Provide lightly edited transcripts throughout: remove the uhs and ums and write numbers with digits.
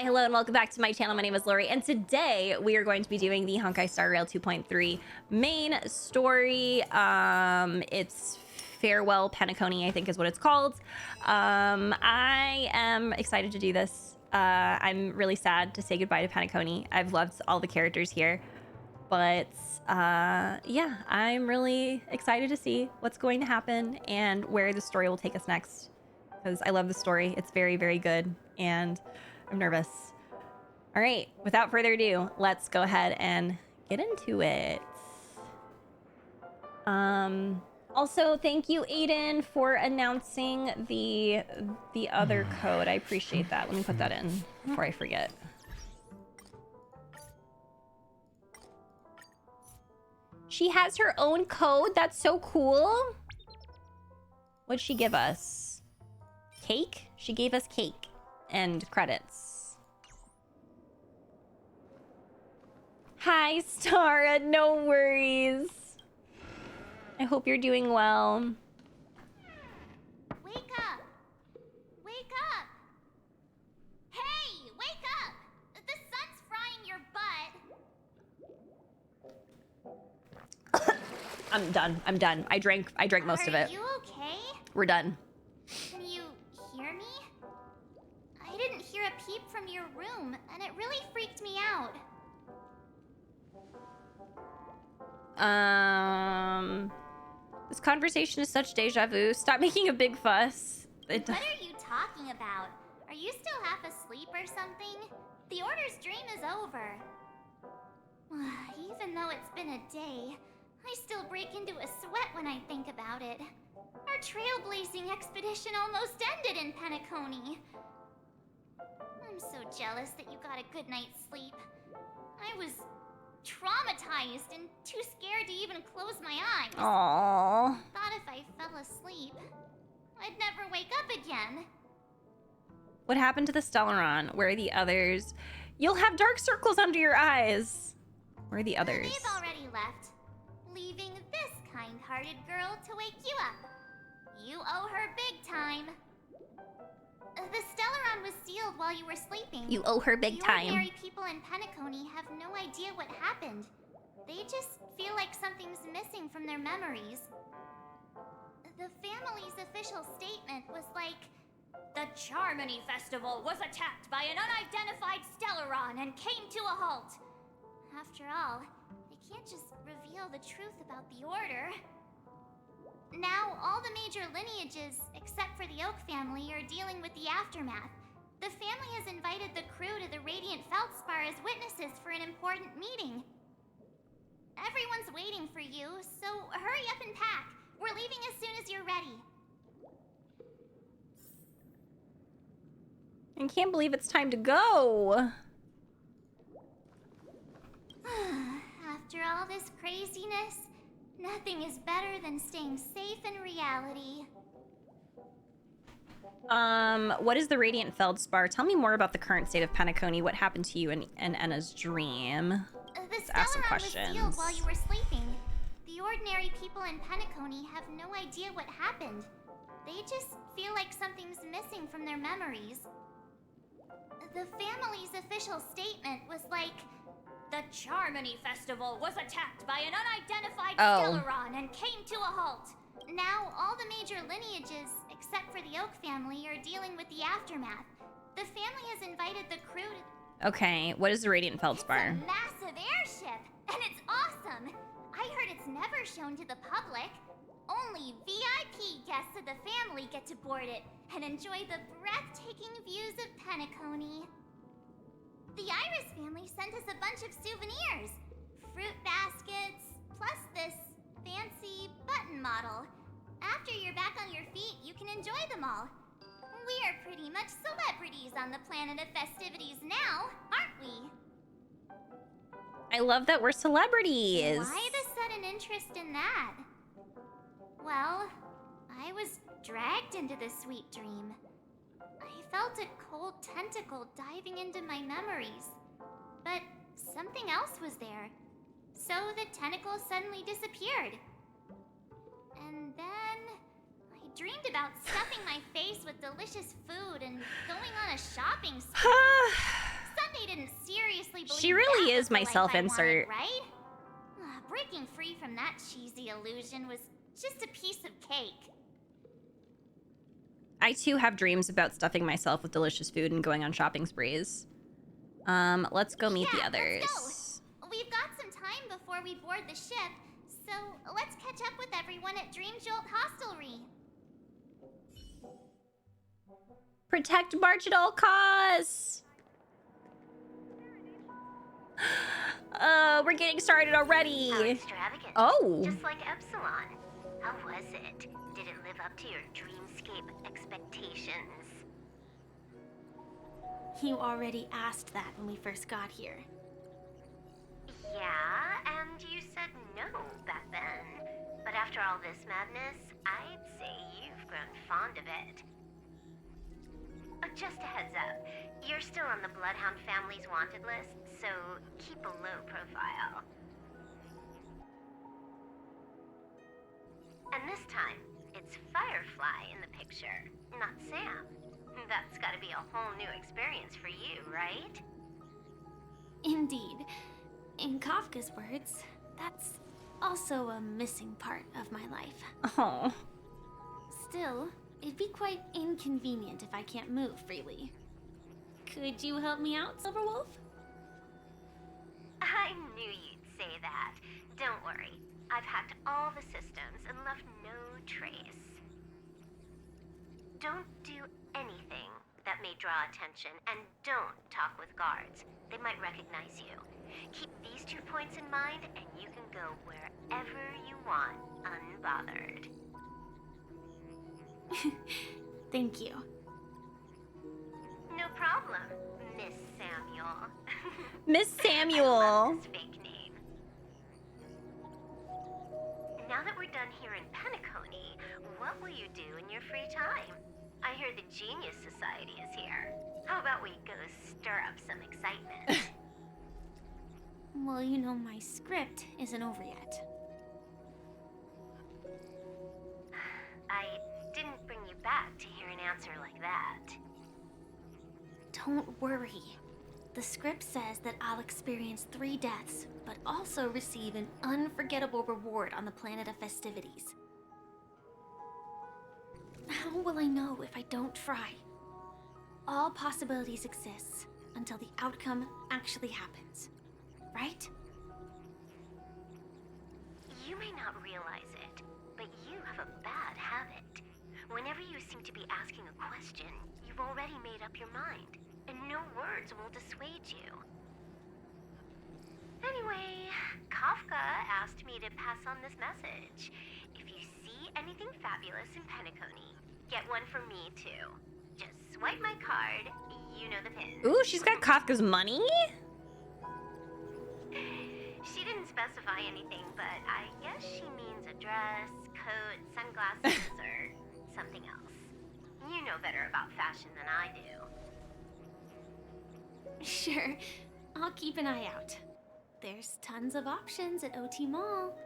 hello, and welcome back to my channel. My name is Lori, and today we are going to be doing the Honkai Star Rail 2.3 main story. It's Farewell Penacony, I think is what it's called. I am excited to do this. I'm really sad to say goodbye to Penacony. I've loved all the characters here, but yeah, I'm really excited to see what's going to happen and where the story will take us next, because I love the story. It's very, very good, and I'm nervous. All right, without further ado, let's go ahead and get into it. Also, thank you, Aiden, for announcing the other code. I appreciate that. Let me put that in before I forget. She has her own code. That's so cool. What'd she give us? Cake? She gave us cake and credits. Hi, Stara. No worries. I hope you're doing well. Wake up! Wake up! Hey, wake up! The sun's frying your butt. I'm done. I'm done. I drank most of it. Are you okay? We're done. Can you hear me? I didn't hear a peep from your room, and it really freaked me out. This conversation is such deja vu. Stop making a big fuss. What are you talking about? Are you still half asleep or something? The Order's dream is over. Even though it's been a day, I still break into a sweat when I think about it. Our trailblazing expedition almost ended in Penacony. I'm so jealous that you got a good night's sleep. I was traumatized and too scared to even close my eyes. Aww. Thought if I fell asleep, I'd never wake up again. What happened to the Stellaron? Where are the others? You'll have dark circles under your eyes. Where are the others? They've already left, leaving this kind-hearted girl to wake you up. You owe her big time. The Stellaron was sealed while you were sleeping. You owe her big time. The ordinary people in Penacony have no idea what happened. They just feel like something's missing from their memories. The family's official statement was like, "The Charmony Festival was attacked by an unidentified Stellaron and came to a halt." After all, they can't just reveal the truth about the Order. Now, all the major lineages, except for the Oak family, are dealing with the aftermath. The family has invited the crew to the Radiant Feldspar as witnesses for an important meeting. Everyone's waiting for you, so hurry up and pack. We're leaving as soon as you're ready. I can't believe it's time to go. After all this craziness, nothing is better than staying safe in reality. What is the Radiant Feldspar? Tell me more about the current state of Penacony. What happened to you in Enna's dream? The ask some Stellaron was questions. sealed while you were sleeping. The ordinary people in Penacony have no idea what happened. They just feel like something's missing from their memories. The family's official statement was like, "The Charmony Festival was attacked by an unidentified Stellaron and came to a halt." Now, all the major lineages, except for the Oak family, are dealing with the aftermath. The family has invited the crew to... Okay, what is the Radiant Feldspar? It's a massive airship, and it's awesome. I heard it's never shown to the public. Only VIP guests of the family get to board it and enjoy the breathtaking views of Penacony. The Iris family sent us a bunch of souvenirs. Fruit baskets, plus this fancy button model. After you're back on your feet, you can enjoy them all. We are pretty much celebrities on the planet of festivities now, aren't we? I love that we're celebrities. Why the sudden interest in that? Well, I was dragged into this sweet dream. I felt a cold tentacle diving into my memories. But something else was there. So the tentacle suddenly disappeared. And then I dreamed about stuffing my face with delicious food and going on a shopping spree. didn't seriously believe She really that is was the my life I self-insert. wanted, right? Breaking free from that cheesy illusion was just a piece of cake. I too have dreams about stuffing myself with delicious food and going on shopping sprees. Let's go meet the others. Let's go. We've got some time before we board the ship, so let's catch up with everyone at Dream Jolt Hostelry. Protect March at all costs. We're getting started already. How extravagant. Oh. Just like Epsilon. How was it? Did it live up to your dreamscape expectations? You already asked that when we first got here. Yeah, and you said no back then. But after all this madness, I'd say you've grown fond of it. Just a heads up, you're still on the Bloodhound family's wanted list, so keep a low profile. And this time, it's Firefly in the picture, not Sam. That's gotta be a whole new experience for you, right? Indeed. In Kafka's words, that's also a missing part of my life. Oh. Still, it'd be quite inconvenient if I can't move freely. Could you help me out, Silverwolf? I knew you'd say that. Don't worry. I've hacked all the systems and left no trace. Don't do anything that may draw attention, and don't talk with guards. They might recognize you. Keep these 2 points in mind, and you can go wherever you want, unbothered. Thank you. No problem, Miss Samuel. Miss I Samuel. love this fake name. Now that we're done here in Penacony, what will you do in your free time? I hear the Genius Society is here. How about we go stir up some excitement? Well, you know, my script isn't over yet. I didn't bring you back to hear an answer like that. Don't worry. The script says that I'll experience 3 deaths, but also receive an unforgettable reward on the planet of festivities. How will I know if I don't try? All possibilities exist until the outcome actually happens, right? You may not realize it, but you have a bad habit. Whenever you seem to be asking a question, you've already made up your mind, and no words will dissuade you. Anyway, Kafka asked me to pass on this message. If you see anything fabulous in Penacony, get one for me too. Just swipe my card, you know the pin. Ooh, she's got Kafka's money? She didn't specify anything, but I guess she means a dress, coat, sunglasses, or something else. You know better about fashion than I do. Sure, I'll keep an eye out. There's tons of options at OT Mall.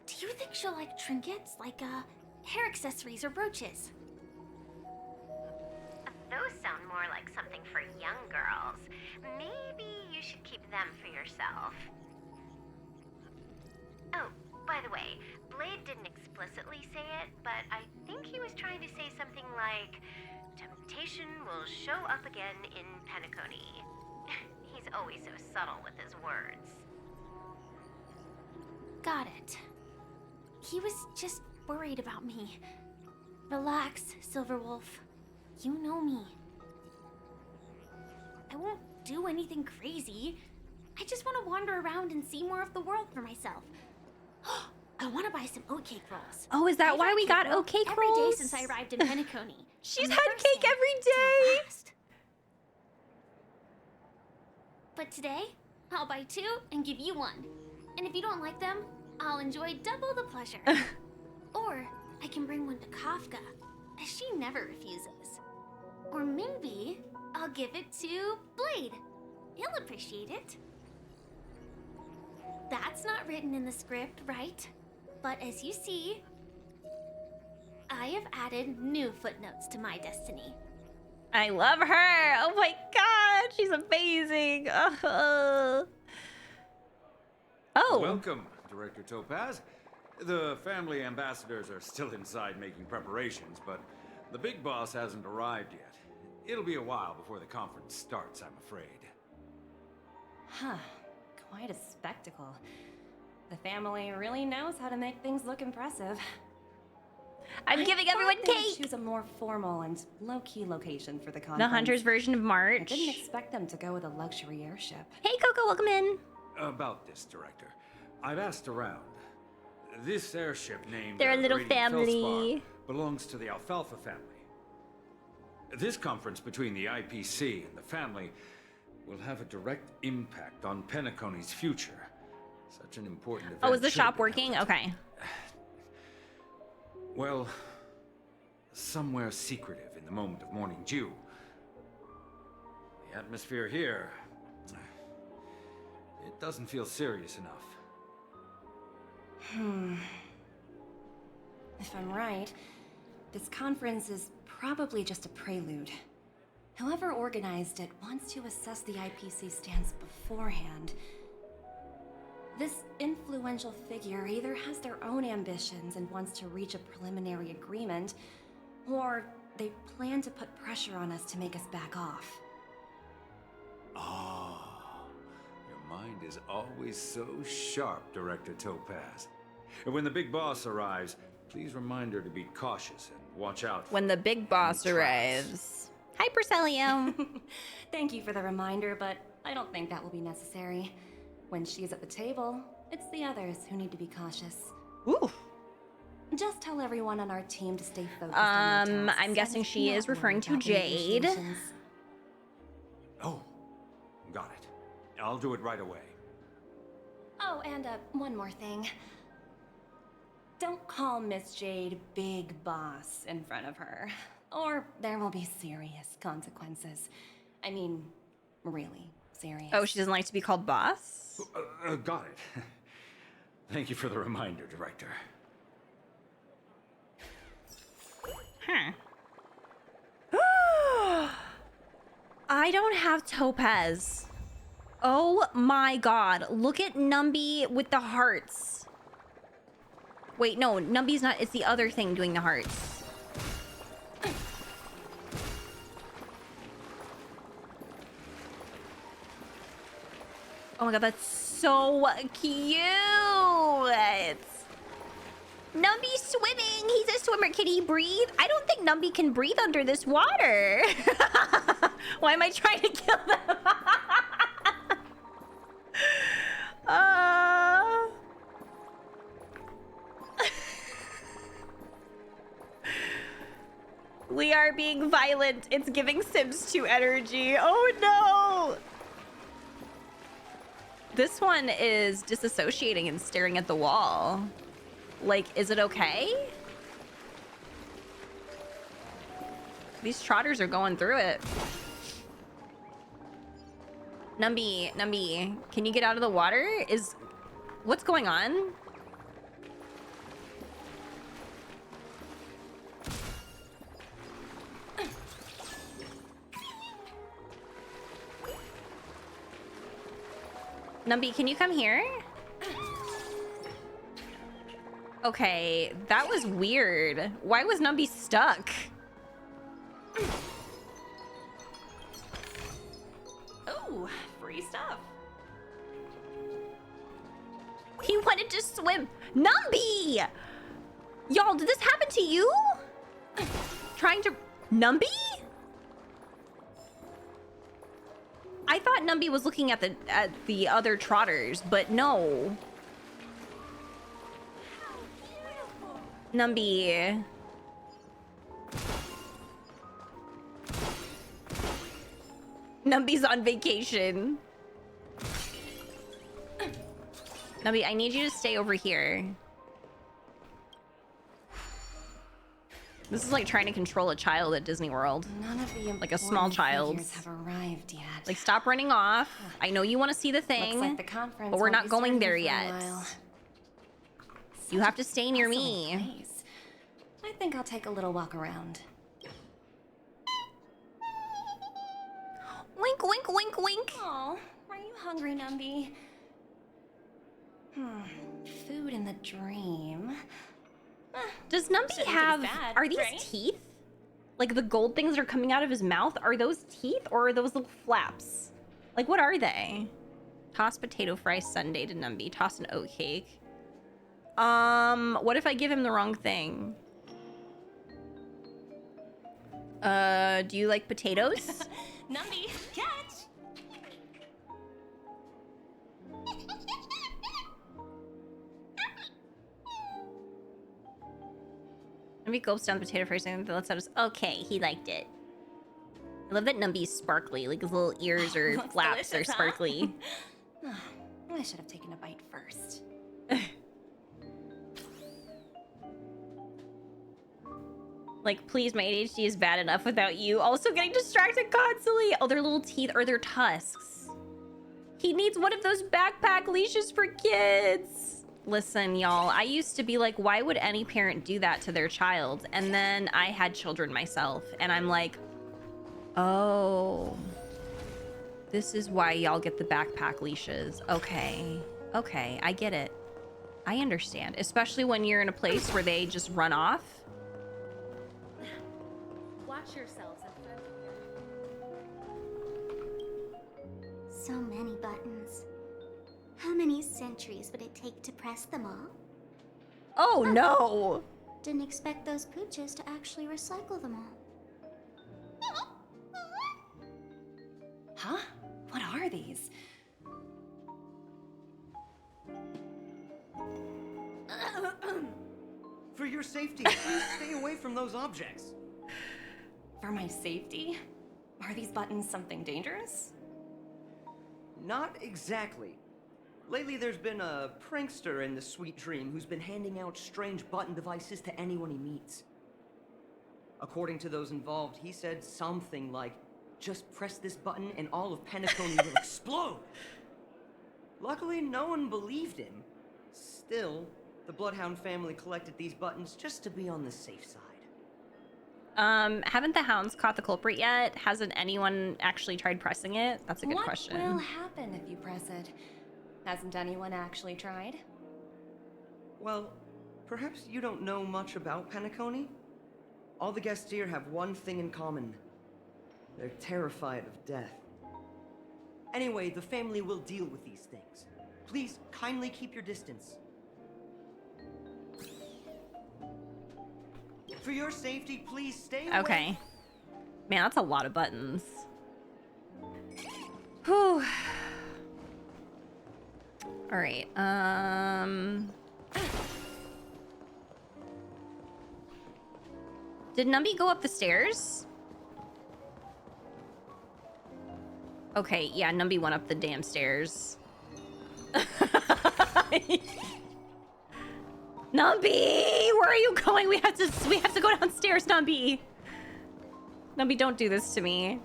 Do you think she'll like trinkets, like hair accessories or brooches? Those sound more like something for young girls. Maybe you should keep them for yourself. Oh, by the way, Blade didn't explicitly say it, but I think he was trying to say something like, temptation will show up again in Penacony. He's always so subtle with his words. Got it. He was just worried about me. Relax, Silverwolf. You know me. I won't do anything crazy. I just want to wander around and see more of the world for myself. I want to buy some oatcake rolls. Oh, is that I've why had we got roll oatcake every rolls? day since I arrived in Penacony. She's From the had first cake day every till day. last. But today, I'll buy 2 and give you 1. And if you don't like them, I'll enjoy double the pleasure. Or I can bring one to Kafka, as she never refuses. Or maybe I'll give it to Blade. He'll appreciate it. That's not written in the script, right? But as you see, I have added new footnotes to my destiny. I love her. Oh my god, she's amazing. Oh. Welcome, Director Topaz. The family ambassadors are still inside making preparations, but the big boss hasn't arrived yet. It'll be a while before the conference starts, I'm afraid. Huh. Quite a spectacle. The family really knows how to make things look impressive. I'm giving everyone Thought they would cake. choose a more formal and low-key location for the conference. The Hunter's version of I March. didn't expect them to go with a luxury airship. Hey, Coco, welcome in. About this, Director, I've asked around. This airship named They're a little Radiant family. Felspar belongs to the Alfalfa family. This conference between the IPC and the family will have a direct impact on Penacony's future. Such an important event. Oh, is the should shop be working? held. Okay. Well, somewhere secretive in the moment of morning dew. The atmosphere here, it doesn't feel serious enough. If I'm right, this conference is probably just a prelude. Whoever organized it wants to assess the IPC stance beforehand. This influential figure either has their own ambitions and wants to reach a preliminary agreement, or they plan to put pressure on us to make us back off. Ah, your mind is always so sharp, Director Topaz. And when the big boss arrives, please remind her to be cautious and watch out for When the big boss traps. arrives. Hi, Percelio. Thank you for the reminder, but I don't think that will be necessary. When she's at the table, it's the others who need to be cautious. Ooh. Just tell everyone on our team to stay focused on their tasks I'm guessing and she not is referring worry to about Jade. negotiations. Oh, got it. I'll do it right away. Oh, and one more thing. Don't call Miss Jade Big Boss in front of her, or there will be serious consequences. I mean, really serious. Oh, she doesn't like to be called boss? Got it. Thank you for the reminder, Director. Huh. I don't have Topaz. Oh my god. Look at Numby with the hearts. Wait, no, Numby's not. It's the other thing doing the hearts. Oh my god, that's so cute. Numby's swimming. He's a swimmer. Can he breathe? I don't think Numby can breathe under this water. Why am I trying to kill them? We are being violent. It's giving Sims 2 energy. Oh no! This one is disassociating and staring at the wall. Like, is it okay? These trotters are going through it. Numby, can you get out of the water? What's going on? Numby, can you come here? Okay, that was weird. Why was Numby stuck? Ooh, free stuff. He wanted to swim. Numby! Y'all, did this happen to you? Trying to... Numby? I thought Numby was looking at the other trotters, but no. Numby. Numby's on vacation. Numby, I need you to stay over here. This is like trying to control a child at Disney World. None of the Like a small important child. figures have arrived yet. Like, stop running off. I know you want to see the thing, Looks like the conference but we're won't not be going starting there for a yet. while. You have to stay near Bustling me. place. I think I'll take a little walk around. Oink Wink, wink, wink, wink. Oh, are you hungry, Numby? Food in the dream. Does Numby Shouldn't have... taste bad, are these right? teeth? Like the gold things that are coming out of his mouth? Are those teeth or are those little flaps? Like, what are they? Toss potato fry sundae to Numby. Toss an oat cake. What if I give him the wrong thing? Do you like potatoes? Numby, catch! Numby gulps down the potato first and lets out his... Okay, he liked it. I love that Numby's sparkly. Like, his little ears or Looks flaps delicious, are huh? sparkly. I should have taken a bite first. Like, please, my ADHD is bad enough without you. Also getting distracted constantly. Oh, their little teeth or their tusks. He needs one of those backpack leashes for kids. Listen, y'all, I used to be like, why would any parent do that to their child? And then I had children myself, and I'm like, oh, this is why y'all get the backpack leashes. Okay, okay, I get it. I understand, especially when you're in a place where they just run off. Watch yourselves in front of So many buttons. How many centuries would it take to press them all? Oh no! Didn't expect those pooches to actually recycle them all. Huh? What are these? For your safety, please stay away from those objects. For my safety? Are these buttons something dangerous? Not exactly. Lately, there's been a prankster in the Sweet Dream who's been handing out strange button devices to anyone he meets. According to those involved, he said something like, just press this button and all of Penacony will explode. Luckily, no one believed him. Still, the Bloodhound family collected these buttons just to be on the safe side. Haven't the hounds caught the culprit yet? Hasn't anyone actually tried pressing it? That's a good question. What will happen if you press it? Hasn't anyone actually tried? Well, perhaps you don't know much about Penacony? All the guests here have one thing in common. They're terrified of death. Anyway, the family will deal with these things. Please, kindly keep your distance. For your safety, please stay away. Okay. Man, that's a lot of buttons. Whew. All right. Did Numby go up the stairs? Okay, yeah, Numby went up the damn stairs. Numby, where are you going? We have to go downstairs, Numby. Numby, don't do this to me.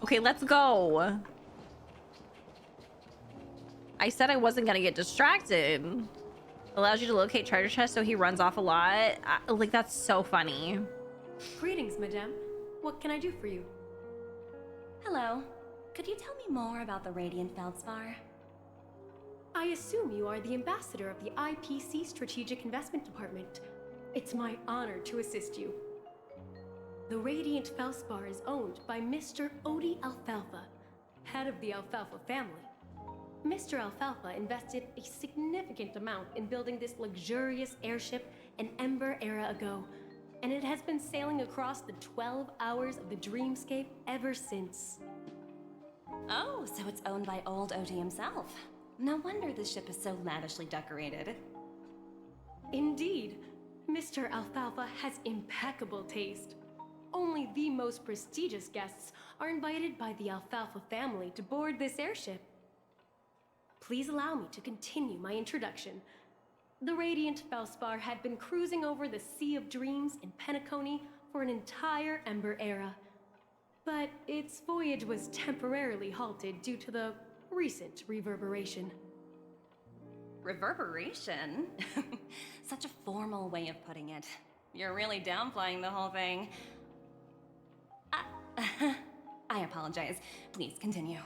Okay, let's go. I said I wasn't gonna get distracted. Allows you to locate treasure chests, so he runs off a lot. Like, that's so funny. Greetings, madame. What can I do for you? Hello. Could you tell me more about the Radiant Feldspar? I assume you are the ambassador of the IPC Strategic Investment Department. It's my honor to assist you. The Radiant Feldspar is owned by Mr. Odie Alfalfa, head of the Alfalfa family. Mr. Alfalfa invested a significant amount in building this luxurious airship an Ember era ago, and it has been sailing across the 12 hours of the dreamscape ever since. Oh, so it's owned by old Odie himself. No wonder the ship is so lavishly decorated. Indeed, Mr. Alfalfa has impeccable taste. Only the most prestigious guests are invited by the Alfalfa family to board this airship. Please allow me to continue my introduction. The Radiant Feldspar had been cruising over the Sea of Dreams in Penacony for an entire Ember era. But its voyage was temporarily halted due to the recent reverberation. Reverberation? Such a formal way of putting it. You're really downplaying the whole thing. apologize. Please continue.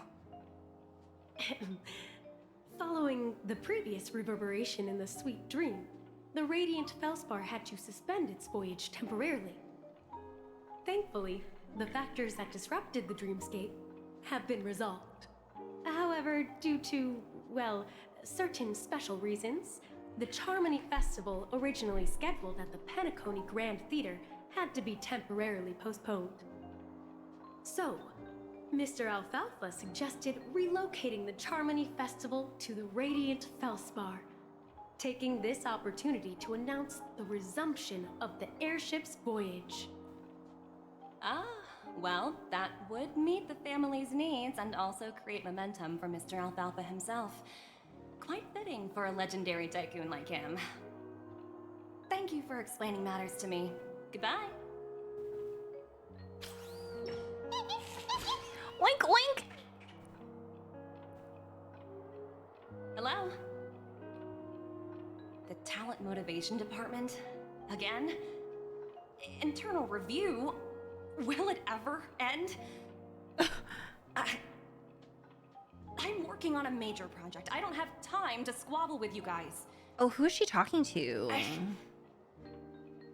Following the previous reverberation in the Sweet Dream, the Radiant Felspar had to suspend its voyage temporarily. Thankfully, the factors that disrupted the dreamscape have been resolved. However, due to, well, certain special reasons, the Charmony Festival, originally scheduled at the Penacony Grand Theater, had to be temporarily postponed. So, Mr. Alfalfa suggested relocating the Charmony Festival to the Radiant Felspar, taking this opportunity to announce the resumption of the airship's voyage. Ah, well, that would meet the family's needs and also create momentum for Mr. Alfalfa himself. Quite fitting for a legendary tycoon like him. Thank you for explaining matters to me. Goodbye. Oink oink. Hello? The Talent Motivation Department? Again? Internal review? Will it ever end? I'm working on a major project. I don't have time to squabble with you guys. Oh, who is she talking to?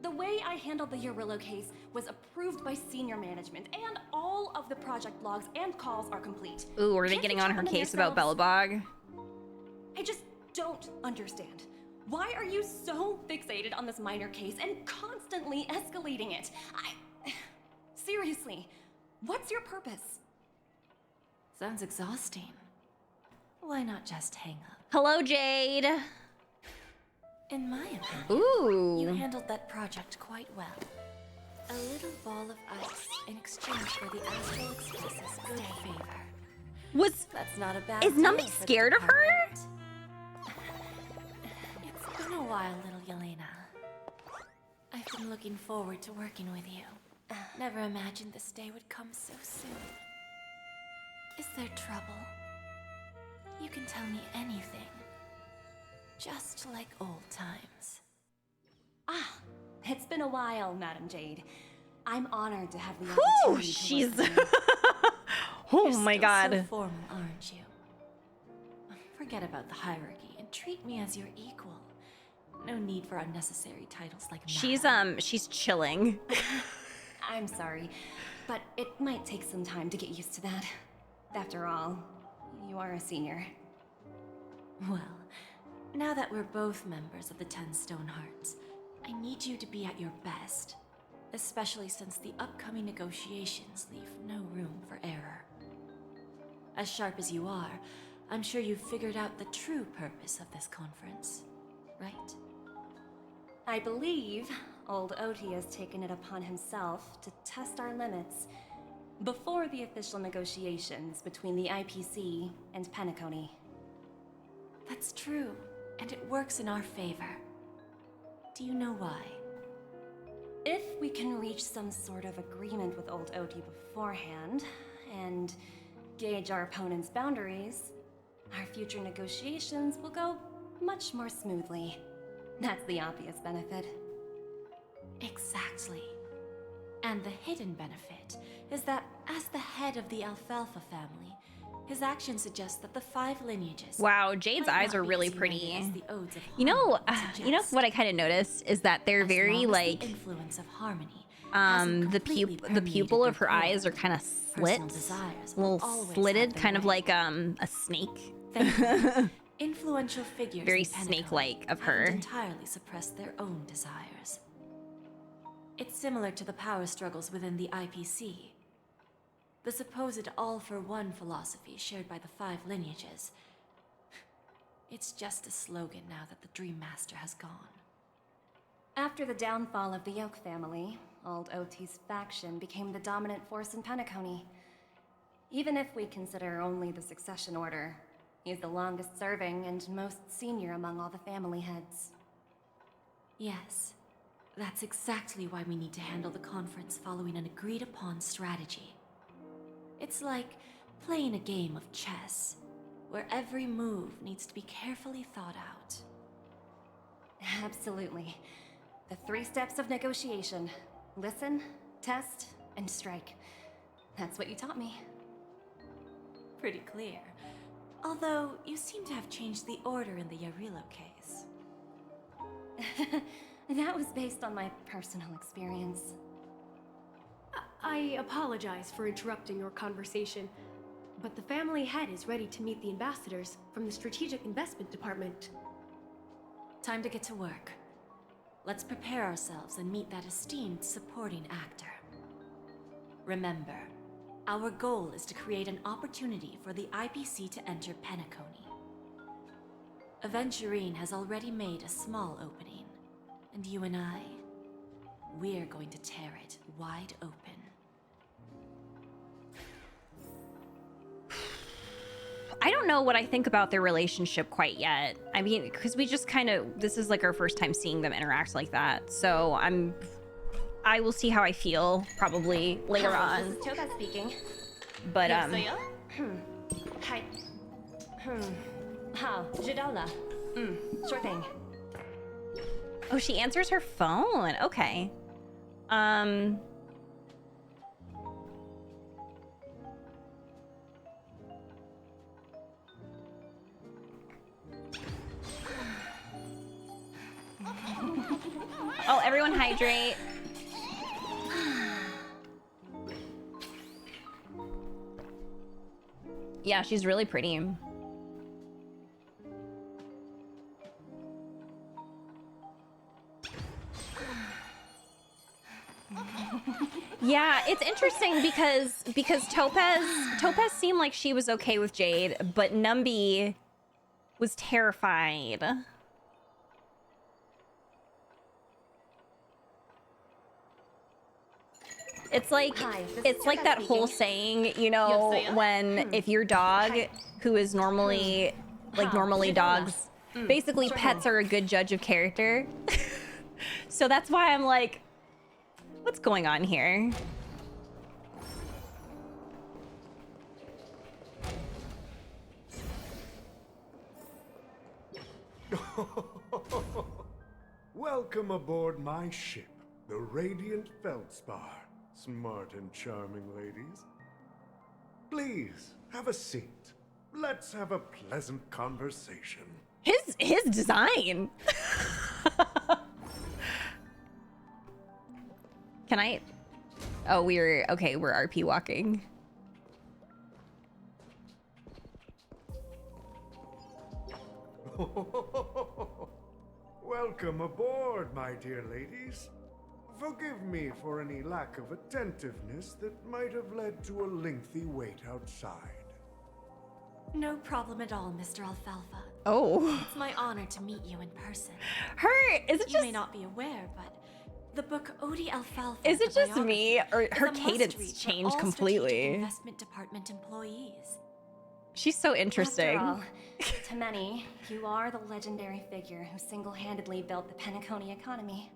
The way I handled the Urillo case was approved by senior management, and all of the project logs and calls are complete. Ooh, are they Can't getting you on her gentlemen case about yourselves? Bellabog? I just don't understand. Why are you so fixated on this minor case and constantly escalating it? Seriously, what's your purpose? Sounds exhausting. Why not just hang up? Hello, Jade. In my opinion, Ooh. you handled that project quite well. A little ball of ice in exchange for the Astral Express's good favor. That's not a bad Is deal Numby for the scared of her? department. It's been a while, little Yelena. I've been looking forward to working with you. Never imagined this day would come so soon. Is there trouble? You can tell me anything. Just like old times. Ah, it's been a while, Madam Jade. I'm honored to have the Whew, opportunity to she's... work with you. Oh You're my still god. so formal, aren't you? Forget about the hierarchy and treat me as your equal. No need for unnecessary titles like madam. She's chilling. I'm sorry, but it might take some time to get used to that. After all, you are a senior. Well, now that we're both members of the 10 Stone Hearts, I need you to be at your best. Especially since the upcoming negotiations leave no room for error. As sharp as you are, I'm sure you've figured out the true purpose of this conference, right? I believe old Oti has taken it upon himself to test our limits before the official negotiations between the IPC and Penacony. That's true, and it works in our favor. Do you know why? If we can reach some sort of agreement with old Oti beforehand, and gauge our opponent's boundaries, our future negotiations will go much more smoothly. That's the obvious benefit. Exactly. And the hidden benefit is that as the head of the Alfalfa family, his actions suggest that the 5 lineages... Wow, Jade's might eyes not are be really as united pretty. as the Odes of You know, Harmony suggest. what I kind of noticed is that they're As very long as like the influence of harmony hasn't the completely the pupil permeated of her their core, eyes are kind of slit, personal desires a will little always slitted, have their kind of way. like a snake. Thank you. Influential figures Very in Penacony snake-like of haven't her. entirely suppressed their own desires. It's similar to the power struggles within the IPC. The supposed all-for-one philosophy shared by the 5 lineages. It's just a slogan now that the Dream Master has gone. After the downfall of the Yoke family, old Oti's faction became the dominant force in Penacony. Even if we consider only the succession order, he's the longest serving and most senior among all the family heads. Yes, that's exactly why we need to handle the conference following an agreed-upon strategy. It's like playing a game of chess, where every move needs to be carefully thought out. Absolutely. The 3 steps of negotiation. Listen, test, and strike. That's what you taught me. Pretty clear. Although, you seem to have changed the order in the Yarilo case. That was based on my personal experience. I apologize for interrupting your conversation, but the family head is ready to meet the ambassadors from the Strategic Investment Department. Time to get to work. Let's prepare ourselves and meet that esteemed supporting actor. Remember, our goal is to create an opportunity for the IPC to enter Penacony. Aventurine has already made a small opening, and you and I, we're going to tear it wide open. I don't know what I think about their relationship quite yet. I mean, because we just kind of, this is like our first time seeing them interact like that. So I will see how I feel probably later on. This is Topaz speaking. But, Hi. How? Jidola. Sure thing. oh, she answers her phone. Okay. Oh, everyone hydrate. Yeah, she's really pretty. Yeah, it's interesting because Topaz seemed like she was okay with Jade, but Numby was terrified. It's like that whole saying, you know, when if your dog, who is normally normally dogs, basically pets are a good judge of character. So that's why I'm like, what's going on here? Welcome aboard my ship, the Radiant Feldspar. Smart and charming ladies. Please, have a seat. Let's have a pleasant conversation. His design. Can I? Oh, we're RP walking. Welcome aboard, my dear ladies. Forgive me for any lack of attentiveness that might have led to a lengthy wait outside. No problem at all, Mr. Alfalfa. Oh. It's my honor to meet you in person. Is it You just may not be aware, but the book Odie Alfalfa. Is it the just me, or biography, her is a cadence must-read for changed all completely? Strategic Investment Department employees. She's so interesting. After all, to many, you are the legendary figure who single-handedly built the Penacony economy.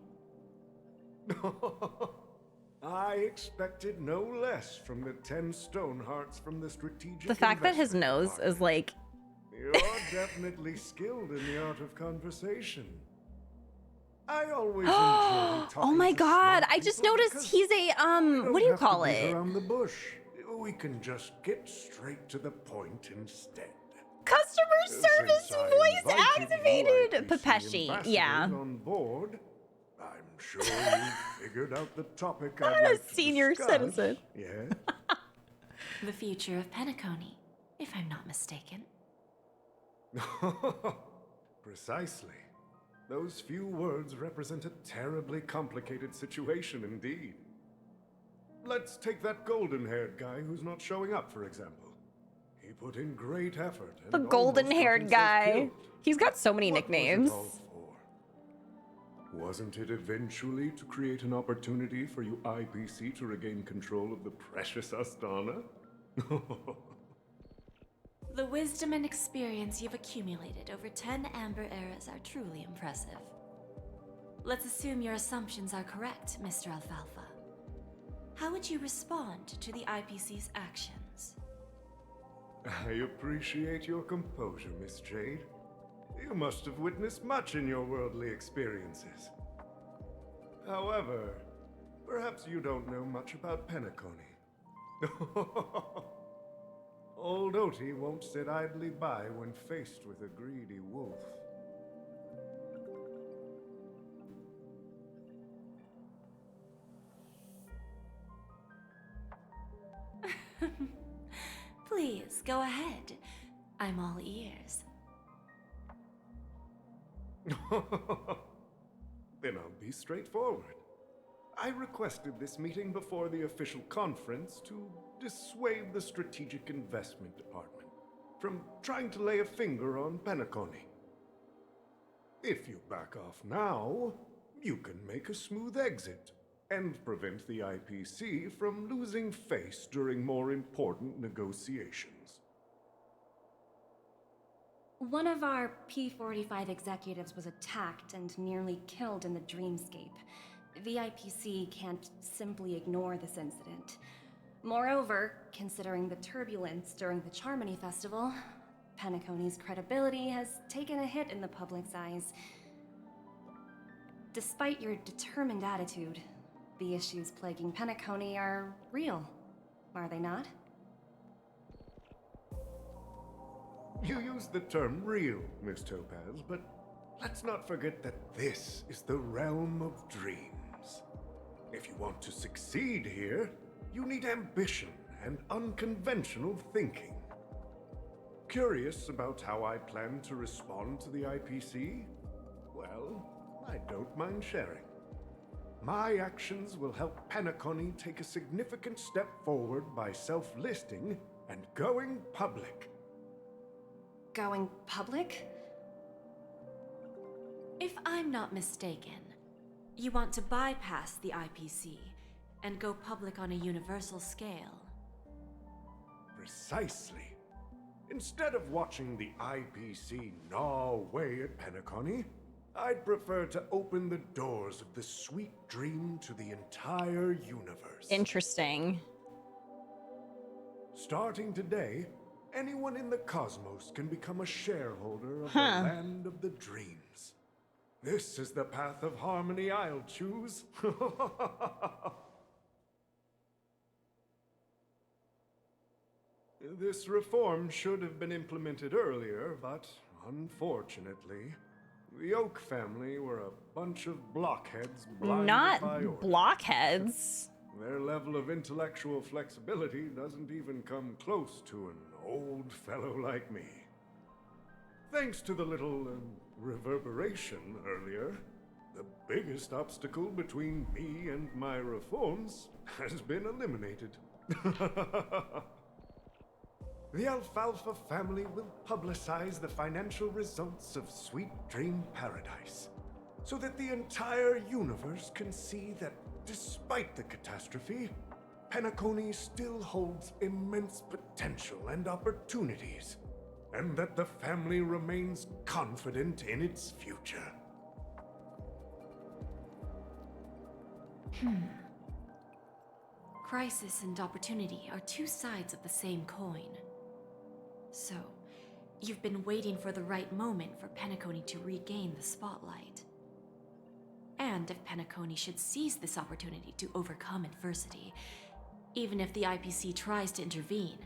I expected no less from the 10 Stonehearts from the Strategic The fact that his Investment nose is Department. like You're definitely skilled in the art of conversation. I always enjoy talking oh my to god, smart I just people noticed because he's a we don't what do you have to call beat it? around the bush. We can just get straight to the point instead. Customer service Since I voice invited activated. you IPC Pepeshi, ambassadors yeah. on board, I'm sure you figured out the topic I'd I'm a like to senior discuss. citizen. Yeah. The future of Penacony, if I'm not mistaken. Precisely. Those few words represent a terribly complicated situation indeed. Let's take that golden-haired guy who's not showing up, for example. He put in great effort. And The almost got golden-haired himself guy. killed. He's got so many What was it nicknames. all for? Wasn't it eventually to create an opportunity for you IPC to regain control of the precious Astana? The wisdom and experience you've accumulated over 10 Amber Eras are truly impressive. Let's assume your assumptions are correct, Mr. Alfalfa. How would you respond to the IPC's actions? I appreciate your composure, Miss Jade. You must have witnessed much in your worldly experiences. However, perhaps you don't know much about Penacony. Old Oti won't sit idly by when faced with a greedy wolf. Please, go ahead. I'm all ears. Then I'll be straightforward. I requested this meeting before the official conference to dissuade the Strategic Investment Department from trying to lay a finger on Penacony. If you back off now, you can make a smooth exit and prevent the IPC from losing face during more important negotiations. One of our P-45 executives was attacked and nearly killed in the dreamscape. The IPC can't simply ignore this incident. Moreover, considering the turbulence during the Charmony Festival, Penacony's credibility has taken a hit in the public's eyes. Despite your determined attitude, the issues plaguing Penacony are real, are they not? You use the term real, Miss Topaz, but let's not forget that this is the realm of dreams. If you want to succeed here, you need ambition and unconventional thinking. Curious about how I plan to respond to the IPC? Well, I don't mind sharing. My actions will help Penacony take a significant step forward by self-listing and going public. Going public? If I'm not mistaken, you want to bypass the IPC and go public on a universal scale. Precisely. Instead of watching the IPC gnaw away at Penacony, I'd prefer to open the doors of the sweet dream to the entire universe. Interesting. Starting today, anyone in the cosmos can become a shareholder of the land of the dreams. This is the path of harmony I'll choose. This reform should have been implemented earlier, but unfortunately, the Oak family were a bunch of blockheads blinded Not by orders. blockheads. Their level of intellectual flexibility doesn't even come close to an old fellow like me. Thanks to the little reverberation earlier, the biggest obstacle between me and my reforms has been eliminated. The Alfalfa family will publicize the financial results of Sweet Dream Paradise, so that the entire universe can see that despite the catastrophe, Penacony still holds immense potential and opportunities, and that the family remains confident in its future. Crisis and opportunity are two sides of the same coin. So, you've been waiting for the right moment for Penacony to regain the spotlight. And if Penacony should seize this opportunity to overcome adversity, even if the IPC tries to intervene,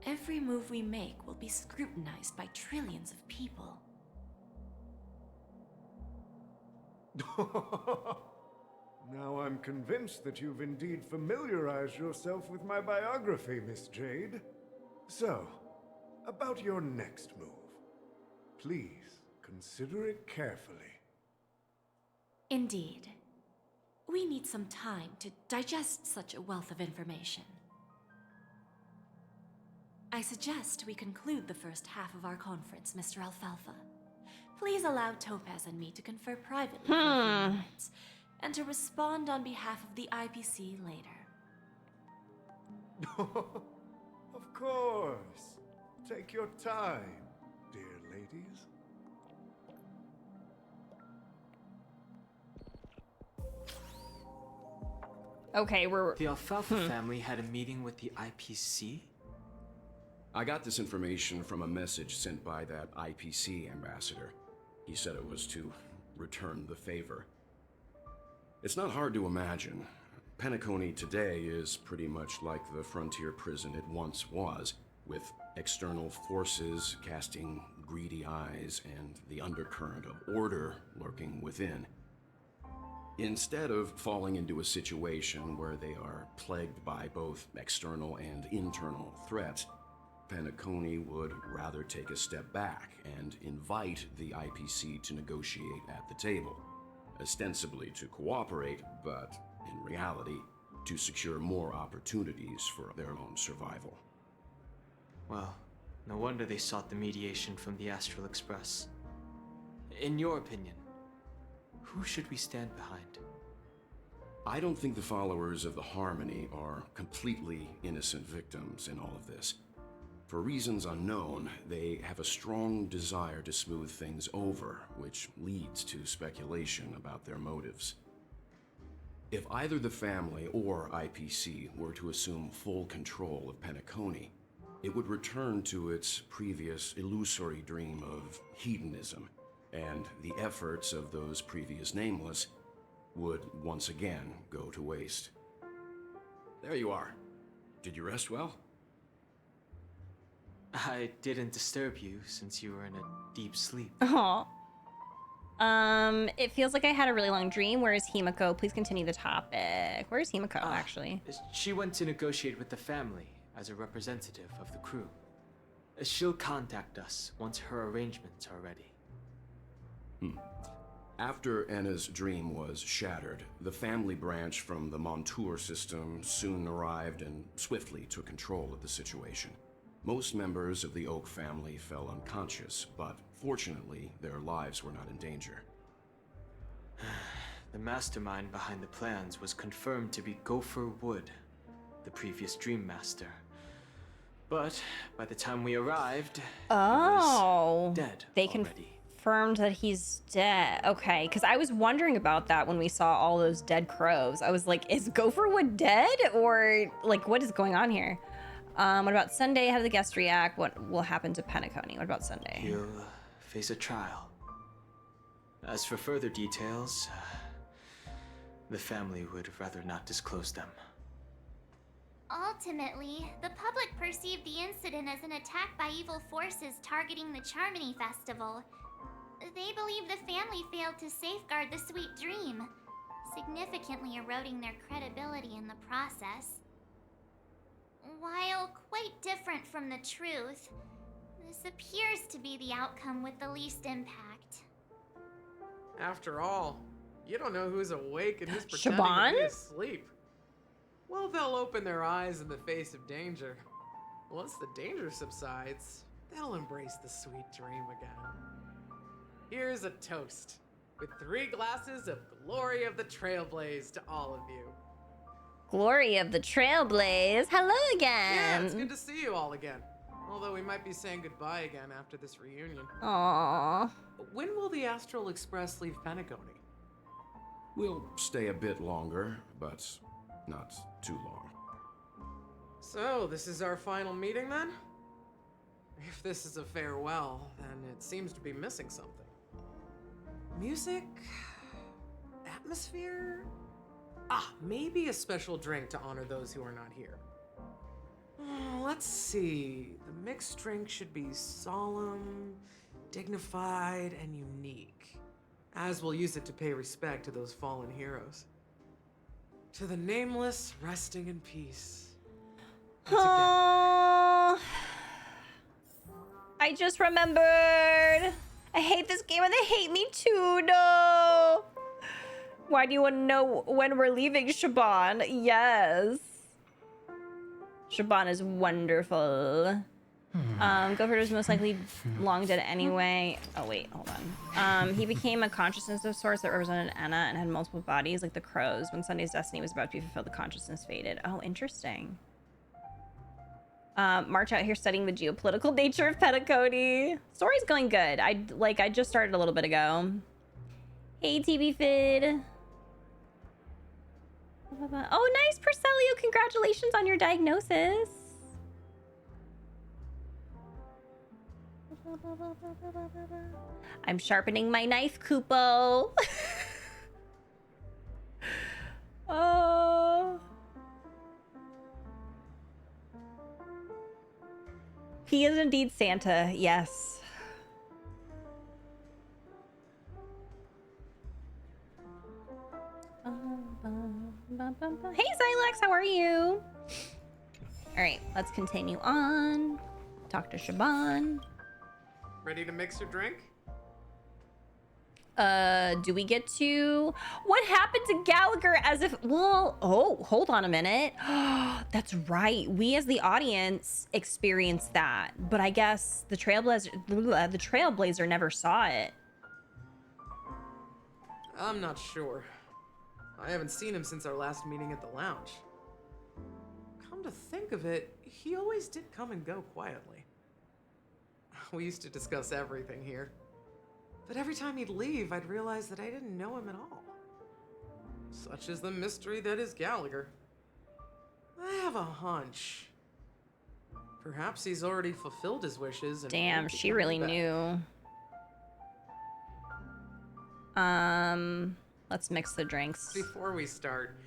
every move we make will be scrutinized by trillions of people. Now I'm convinced that you've indeed familiarized yourself with my biography, Miss Jade. So, about your next move. Please, consider it carefully. Indeed. We need some time to digest such a wealth of information. I suggest we conclude the first half of our conference, Mr. Alfalfa. Please allow Topaz and me to confer privately for a few moments, and to respond on behalf of the IPC later. Of course. Take your time, dear ladies. Okay, we're... The Alfalfa family had a meeting with the IPC? I got this information from a message sent by that IPC ambassador. He said it was to return the favor. It's not hard to imagine. Penacony today is pretty much like the frontier prison it once was, with external forces casting greedy eyes and the undercurrent of order lurking within. Instead of falling into a situation where they are plagued by both external and internal threats, Penacony would rather take a step back and invite the IPC to negotiate at the table, ostensibly to cooperate, but in reality, to secure more opportunities for their own survival. Well, no wonder they sought the mediation from the Astral Express. In your opinion, who should we stand behind? I don't think the followers of the Harmony are completely innocent victims in all of this. For reasons unknown, they have a strong desire to smooth things over, which leads to speculation about their motives. If either the family or IPC were to assume full control of Penacony, it would return to its previous illusory dream of hedonism, and the efforts of those previous nameless would once again go to waste. There you are. Did you rest well? I didn't disturb you since you were in a deep sleep. Aw. It feels like I had a really long dream. Where is Himiko? Please continue the topic. Where's Himiko, actually? She went to negotiate with the family as a representative of the crew. She'll contact us once her arrangements are ready. After Anna's dream was shattered, the family branch from the Montour system soon arrived and swiftly took control of the situation. Most members of the Oak family fell unconscious, but fortunately, their lives were not in danger. The mastermind behind the plans was confirmed to be Gopher Wood, the previous Dream Master. But by the time we arrived, he was dead they already. Confirmed that he's dead. Okay, because I was wondering about that when we saw all those dead crows. I was like, is Gopherwood dead? Or, like, what is going on here? What about Sunday? How did the guests react? What will happen to Penacony? What about Sunday? He'll face a trial. As for further details, the family would rather not disclose them. Ultimately, the public perceived the incident as an attack by evil forces targeting the Charmony Festival. They believe the family failed to safeguard the sweet dream, significantly eroding their credibility in the process. While quite different from the truth, this appears to be the outcome with the least impact. After all, you don't know who's awake and who's pretending Shaban? to be asleep. Well, they'll open their eyes in the face of danger. Once the danger subsides, they'll embrace the sweet dream again. Here's a toast, with 3 glasses of Glory of the Trailblaze to all of you. Glory of the Trailblaze. Hello again. Yeah, it's good to see you all again. Although we might be saying goodbye again after this reunion. Aww. When will the Astral Express leave Penacony? We'll stay a bit longer, but not too long. So, this is our final meeting then? If this is a farewell, then it seems to be missing something. Music? Atmosphere? Maybe a special drink to honor those who are not here. Let's see. The mixed drink should be solemn, dignified, and unique, as we'll use it to pay respect to those fallen heroes. To the nameless, resting in peace. Aww. I just remembered. I hate this game and they hate me too. No. Why do you want to know when we're leaving, Shaban? Yes. Shaban is wonderful. Gopher was most likely long dead anyway. Oh, wait, hold on. He became a consciousness of sorts that represented Anna and had multiple bodies, like the crows. When Sunday's destiny was about to be fulfilled, the consciousness faded. Oh, interesting. March out here studying the geopolitical nature of Penacony. Story's going good. I just started a little bit ago. Hey, TV Fid. Oh, nice, Percelio. Congratulations on your diagnosis. I'm sharpening my knife, Kupo. Oh. He is indeed Santa, yes. Hey, Xylex, how are you? All right, let's continue on. Dr. Shaban. Ready to mix your drink? Do we get to... What happened to Gallagher as if... Well, oh, hold on a minute. That's right. We as the audience experienced that. But I guess the Trailblazer never saw it. I'm not sure. I haven't seen him since our last meeting at the lounge. Come to think of it, he always did come and go quietly. We used to discuss everything here. But every time he'd leave, I'd realize that I didn't know him at all. Such is the mystery that is Gallagher. I have a hunch. Perhaps he's already fulfilled his wishes and... Damn, she really knew. Let's mix the drinks. Before we start,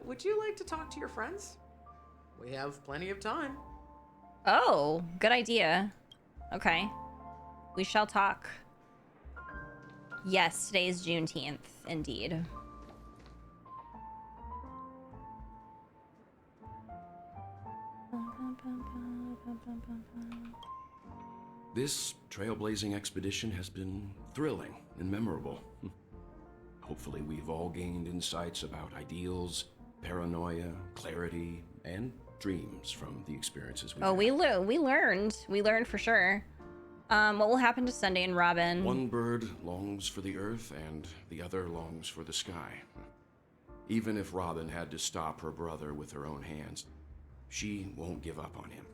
would you like to talk to your friends? We have plenty of time. Oh, good idea. Okay. We shall talk. Yes, today is Juneteenth, indeed. This trailblazing expedition has been thrilling and memorable. Hopefully we've all gained insights about ideals, paranoia, clarity, and dreams from the experiences we've had. We learned. We learned for sure. What will happen to Sunday and Robin? One bird longs for the earth and the other longs for the sky. Even if Robin had to stop her brother with her own hands, she won't give up on him.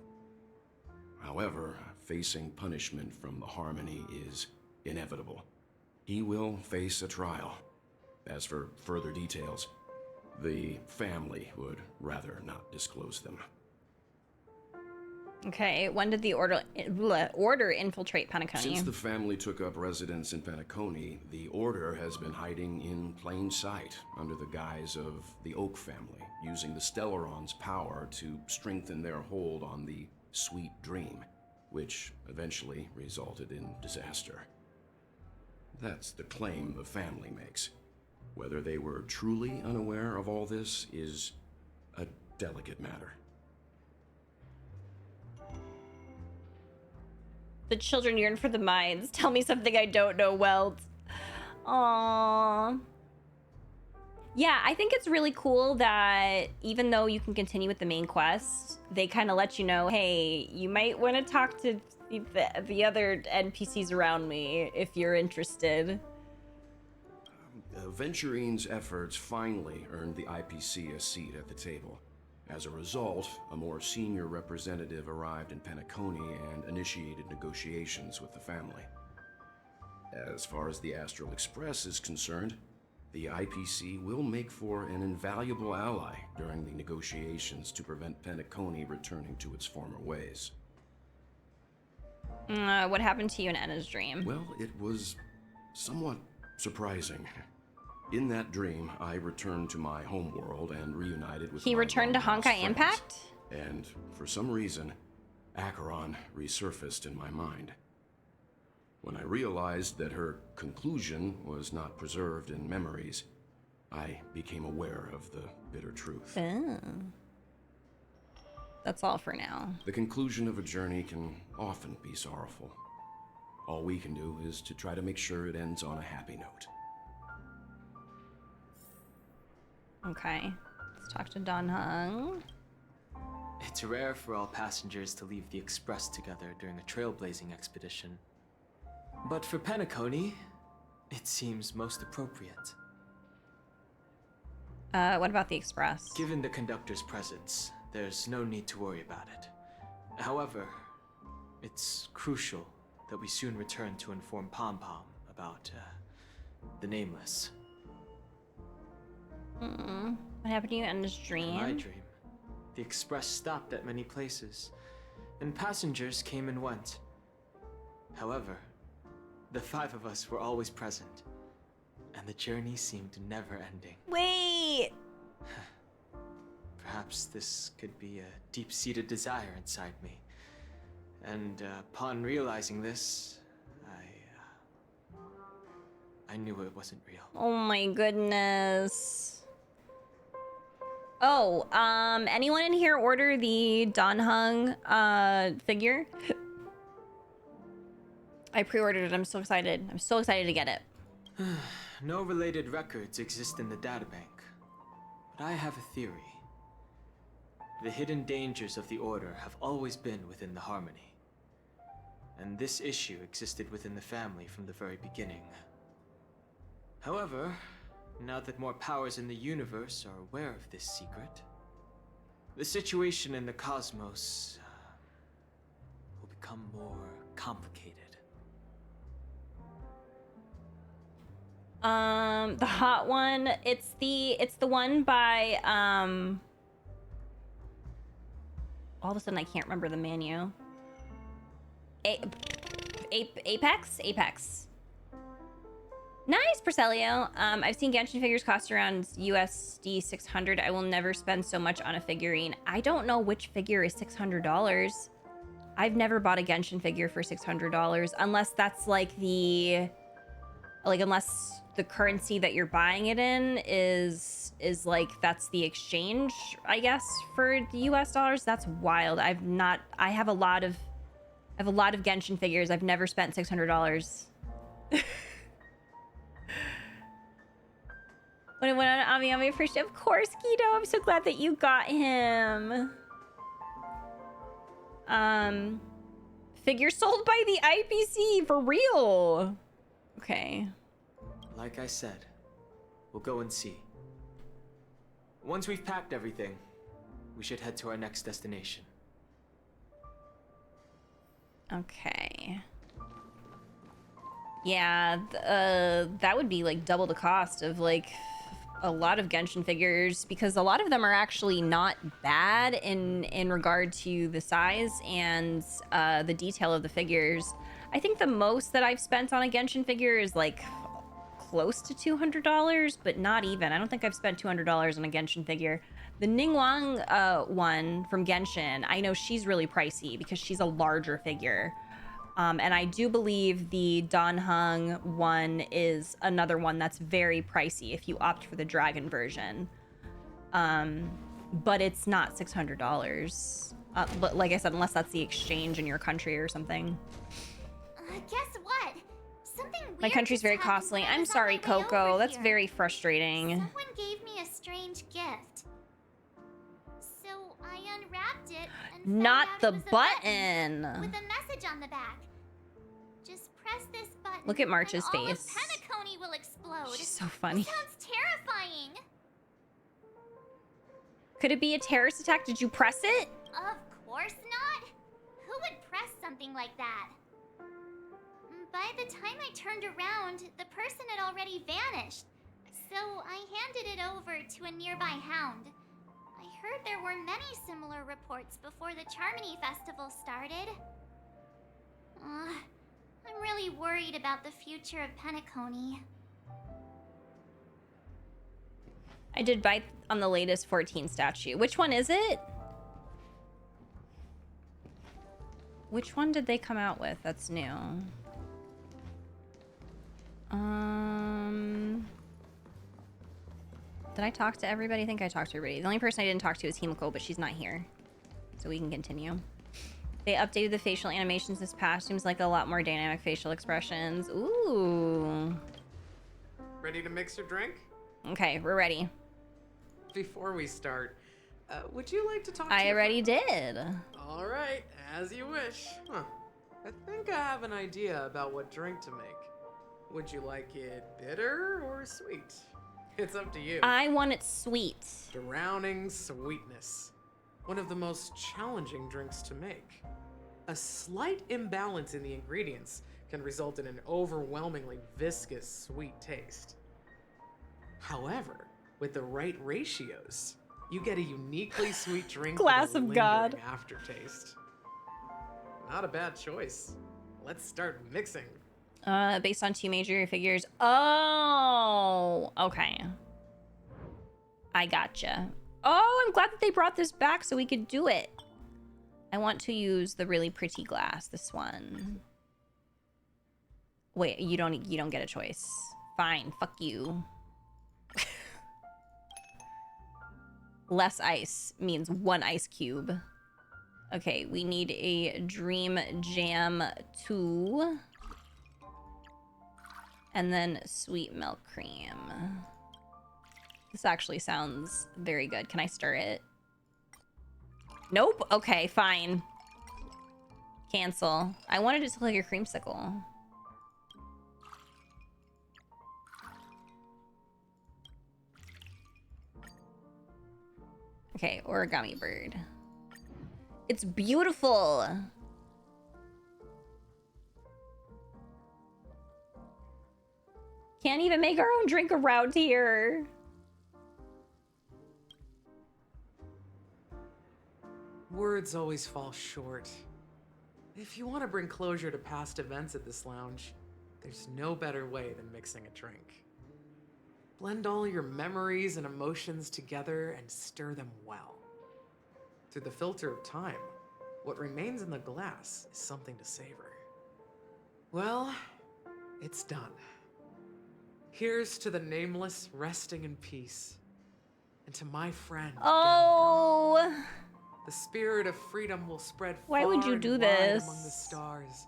However, facing punishment from the Harmony is inevitable. He will face a trial. As for further details, the family would rather not disclose them. Okay, when did the order infiltrate Penacony? Since the family took up residence in Penacony, the Order has been hiding in plain sight under the guise of the Oak family, using the Stellaron's power to strengthen their hold on the Sweet Dream, which eventually resulted in disaster. That's the claim the family makes. Whether they were truly unaware of all this is a delicate matter. The children yearn for the mines. Tell me something I don't know, Welt. Aww. Yeah, I think it's really cool that even though you can continue with the main quest, they kind of let you know, hey, you might want to talk to the other NPCs around me if you're interested. Venturine's efforts finally earned the IPC a seat at the table. As a result, a more senior representative arrived in Penacony and initiated negotiations with the family. As far as the Astral Express is concerned, the IPC will make for an invaluable ally during the negotiations to prevent Penacony returning to its former ways. What happened to you in Enna's dream? Well, it was somewhat surprising. In that dream, I returned to my homeworld and reunited with He returned to Honkai Impact? And for some reason, Acheron resurfaced in my mind. When I realized that her conclusion was not preserved in memories, I became aware of the bitter truth. Oh. That's all for now. The conclusion of a journey can often be sorrowful. All we can do is to try to make sure it ends on a happy note. Okay, let's talk to Don Hung. It's rare for all passengers to leave the Express together during a trailblazing expedition. But for Penacony, it seems most appropriate. What about the Express? Given the conductor's presence, there's no need to worry about it. However, it's crucial that we soon return to inform Pom Pom about, the Nameless. What happened to you in this dream? In my dream, the Express stopped at many places, and passengers came and went. However, the 5 of us were always present, and the journey seemed never ending. Wait! Perhaps this could be a deep-seated desire inside me, And upon realizing this, I knew it wasn't real. Oh my goodness. Oh, anyone in here order the Don Hung figure? I pre-ordered it. I'm so excited. I'm so excited to get it. No related records exist in the databank, but I have a theory. The hidden dangers of the Order have always been within the Harmony, and this issue existed within the family from the very beginning. However, now that more powers in the universe are aware of this secret, the situation in the cosmos will become more complicated. The hot one, it's the one by all of a sudden I can't remember the menu. Apex. Nice, Percelio. I've seen Genshin figures cost around USD 600. I will never spend so much on a figurine. I don't know which figure is $600. I've never bought a Genshin figure for $600 unless that's like unless the currency that you're buying it in is like that's the exchange, I guess, for the US dollars. That's wild. I have a lot of Genshin figures. I've never spent $600. When it went on Ami first, of course, Guido. I'm so glad that you got him. Figure sold by the IPC for real. Okay. Like I said, we'll go and see. Once we've packed everything, we should head to our next destination. Okay. Yeah, that would be like double the cost of like a lot of Genshin figures, because a lot of them are actually not bad in regard to the size and the detail of the figures. I think the most that I've spent on a Genshin figure is like close to $200, but not even. I don't think I've spent $200 on a Genshin figure. The Ningguang one from Genshin, I know she's really pricey because she's a larger figure. And I do believe the Don Hung one is another one that's very pricey if you opt for the dragon version. But it's not $600. Like I said, unless that's the exchange in your country or something. Guess what? Something weird. My country's very costly. I'm sorry, Coco. That's very frustrating. Someone gave me a strange gift. So I unwrapped it and Not found out the it was a button. with a message on the back. Just press this button. Look at March's and all face. of Penacony will explode. She's so funny. That sounds terrifying. Could it be a terrorist attack? Did you press it? Of course not. Who would press something like that? By the time I turned around, the person had already vanished. So I handed it over to a nearby hound. I heard there were many similar reports before the Charmony Festival started. I'm really worried about the future of Penacony. I did bite on the latest 14 statue. Which one is it? Which one did they come out with that's new? Did I talk to everybody? I think I talked to everybody. The only person I didn't talk to is Himiko, but she's not here. So we can continue. They updated the facial animations this past. Seems like a lot more dynamic facial expressions. Ooh. Ready to mix your drink? Okay, we're ready. Before we start, would you like to talk to I already did. All right, as you wish. Huh. I think I have an idea about what drink to make. Would you like it bitter or sweet? It's up to you. I want it sweet. Drowning sweetness. One of the most challenging drinks to make. A slight imbalance in the ingredients can result in an overwhelmingly viscous sweet taste. However, with the right ratios, you get a uniquely sweet drink Glass with a of God. lingering aftertaste. Not a bad choice. Let's start mixing. Based on two major figures. Oh, okay. I gotcha. Oh, I'm glad that they brought this back so we could do it. I want to use the really pretty glass, this one. Wait, you don't get a choice. Fine, fuck you. Less ice means 1 ice cube. Okay, we need a Dream Jam 2. And then sweet milk cream. This actually sounds very good. Can I stir it? Nope. Okay, fine. Cancel. I wanted it to look like a creamsicle. Okay, origami bird. It's beautiful. Can't even make our own drink around here. Words always fall short. If you want to bring closure to past events at this lounge, there's no better way than mixing a drink. Blend all your memories and emotions together and stir them well. Through the filter of time, what remains in the glass is something to savor. Well, it's done. Here's to the nameless resting in peace. And to my friend. Oh. Down. The spirit of freedom will spread Why far would you and do wide this? among the stars.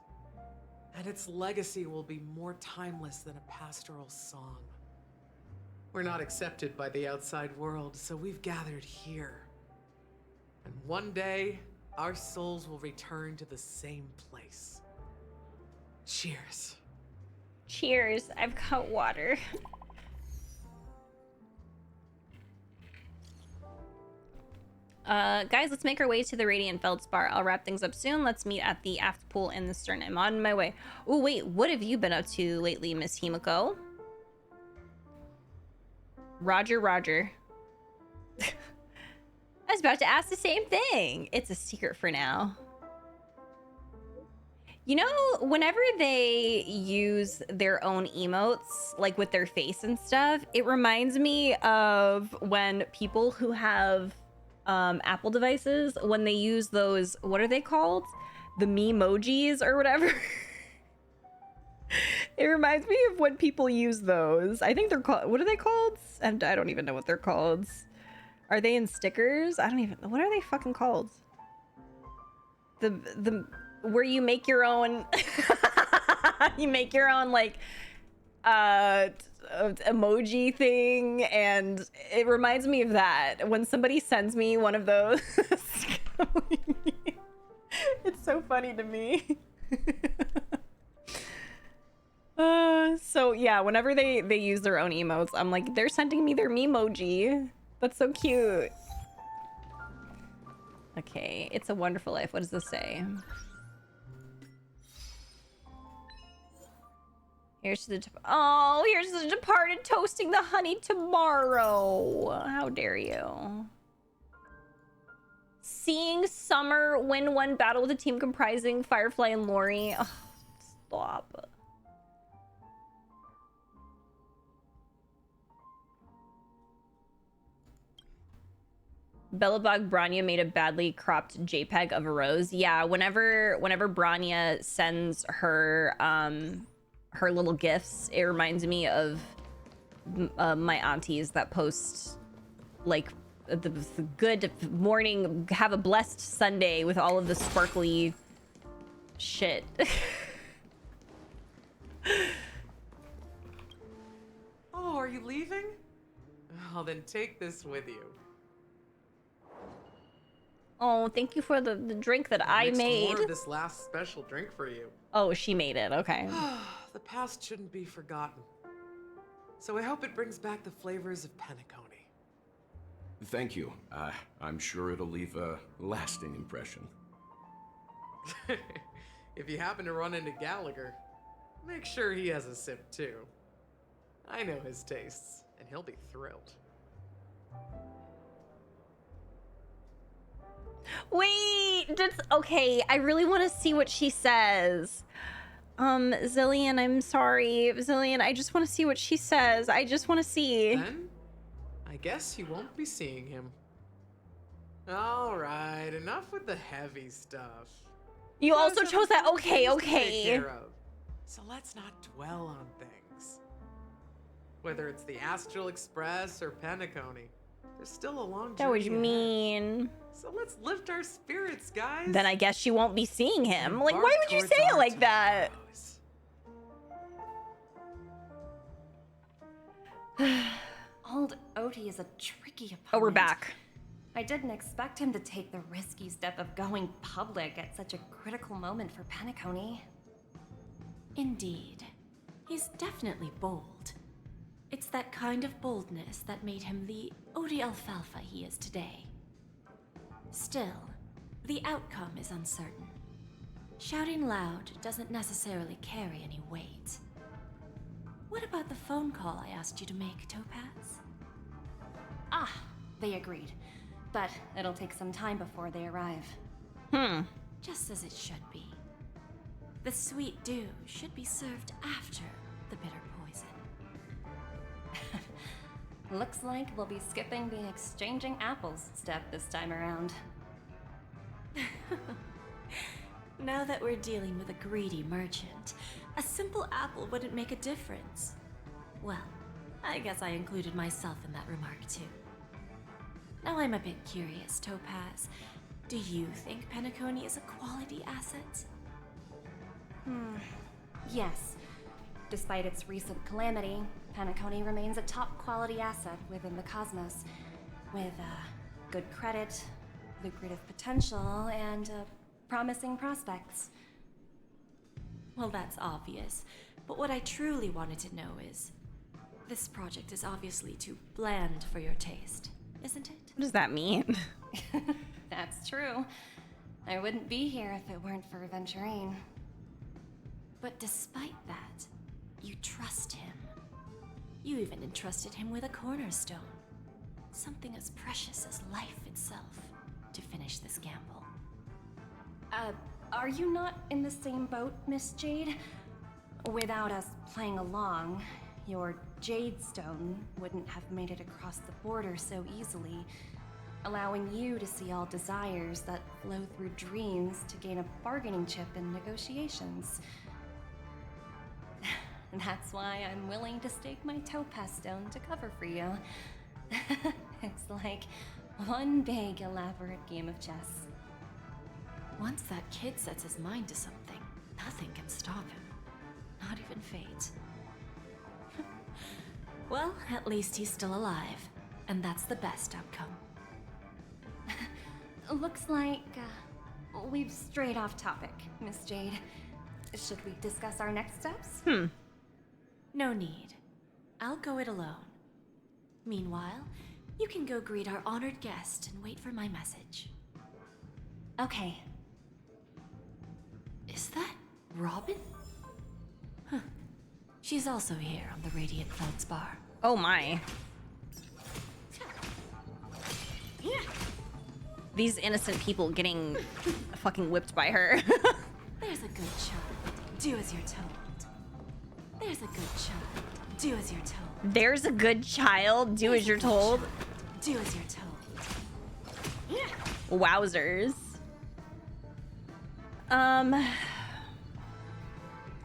And its legacy will be more timeless than a pastoral song. We're not accepted by the outside world, so we've gathered here. And one day, our souls will return to the same place. Cheers. Cheers. I've got water. Guys, let's make our way to the Radiant Feldspar. I'll wrap things up soon. Let's meet at the aft pool in the stern. I'm on my way. Oh, wait. What have you been up to lately, Miss Himiko? Roger. I was about to ask the same thing. It's a secret for now. You know, whenever they use their own emotes, like with their face and stuff, it reminds me of when people who have Apple devices, when they use those, what are they called? The Memojis or whatever. It reminds me of when people use those. I think they're called, what are they called? And I don't even know what they're called. Are they in stickers? I don't even know. What are they fucking called? The where you make your own you make your own like emoji thing, and it reminds me of that when somebody sends me one of those. It's so funny to me. So yeah, whenever they use their own emotes, I'm like, they're sending me their memoji. That's so cute. Okay, It's a Wonderful Life. What does this say? Here's to the here's the departed toasting the honey tomorrow. How dare you? Seeing Summer win one battle with a team comprising Firefly and Lori. Oh, stop. Bellabog Branya made a badly cropped JPEG of a rose. Yeah, whenever Branya sends her her little gifts, it reminds me of my aunties that post like the good morning, have a blessed Sunday with all of the sparkly shit. Oh, are you leaving? Oh, then take this with you. Oh, thank you for the drink that I made. More of this last special drink for you. Oh, she made it. Okay. The past shouldn't be forgotten. So I hope it brings back the flavors of Penacony. Thank you. I'm sure it'll leave a lasting impression. If you happen to run into Gallagher, make sure he has a sip too. I know his tastes, and he'll be thrilled. Wait, okay, I really want to see what she says. Zillion, I'm sorry. Zillion, I just want to see what she says. I just want to see. Then, I guess you won't be seeing him. All right, enough with the heavy stuff. You guys also have chose that. important Okay, things to take okay. care of. So let's not dwell on things. Whether it's the Astral Express or Penacony, there's still a long journey That was ahead. mean. So let's lift our spirits, guys. Then I guess she won't be seeing him. And Like, why embark would you towards say it our like that? tomorrows. Old Odie is a tricky opponent. Oh, we're back. I didn't expect him to take the risky step of going public at such a critical moment for Penacony. Indeed. He's definitely bold. It's that kind of boldness that made him the Odie Alfalfa he is today. Still, the outcome is uncertain. Shouting loud doesn't necessarily carry any weight. What about the phone call I asked you to make, Topaz? Ah, they agreed. But it'll take some time before they arrive. Just as it should be. The sweet dew should be served after the bitter poison. Looks like we'll be skipping the exchanging apples step this time around. Now that we're dealing with a greedy merchant, a simple apple wouldn't make a difference. Well, I guess I included myself in that remark too. Now I'm a bit curious, Topaz. Do you think Penacony is a quality asset? Yes. Despite its recent calamity, Penacony remains a top quality asset within the cosmos, with good credit, lucrative potential, and promising prospects. Well, that's obvious, but what I truly wanted to know is, this project is obviously too bland for your taste, isn't it? What does that mean? That's true. I wouldn't be here if it weren't for Venturine. But despite that, you trust him. You even entrusted him with a cornerstone. Something as precious as life itself, to finish this gamble. Are you not in the same boat, Miss Jade? Without us playing along, your Jade Stone wouldn't have made it across the border so easily, allowing you to see all desires that flow through dreams to gain a bargaining chip in negotiations. That's why I'm willing to stake my Topaz Stone to cover for you. It's like one big, elaborate game of chess. Once that kid sets his mind to something, nothing can stop him. Not even fate. Well, at least he's still alive, and that's the best outcome. Looks like we've strayed off topic, Miss Jade. Should we discuss our next steps? No need. I'll go it alone. Meanwhile, you can go greet our honored guest and wait for my message. Okay. Is that Robin? Huh. She's also here on the Radiant Feldspar. Oh my. These innocent people getting fucking whipped by her. There's a good child. Do as you're told. There's a good child. Do as you're told. There's a good child. Do as you're told. Do as you're told. Wowzers.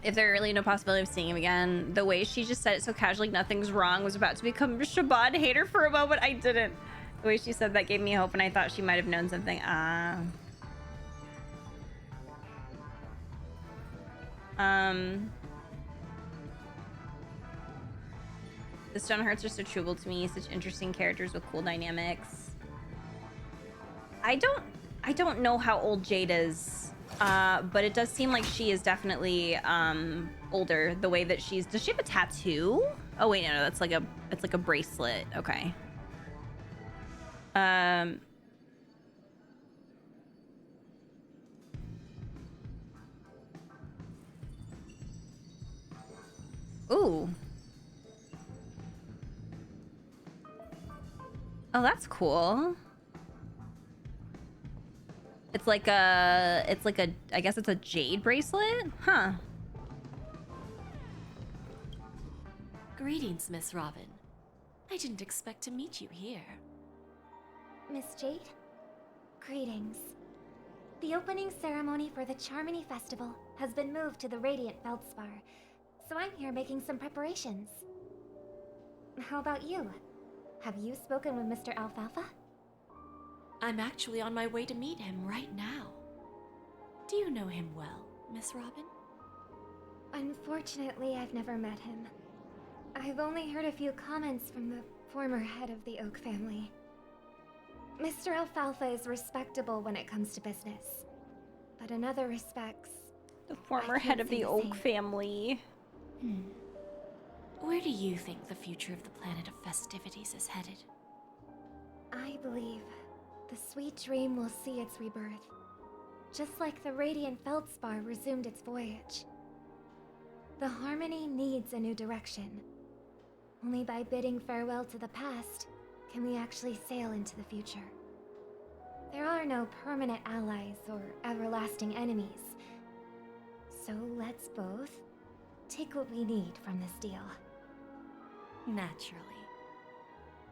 If there are really no possibility of seeing him again, the way she just said it so casually, nothing's wrong, was about to become a Shabbat hater for a moment. I didn't. The way she said that gave me hope, and I thought she might have known something. The Stonehearts are so chewable to me, such interesting characters with cool dynamics. I don't know how old Jade is, but it does seem like she is definitely older. The way that does she have a tattoo? Oh wait, no, that's like it's like a bracelet. Okay. Ooh. Oh, that's cool. It's like a, I guess it's a jade bracelet? Huh. Greetings, Miss Robin. I didn't expect to meet you here. Miss Jade? Greetings. The opening ceremony for the Charmony Festival has been moved to the Radiant Feldspar, so I'm here making some preparations. How about you? Have you spoken with Mr. Alfalfa? I'm actually on my way to meet him right now. Do you know him well, Miss Robin? Unfortunately, I've never met him. I've only heard a few comments from the former head of the Oak family. Mr. Alfalfa is respectable when it comes to business, but in other respects, The former I head can't of say the the Oak same. family. Where do you think the future of the planet of festivities is headed? I believe the sweet dream will see its rebirth, just like the Radiant Feldspar resumed its voyage. The Harmony needs a new direction. Only by bidding farewell to the past can we actually sail into the future. There are no permanent allies or everlasting enemies. So let's both take what we need from this deal. Naturally.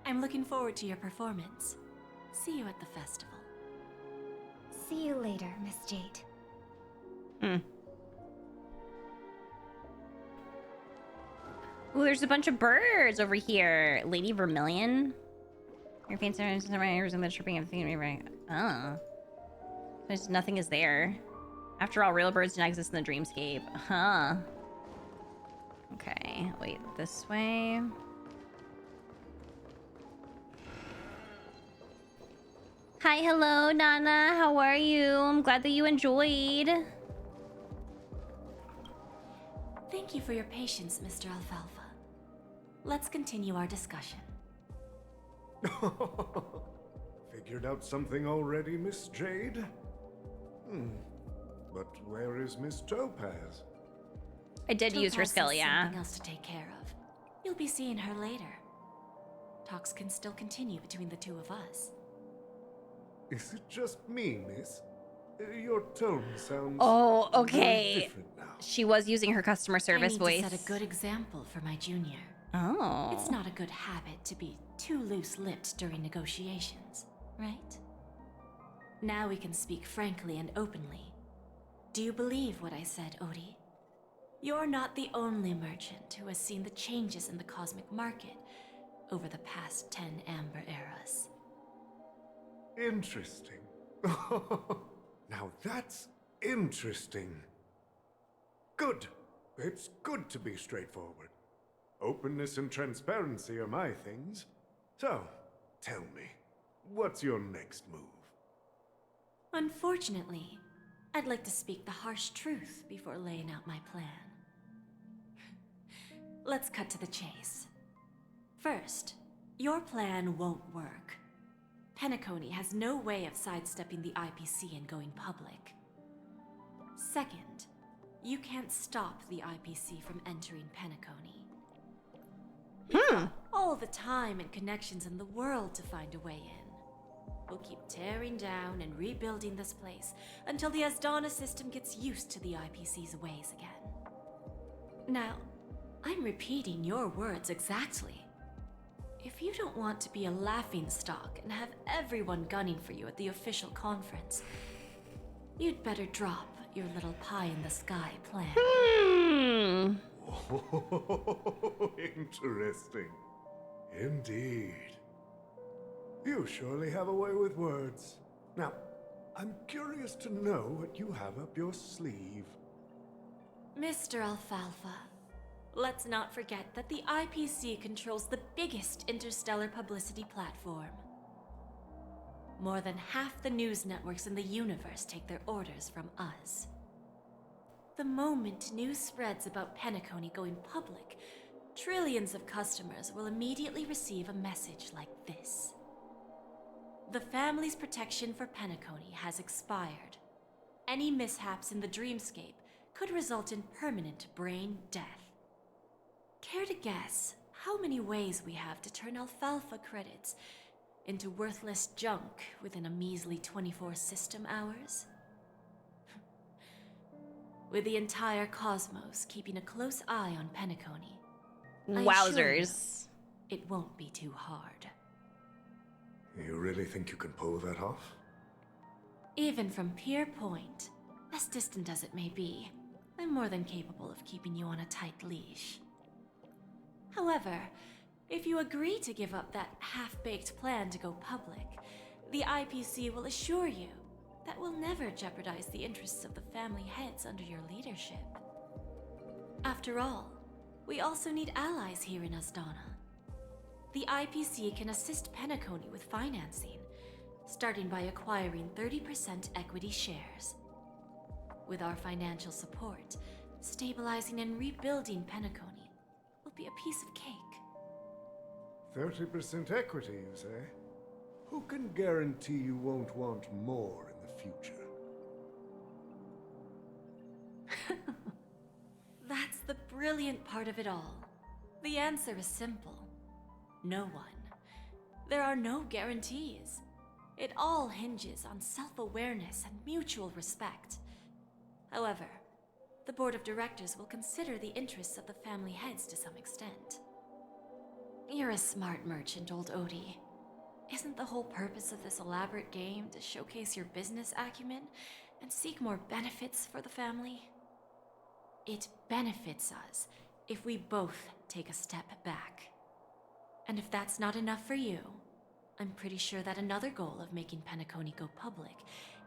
I'm looking forward to your performance. See you at the festival. See you later, Miss Jade. Ooh, there's a bunch of birds over here. Lady Vermilion. Your fancy using the tripping of the right. Oh. There's nothing is there. After all, real birds do not exist in the dreamscape. Huh. Okay, wait, this way. Hi, hello, Nana. How are you? I'm glad that you enjoyed. Thank you for your patience, Mr. Alfalfa. Let's continue our discussion. Figured out something already, Miss Jade? But where is Miss Topaz? I did use her Topaz skill, has yeah. something else to take care of. You'll be seeing her later. Talks can still continue between the two of us. Is it just me, miss? Your tone sounds Oh, very okay. different now. She was using her customer service I need voice. to set a good example for my junior. Oh. It's not a good habit to be too loose-lipped during negotiations, right? Now we can speak frankly and openly. Do you believe what I said, Odie? You're not the only merchant who has seen the changes in the cosmic market over the past 10 Amber Eras. Interesting. Now that's interesting. Good. It's good to be straightforward. Openness and transparency are my things. So, tell me, what's your next move? Unfortunately, I'd like to speak the harsh truth before laying out my plan. Let's cut to the chase. First, your plan won't work. Penacony has no way of sidestepping the IPC and going public. Second, you can't stop the IPC from entering Penacony. We've got all the time and connections in the world to find a way in. We'll keep tearing down and rebuilding this place until the Asdana system gets used to the IPC's ways again. Now, I'm repeating your words exactly. If you don't want to be a laughingstock and have everyone gunning for you at the official conference, you'd better drop your little pie-in-the-sky plan. Interesting. Indeed. You surely have a way with words. Now, I'm curious to know what you have up your sleeve. Mr. Alfalfa, let's not forget that the IPC controls the biggest interstellar publicity platform. More than half the news networks in the universe take their orders from us. The moment news spreads about Penacony going public, trillions of customers will immediately receive a message like this. The family's protection for Penacony has expired. Any mishaps in the dreamscape could result in permanent brain death. Care to guess how many ways we have to turn alfalfa credits into worthless junk within a measly 24 system hours? With the entire cosmos keeping a close eye on Penacony, I assure you, Wowzers. it won't be too hard. You really think you can pull that off? Even from Pier Point, as distant as it may be, I'm more than capable of keeping you on a tight leash. However, if you agree to give up that half-baked plan to go public, the IPC will assure you that we'll never jeopardize the interests of the family heads under your leadership. After all, we also need allies here in Asdana. The IPC can assist Penacony with financing, starting by acquiring 30% equity shares. With our financial support, stabilizing and rebuilding Penacony will be a piece of cake. 30% equity, you say? Who can guarantee you won't want more in the future? That's the brilliant part of it all. The answer is simple. No one. There are no guarantees. It all hinges on self-awareness and mutual respect. However, the board of directors will consider the interests of the family heads to some extent. You're a smart merchant, old Odie. Isn't the whole purpose of this elaborate game to showcase your business acumen and seek more benefits for the family? It benefits us if we both take a step back. And if that's not enough for you, I'm pretty sure that another goal of making Penacony go public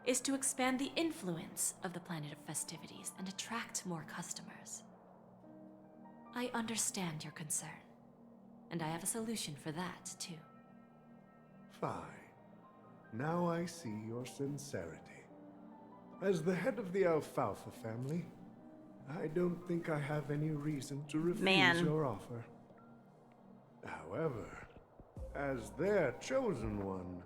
is to expand the influence of the Planet of Festivities and attract more customers. I understand your concern, and I have a solution for that, too. Fine. Now I see your sincerity. As the head of the Alfalfa family, I don't think I have any reason to refuse your offer. However, as their chosen one,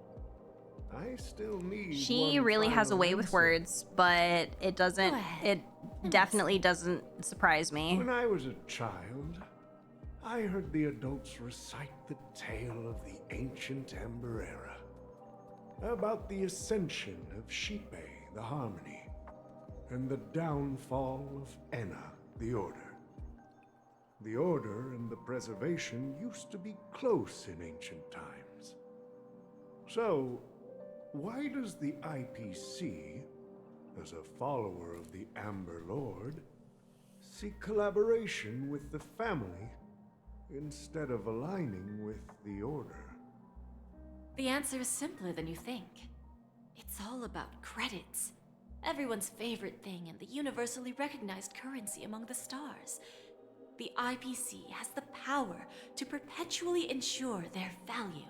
I still need She one really has a final way with answer. words, but it doesn't, it definitely doesn't surprise me. When I was a child, I heard the adults recite the tale of the ancient Ember Era, about the ascension of Shipe, the Harmony, and the downfall of Enna, the Order. The Order and the Preservation used to be close in ancient times. So, why does the IPC, as a follower of the Amber Lord, seek collaboration with the family instead of aligning with the Order? The answer is simpler than you think. It's all about credits. Everyone's favorite thing and the universally recognized currency among the stars. The IPC has the power to perpetually ensure their value.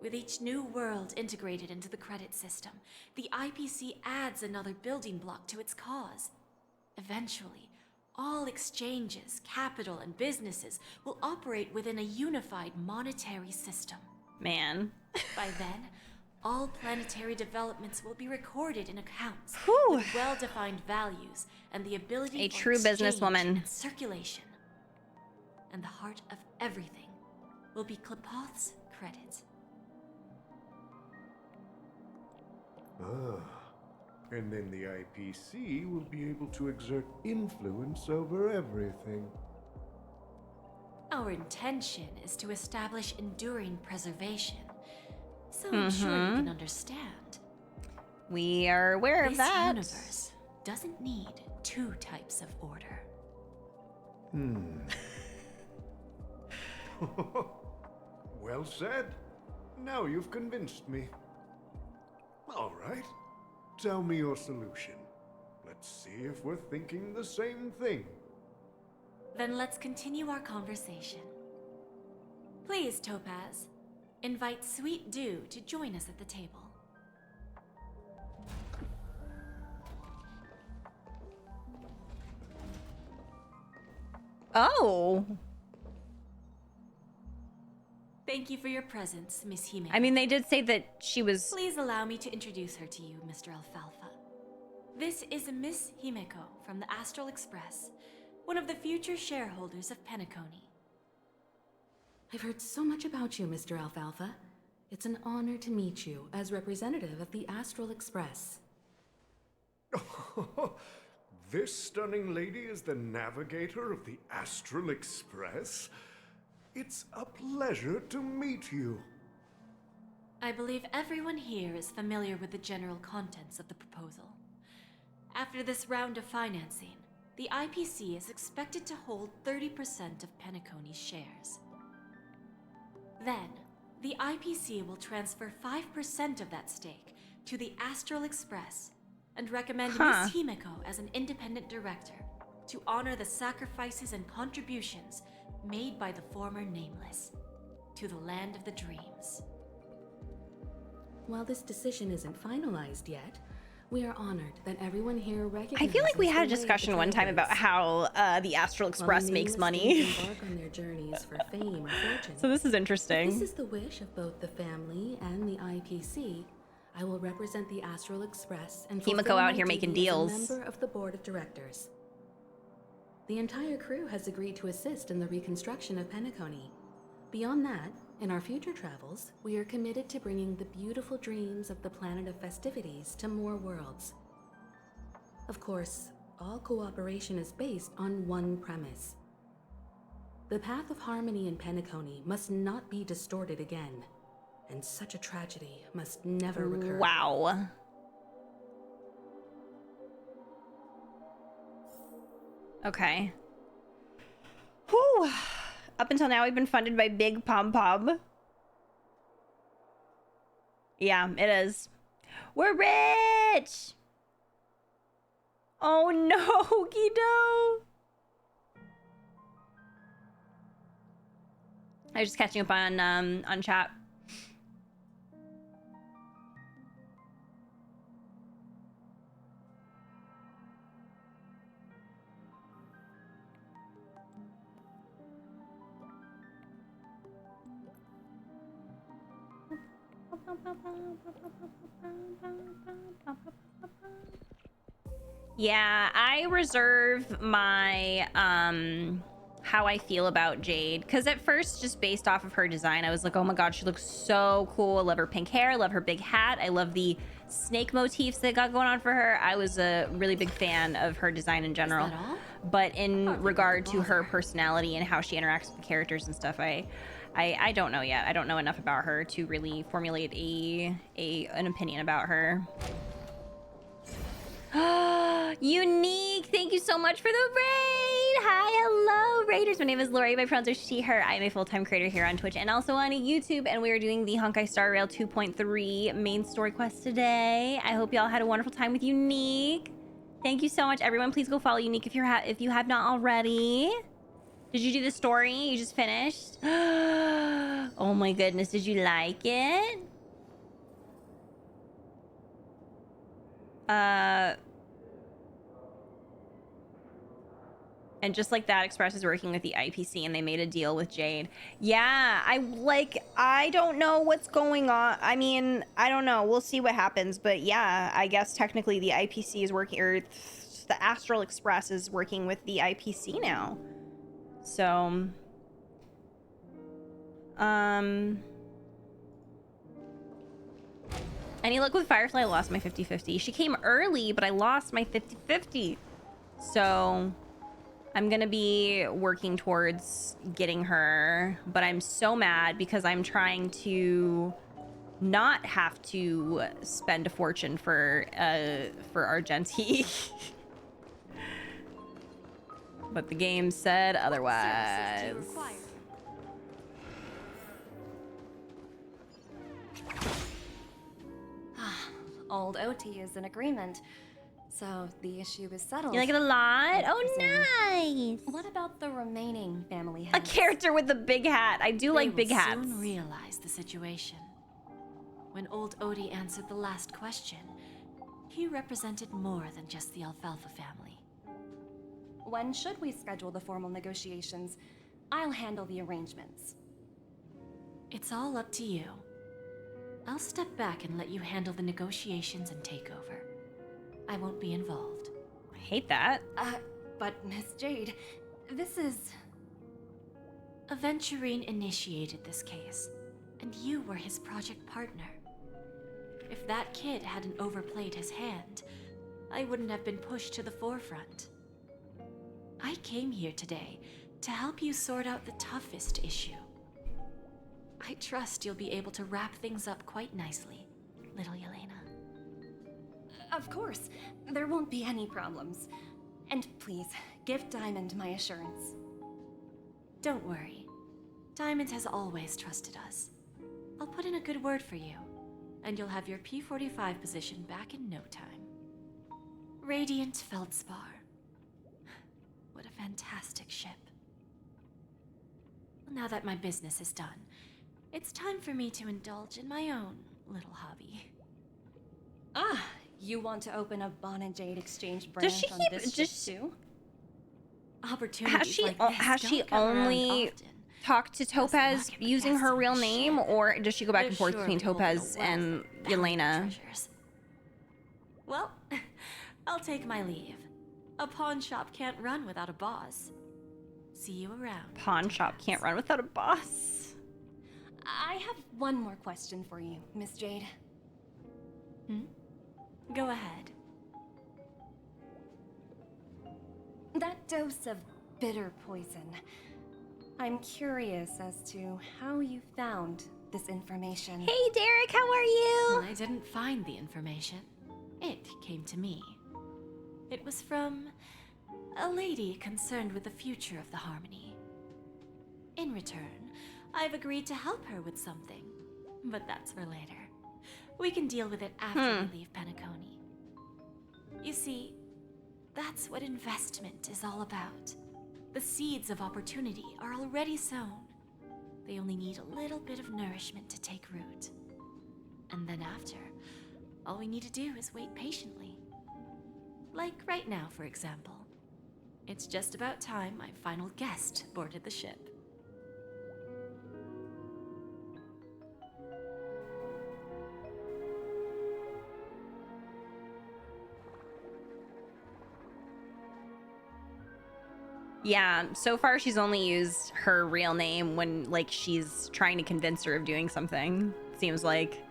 With each new world integrated into the credit system, the IPC adds another building block to its cause. Eventually, all exchanges, capital, and businesses will operate within a unified monetary system. Man. By then, all planetary developments will be recorded in accounts Whew. with well-defined values and the ability A for true exchange businesswoman. and circulation. And the heart of everything will be Klepoth's credit. Ah, and then the IPC will be able to exert influence over everything. Our intention is to establish enduring preservation. So I'm sure you can understand. We are aware of This that. universe doesn't need two types of order. Well said. Now you've convinced me. All right. Tell me your solution. Let's see if we're thinking the same thing. Then let's continue our conversation. Please, Topaz, invite Sweet Dew to join us at the table. Oh. Thank you for your presence, Miss Hime. I mean, they did say that she was... Please allow me to introduce her to you, Mr. Alfalfa. This is Miss Himeko from the Astral Express, one of the future shareholders of Penacony. I've heard so much about you, Mr. Alfalfa. It's an honor to meet you as representative of the Astral Express. This stunning lady is the navigator of the Astral Express? It's a pleasure to meet you. I believe everyone here is familiar with the general contents of the proposal. After this round of financing, the IPC is expected to hold 30% of Penacony's shares. Then, the IPC will transfer 5% of that stake to the Astral Express and recommend Miss Himiko as an independent director to honor the sacrifices and contributions made by the former Nameless to the land of the dreams. While this decision isn't finalized yet, we are honored that everyone here recognizes. I feel like we had a the way discussion the one time about how the Astral Express While the makes nameless money. students embark on their journeys for fame or fortune. So this is If interesting. this is the wish of both the family and the IPC, I will represent the Astral Express and Himiko fulfill out my here making duty as a deals. member of the board of directors. The entire crew has agreed to assist in the reconstruction of Penacony. Beyond that, in our future travels, we are committed to bringing the beautiful dreams of the planet of festivities to more worlds. Of course, all cooperation is based on one premise. The path of harmony in Penacony must not be distorted again, and such a tragedy must never recur. Wow. Okay. Whew. Up until now, we've been funded by Big Pom Pom. Yeah, it is. We're rich! Oh no, Guido! I was just catching up on chat. Yeah, I reserve my how I feel about Jade, because at first, just based off of her design, I was like, oh my god, she looks so cool. I love her pink hair, I love her big hat, I love the snake motifs that got going on for her. I was a really big fan of her design in general. Is that all? But in regard to her personality and how she interacts with the characters and stuff, I don't know yet. I don't know enough about her to really formulate an opinion about her. Unique, thank you so much for the raid. Hi, hello, raiders. My name is Lori. My pronouns are she, her. I am a full-time creator here on Twitch and also on YouTube, and we are doing the Honkai Star Rail 2.3 main story quest today. I hope y'all had a wonderful time with Unique. Thank you so much, everyone. Please go follow Unique if you have not already. Did you do the story? You just finished? Oh my goodness, did you like it? And just like that, Express is working with the IPC and they made a deal with Jade. Yeah, I don't know what's going on. I mean, I don't know. We'll see what happens. But yeah, I guess technically the IPC is working, or the Astral Express is working with the IPC now. So, any luck with Firefly? I lost my 50-50. She came early, but I lost my 50-50. So I'm gonna be working towards getting her, but I'm so mad because I'm trying to not have to spend a fortune for Argenti. But the game said otherwise. Old OT is in agreement, so the issue is settled. You like it a lot? Oh, nice. What about the remaining family A heads? character with a big hat. I do like big hats. They will soon realize the situation. When old Odie answered the last question, he represented more than just the Alfalfa family. When should we schedule the formal negotiations? I'll handle the arrangements. It's all up to you. I'll step back and let you handle the negotiations and takeover. I won't be involved. I hate that. But Miss Jade, this is... Aventurine initiated this case, and you were his project partner. If that kid hadn't overplayed his hand, I wouldn't have been pushed to the forefront. I came here today to help you sort out the toughest issue. I trust you'll be able to wrap things up quite nicely, little Yelena. Of course, there won't be any problems. And please, give Diamond my assurance. Don't worry. Diamond has always trusted us. I'll put in a good word for you, and you'll have your P-45 position back in no time. Radiant Feldspar. What a fantastic ship. Now that my business is done, it's time for me to indulge in my own little hobby. Ah, you want to open a Bon and Jade exchange branch Does she on keep this just ship too? Opportunities like this has she don't come around only often. talked to Topaz using her real name, or does she go back and forth Sure, between we will get a Topaz wealth and of bounty Yelena? treasures. Well, I'll take my leave. A pawn shop can't run without a boss. See you around. Pawn shop can't run without a boss. I have one more question for you, Miss Jade. Go ahead. That dose of bitter poison. I'm curious as to how you found this information. Hey, Derek, how are you? I didn't find the information. It came to me. It was from a lady concerned with the future of the Harmony. In return, I've agreed to help her with something, but that's for later. We can deal with it after we leave Penacony. You see, that's what investment is all about. The seeds of opportunity are already sown. They only need a little bit of nourishment to take root. And then after, all we need to do is wait patiently. Like right now, for example. It's just about time my final guest boarded the ship. Yeah, so far she's only used her real name when, like, she's trying to convince her of doing something. Seems like.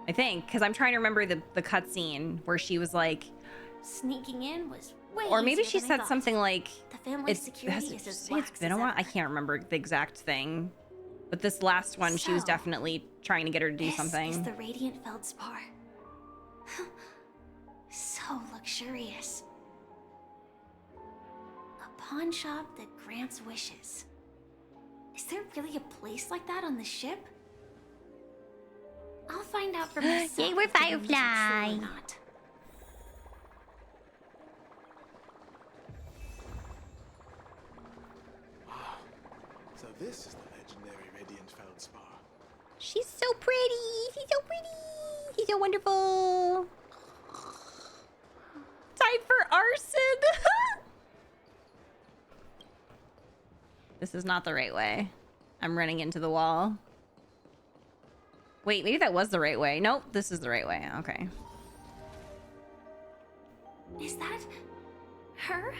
I think, because I'm trying to remember the cutscene where she was like... Sneaking in was way Or maybe easier she than I said thought. something like... The family's security is as it's lax been a as while. ever. I can't remember the exact thing. But this last one, she was So, definitely trying to get her to do something. This is the Radiant Feldspar. So luxurious. A pawn shop that grants wishes. Is there really a place like that on the ship? I'll find out for myself. Yay, we're if the rumors are true Firefly. or not. So this is the legendary Radiant Feldspar. She's so pretty. She's so pretty. She's so wonderful. Time for arson. This is not the right way. I'm running into the wall. Wait, maybe that was the right way. Nope, this is the right way. Okay. Is that her?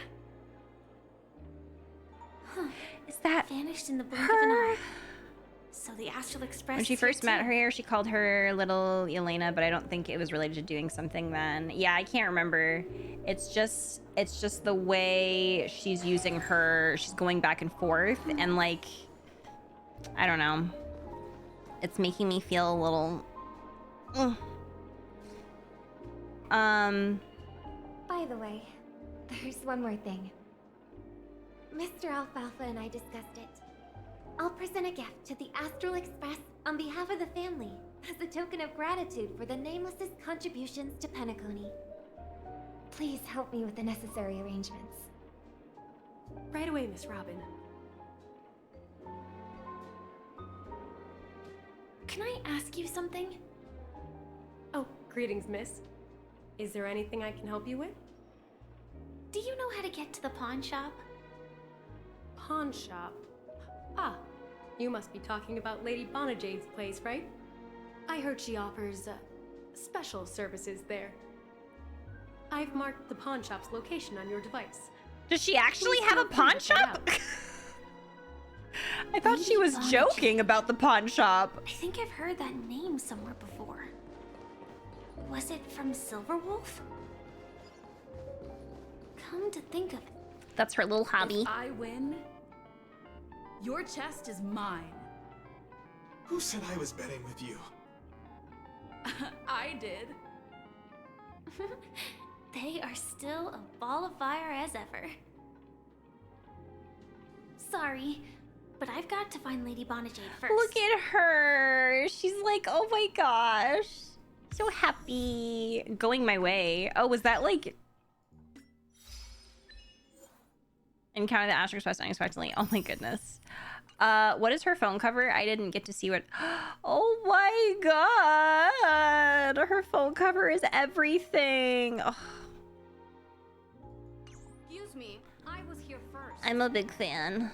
Huh. Is that vanished in the blink of her? an eye? So the Astral Express. When she is here first met too. her here, she called her little Yelena, but I don't think it was related to doing something then. Yeah, I can't remember. It's just the way she's using her. She's going back and forth, and like, I don't know. It's making me feel a little. By the way, there's one more thing. Mr. Alfalfa and I discussed it. I'll present a gift to the Astral Express on behalf of the family as a token of gratitude for the Nameless's contributions to Penacony. Please help me with the necessary arrangements. Right away, Miss Robin. Can I ask you something? Oh, greetings, miss. Is there anything I can help you with? Do you know how to get to the pawn shop? Pawn shop. Ah, you must be talking about Lady Bonajade's place, right? I heard she offers special services there. I've marked the pawn shop's location on your device. Does she actually Please have a feel free pawn to check it shop? out. I thought she was Bonajade. joking about the pawn shop. I think I've heard that name somewhere before. Was it from Silverwolf? Come to think of it. That's her little hobby. If I win, your chest is mine. Who said I was betting with you? I did. They are still a ball of fire as ever. Sorry, but I've got to find Lady Bonajade first. Look at her. She's like, oh my gosh. So happy. Going my way. Oh, was that like... Encounter the Asterisk Quest unexpectedly. Oh my goodness. What is her phone cover? I didn't get to see what... Oh my god. Her phone cover is everything. Oh. Excuse me, I was here first. I'm a big fan.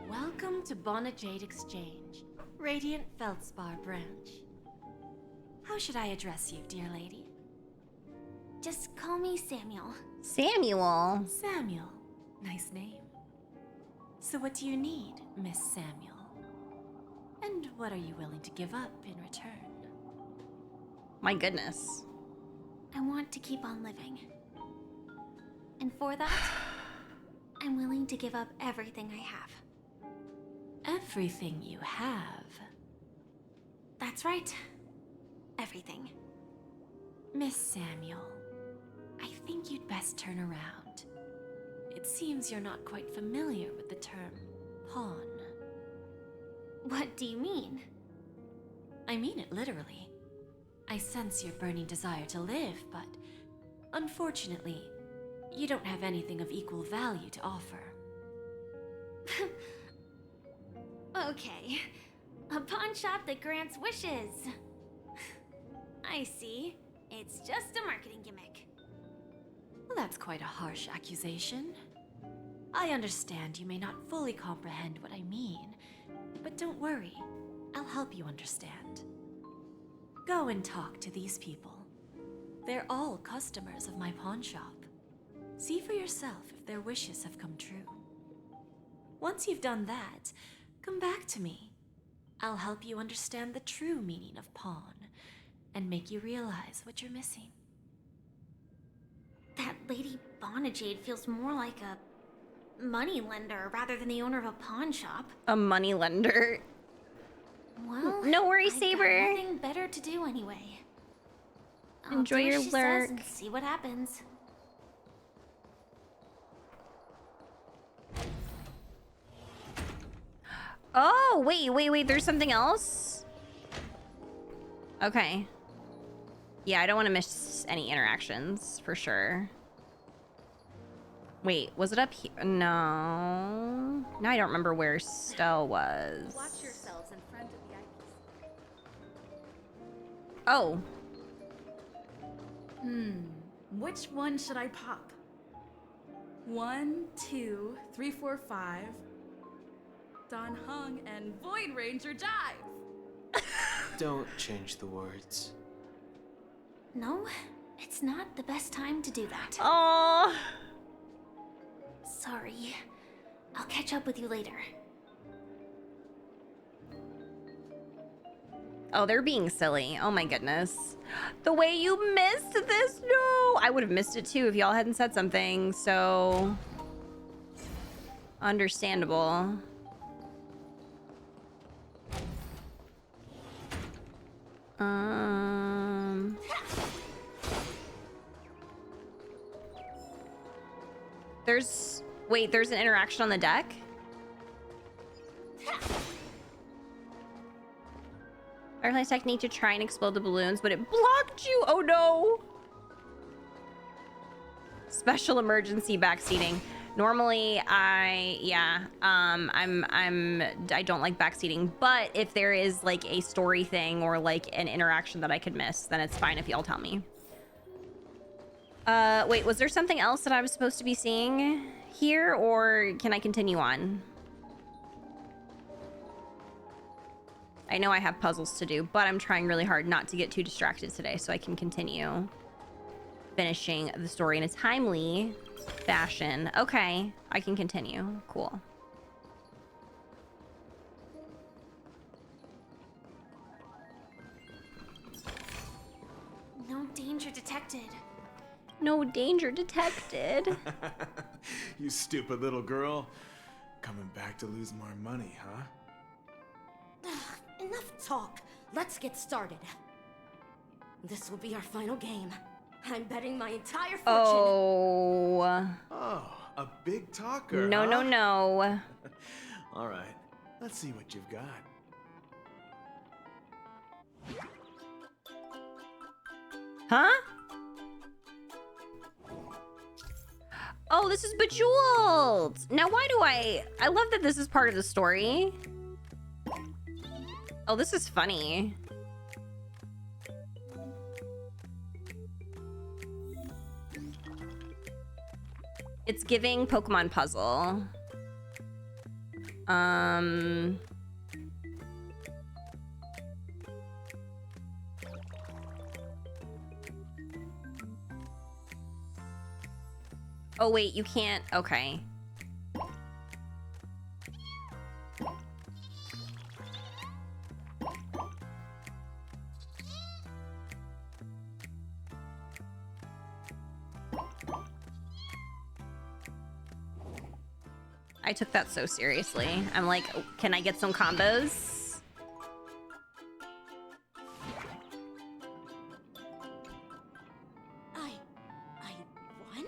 Welcome to Bonajade Exchange, Radiant Feldspar branch. How should I address you, dear lady? Just call me Samuel. Samuel? Samuel. Nice name. So what do you need, Miss Samuel? And what are you willing to give up in return? My goodness. I want to keep on living. And for that, I'm willing to give up everything I have. Everything you have? That's right. Everything. Miss Samuel, I think you'd best turn around. It seems you're not quite familiar with the term pawn. What do you mean? I mean it literally. I sense your burning desire to live, but unfortunately, you don't have anything of equal value to offer. Okay. A pawn shop that grants wishes. I see. It's just a marketing gimmick. Well, that's quite a harsh accusation. I understand you may not fully comprehend what I mean, but don't worry. I'll help you understand. Go and talk to these people. They're all customers of my pawn shop. See for yourself if their wishes have come true. Once you've done that, come back to me. I'll help you understand the true meaning of pawn and make you realize what you're missing. That Lady Bonajade feels more like a moneylender rather than the owner of a pawn shop. A moneylender. Well, no worries, I've Saber. got nothing better to do anyway. I'll Enjoy do what your she lurk. says and see what happens. Oh, wait. There's something else? Okay. Yeah, I don't want to miss any interactions, for sure. Wait, was it up here? No. Now I don't remember where Stell was. Watch yourselves in front of the eyepiece. Oh. Which one should I pop? 1, 2, 3, 4, 5. Don Hung and Void Ranger Jive. Don't change the words. No, it's not the best time to do that. Oh. Sorry. I'll catch up with you later. Oh, they're being silly. Oh my goodness. The way you missed this, no! I would have missed it too if y'all hadn't said something, so... Understandable. There's an interaction on the deck? Firefly's technique to try and explode the balloons, but it blocked you. Oh no. Special emergency backseating. Normally, I don't like backseating, but if there is like a story thing or like an interaction that I could miss, then it's fine if y'all tell me. Wait, was there something else that I was supposed to be seeing here, or can I continue on? I know I have puzzles to do, but I'm trying really hard not to get too distracted today so I can continue finishing the story in a timely fashion. Okay, I can continue. Cool. detected. No danger detected. You stupid little girl. Coming back to lose more money, huh? Enough talk. Let's get started. This will be our final game. I'm betting my entire fortune. Oh. Oh, a big talker, No, huh? no, no. All right, let's see what you've got. Huh? Oh, this is Bejeweled. Now, why do I love that this is part of the story. Oh, this is funny. It's giving Pokemon puzzle. Oh, wait, you can't. Okay. I took that so seriously. I'm like, oh, can I get some combos? I won?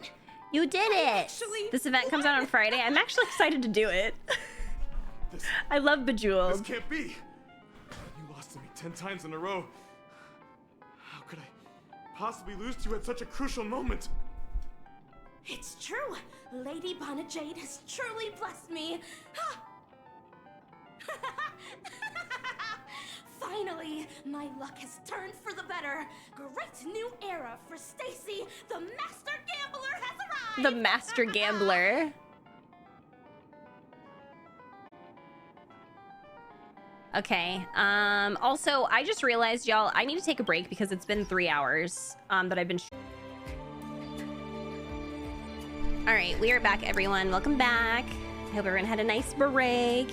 You did it! This event comes out on Friday. I'm actually excited to do it. I love Bejeweled. This can't be. You lost to me 10 times in a row. How could I possibly lose to you at such a crucial moment? It's true. Lady Bonajade has truly blessed me. Finally, my luck has turned for the better. Great new era for Stacy. The Master Gambler has arrived. The Master Gambler. Okay. Also, I just realized, y'all, I need to take a break because it's been 3 hours that I've been... All right, we are back, everyone. Welcome back. I hope everyone had a nice break.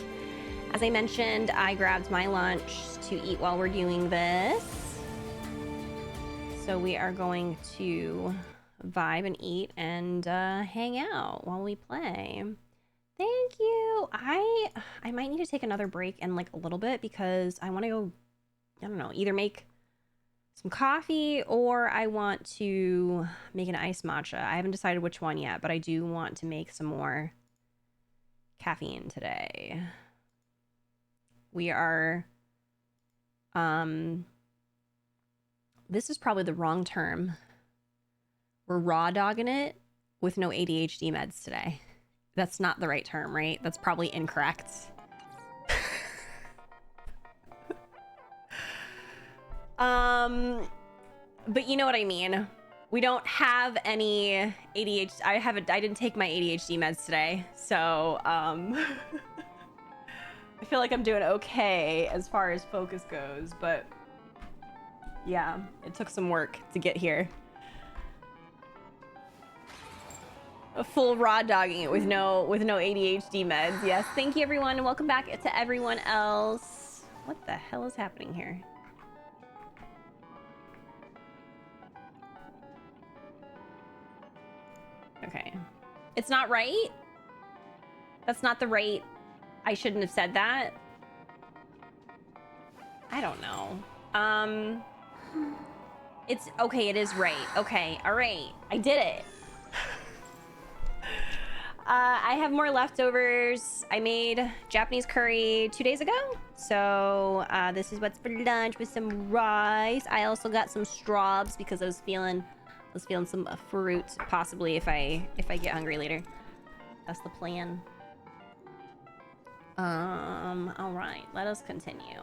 As I mentioned, I grabbed my lunch to eat while we're doing this. So we are going to vibe and eat and hang out while we play. Thank you. I might need to take another break in like a little bit because I want to go, I don't know, either make some coffee or I want to make an iced matcha. I haven't decided which one yet, but I do want to make some more caffeine today. We are, this is probably the wrong term. We're raw dogging it with no ADHD meds today. That's not the right term, right? That's probably incorrect. But you know what I mean. We don't have any ADHD. I didn't take my ADHD meds today, so I feel like I'm doing okay as far as focus goes, but yeah, it took some work to get here. A full raw dogging it with no ADHD meds. Yes, thank you everyone, and welcome back to everyone else. What the hell is happening here? Okay. It's not right? That's not the right... I shouldn't have said that. I don't know. It's... Okay, it is right. Okay, alright. I did it. I have more leftovers. I made Japanese curry 2 days ago. So this is what's for lunch with some rice. I also got some straws because I was feeling some fruit possibly if I get hungry later. That's the plan. All right, let us continue.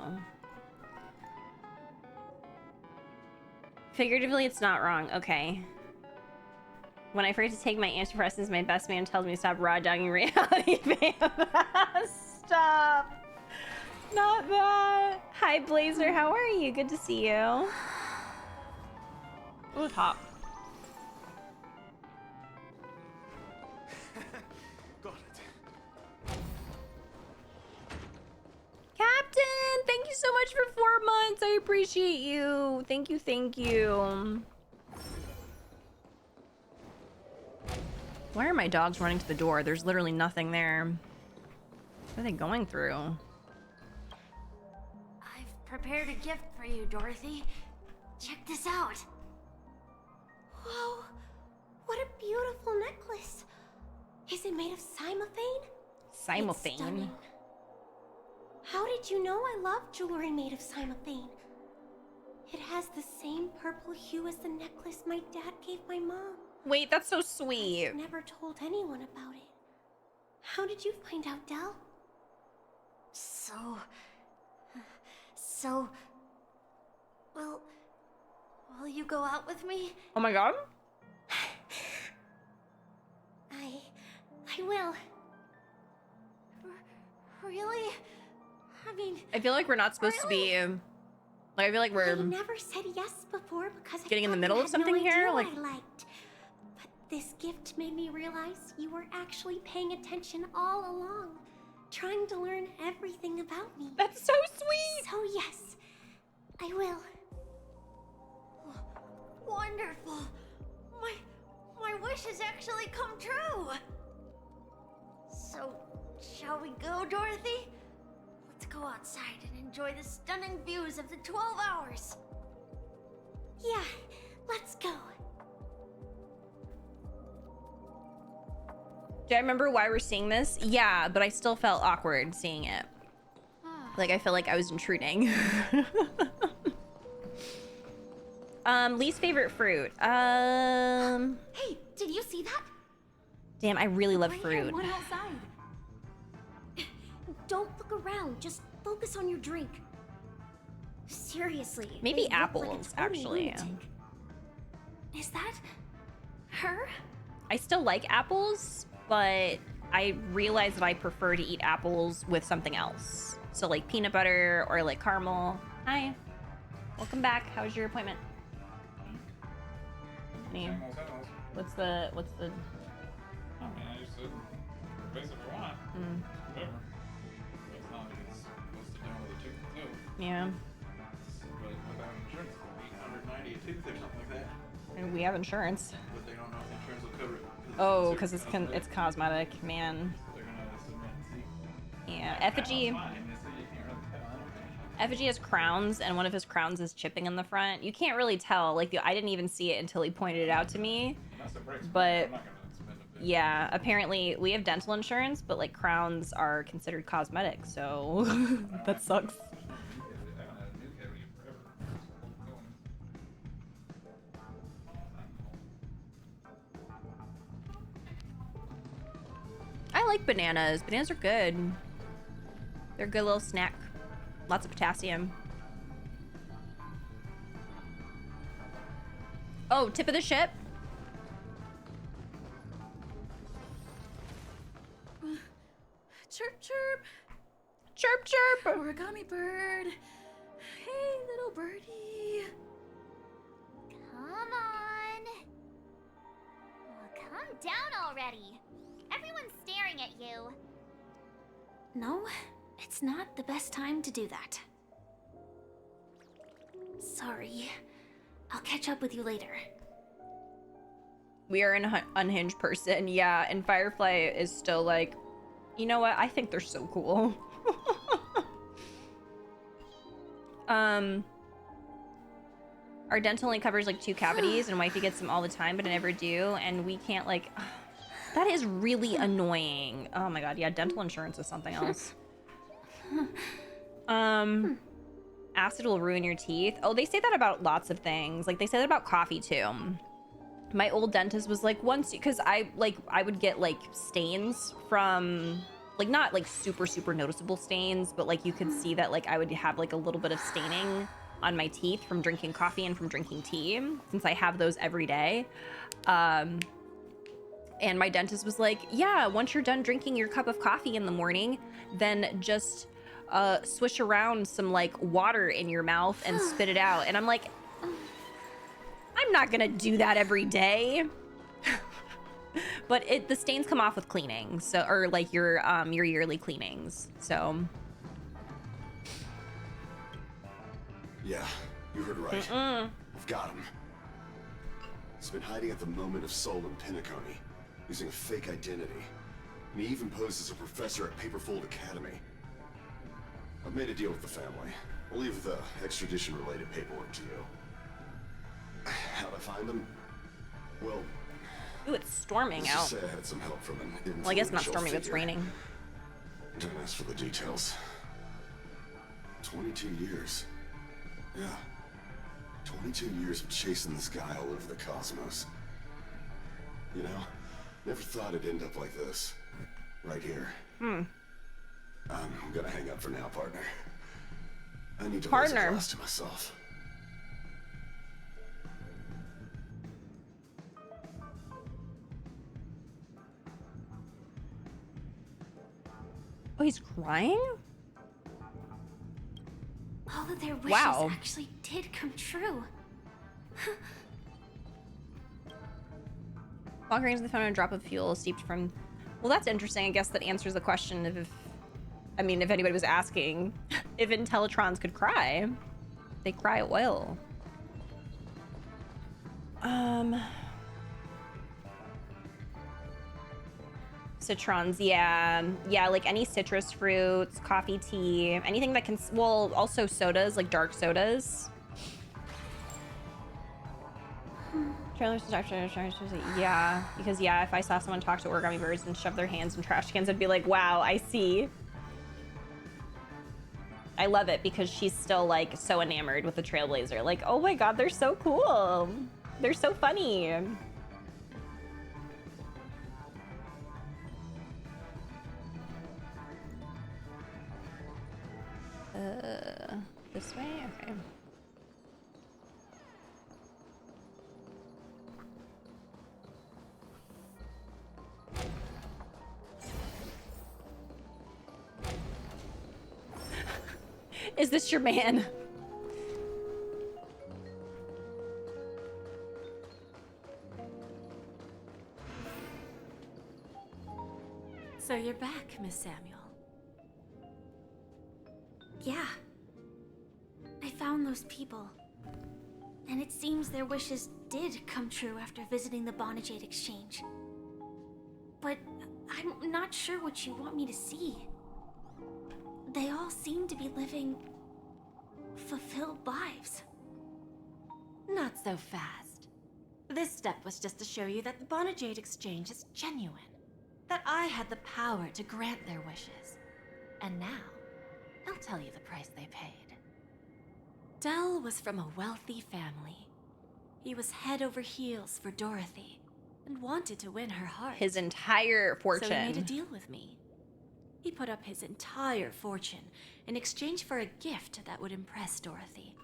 Figuratively, it's not wrong. Okay. When I forget to take my antidepressants, my best man tells me to stop raw dogging reality fam. Stop. Not that. Hi, Blazer. How are you? Good to see you. Ooh, hop. Got it. Captain, thank you so much for 4 months. I appreciate you. Thank you, thank you. Why are my dogs running to the door? There's literally nothing there. What are they going through? I've prepared a gift for you, Dorothy. Check this out. Whoa, what a beautiful necklace. Is it made of cymophane? Cymophane? It's stunning. How did you know I love jewelry made of cymophane? It has the same purple hue as the necklace my dad gave my mom. Wait, that's so sweet. I've never told anyone about it. How did you find out, Del? Will you go out with me? Oh my god. I will. Really? I mean, I feel like we're not supposed to be. Like, I feel like we're I never said yes before because getting in the I middle thought of you had something no here. idea Like, what I liked. But this gift made me realize you were actually paying attention all along, trying to learn everything about me. That's so sweet. So yes, I will. Wonderful. My wish has actually come true. So, shall we go, Dorothy? Let's go outside and enjoy the stunning views of the 12 hours. Yeah, let's go. do I remember why we're seeing this? Yeah, but I still felt awkward seeing it. Like, I feel like I was intruding. Least favorite fruit. Hey, did you see that? Damn, I really love Right here, fruit. one outside. Don't look around. Just focus on your drink. Seriously. Maybe they look like a apples, total actually. lunatic. Is that her? I still like apples, but I realize that I prefer to eat apples with something else. So like peanut butter or like caramel. Hi. Welcome back. How was your appointment? What's the I mean, I just said, basically if you want. Whatever. But it's not like it's supposed to know the tooth too. Yeah. But without insurance, it'll be $190 a tooth or something like that. And we have insurance. But they don't know if the insurance will cover it. Oh, because it's cosmetic, man. They're gonna submit and see. Yeah, That Effigy. was fine. They said you can't really tell. I don't think. Effigy has crowns, and one of his crowns is chipping in the front. You can't really tell. Like, I didn't even see it until he pointed it out to me. That's a price. But I'm not gonna spend a bit. yeah, apparently we have dental insurance, but like crowns are considered cosmetic, so that sucks. I haven't had a new cavity forever. I like bananas. Bananas are good. They're a good little snack. Lots of potassium. Oh, tip of the ship. Chirp, chirp. Chirp, chirp. Origami bird. Hey, little birdie. Come on. Calm down already. Everyone's staring at you. No, it's not the best time to do that. Sorry. I'll catch up with you later. We are an unhinged person, yeah, and Firefly is still like, you know what? I think they're so cool. Our dental only covers like 2 cavities, and wifey gets them all the time, but I never do, and we can't like. That is really annoying. Oh my god, yeah, dental insurance is something else. Acid will ruin your teeth. Oh, they say that about lots of things. Like they say that about coffee too. My old dentist was like, once, because I would get like stains from, like not like super noticeable stains, but like you could see that like I would have like a little bit of staining on my teeth from drinking coffee and from drinking tea, since I have those every day. And my dentist was like, yeah, once you're done drinking your cup of coffee in the morning, then just swish around some like water in your mouth and spit it out. And I'm like, I'm not gonna do that every day. But the stains come off with cleaning, so, or like your yearly cleanings. So yeah, you heard right. I've got him. He's been hiding at the moment of soul in Penacony. using a fake identity. And he even posed as a professor at Paperfold Academy. I've made a deal with the family. I'll leave the extradition-related paperwork to you. How'd I find him? Well... Ooh, it's storming let's out. just say I had some help from an Well, I guess not influential storming, it's figure. raining. Don't ask for the details. 22 years. Yeah. 22 years of chasing this guy all over the cosmos. You know, never thought it'd end up like this. Right here. I'm gonna hang up for now, partner. I need to raise a glass to myself. Oh, he's crying? All of their wishes Wow. actually did come true. Walking into the phone and a drop of fuel steeped from... Well, that's interesting. I guess that answers the question of if... I mean, if anybody was asking if Intellitrons could cry. They cry oil. Citrons, yeah. Yeah, like any citrus fruits, coffee, tea, anything that can... Well, also sodas, like dark sodas. Yeah, because yeah, if I saw someone talk to origami birds and shove their hands in trash cans, I'd be like, wow, I see. I love it because she's still like so enamored with the Trailblazer. Like, oh my god, they're so cool. They're so funny. This way? Okay. Is this your man? So you're back, Miss Samuel. Yeah. I found those people. And it seems their wishes did come true after visiting the Bonajade Exchange. But I'm not sure what you want me to see. They all seem to be living fulfilled lives. Not so fast. This step was just to show you that the Bonajade Exchange is genuine. That I had the power to grant their wishes. And now, I'll tell you the price they paid. Dell was from a wealthy family. He was head over heels for Dorothy and wanted to win her heart. His entire fortune. So he made a deal with me. He put up his entire fortune in exchange for a gift that would impress Dorothy.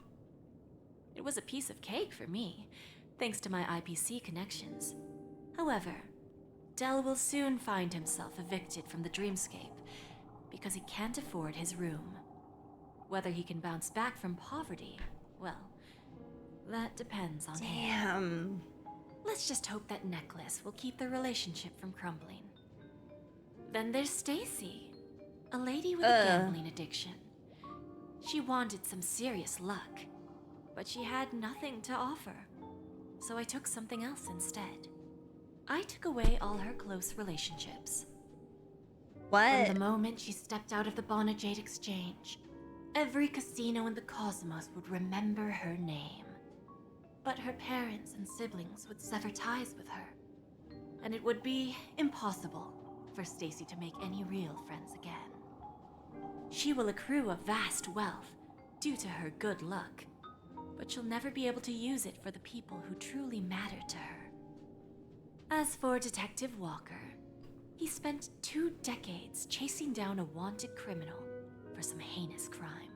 It was a piece of cake for me, thanks to my IPC connections. However, Dell will soon find himself evicted from the dreamscape because he can't afford his room. Whether he can bounce back from poverty, well, that depends on him. Damn. Let's just hope that necklace will keep their relationship from crumbling. Then there's Stacy, a lady with a gambling addiction. She wanted some serious luck, but she had nothing to offer. So I took something else instead. I took away all her close relationships. What? From the moment she stepped out of the Bonajade Exchange, every casino in the cosmos would remember her name. But her parents and siblings would sever ties with her, and it would be impossible for Stacy to make any real friends again. She will accrue a vast wealth due to her good luck, but she'll never be able to use it for the people who truly matter to her. As for Detective Walker, he spent 2 decades chasing down a wanted criminal for some heinous crime.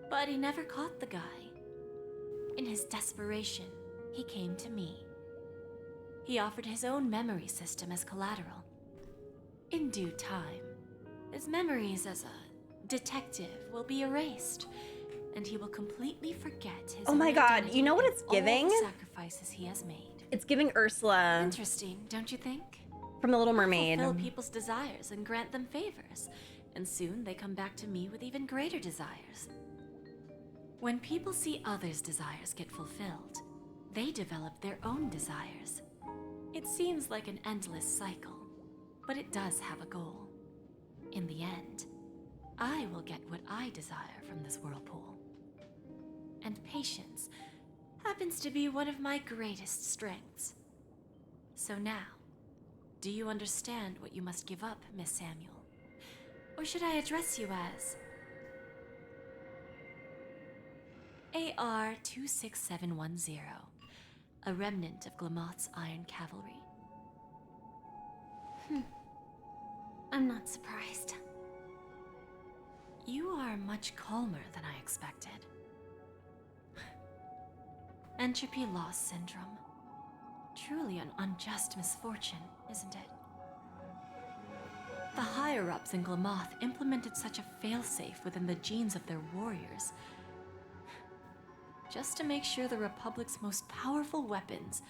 But he never caught the guy. In his desperation, he came to me. He offered his own memory system as collateral. In due time, his memories as a detective will be erased, and he will completely forget his Oh my god, identity you know what it's and all giving? the sacrifices he has made. It's giving Ursula Interesting, don't you think? from The Little Mermaid. Fulfill people's desires and grant them favors, and soon they come back to me with even greater desires. When people see others' desires get fulfilled, they develop their own desires. It seems like an endless cycle, but it does have a goal. In the end, I will get what I desire from this whirlpool. And patience happens to be one of my greatest strengths. So now, do you understand what you must give up, Miss Samuel? Or should I address you as AR-26710, a remnant of Glamoth's Iron Cavalry? I'm not surprised. You are much calmer than I expected. Entropy loss syndrome. Truly an unjust misfortune, isn't it? The higher-ups in Glamoth implemented such a failsafe within the genes of their warriors, just to make sure the Republic's most powerful weapons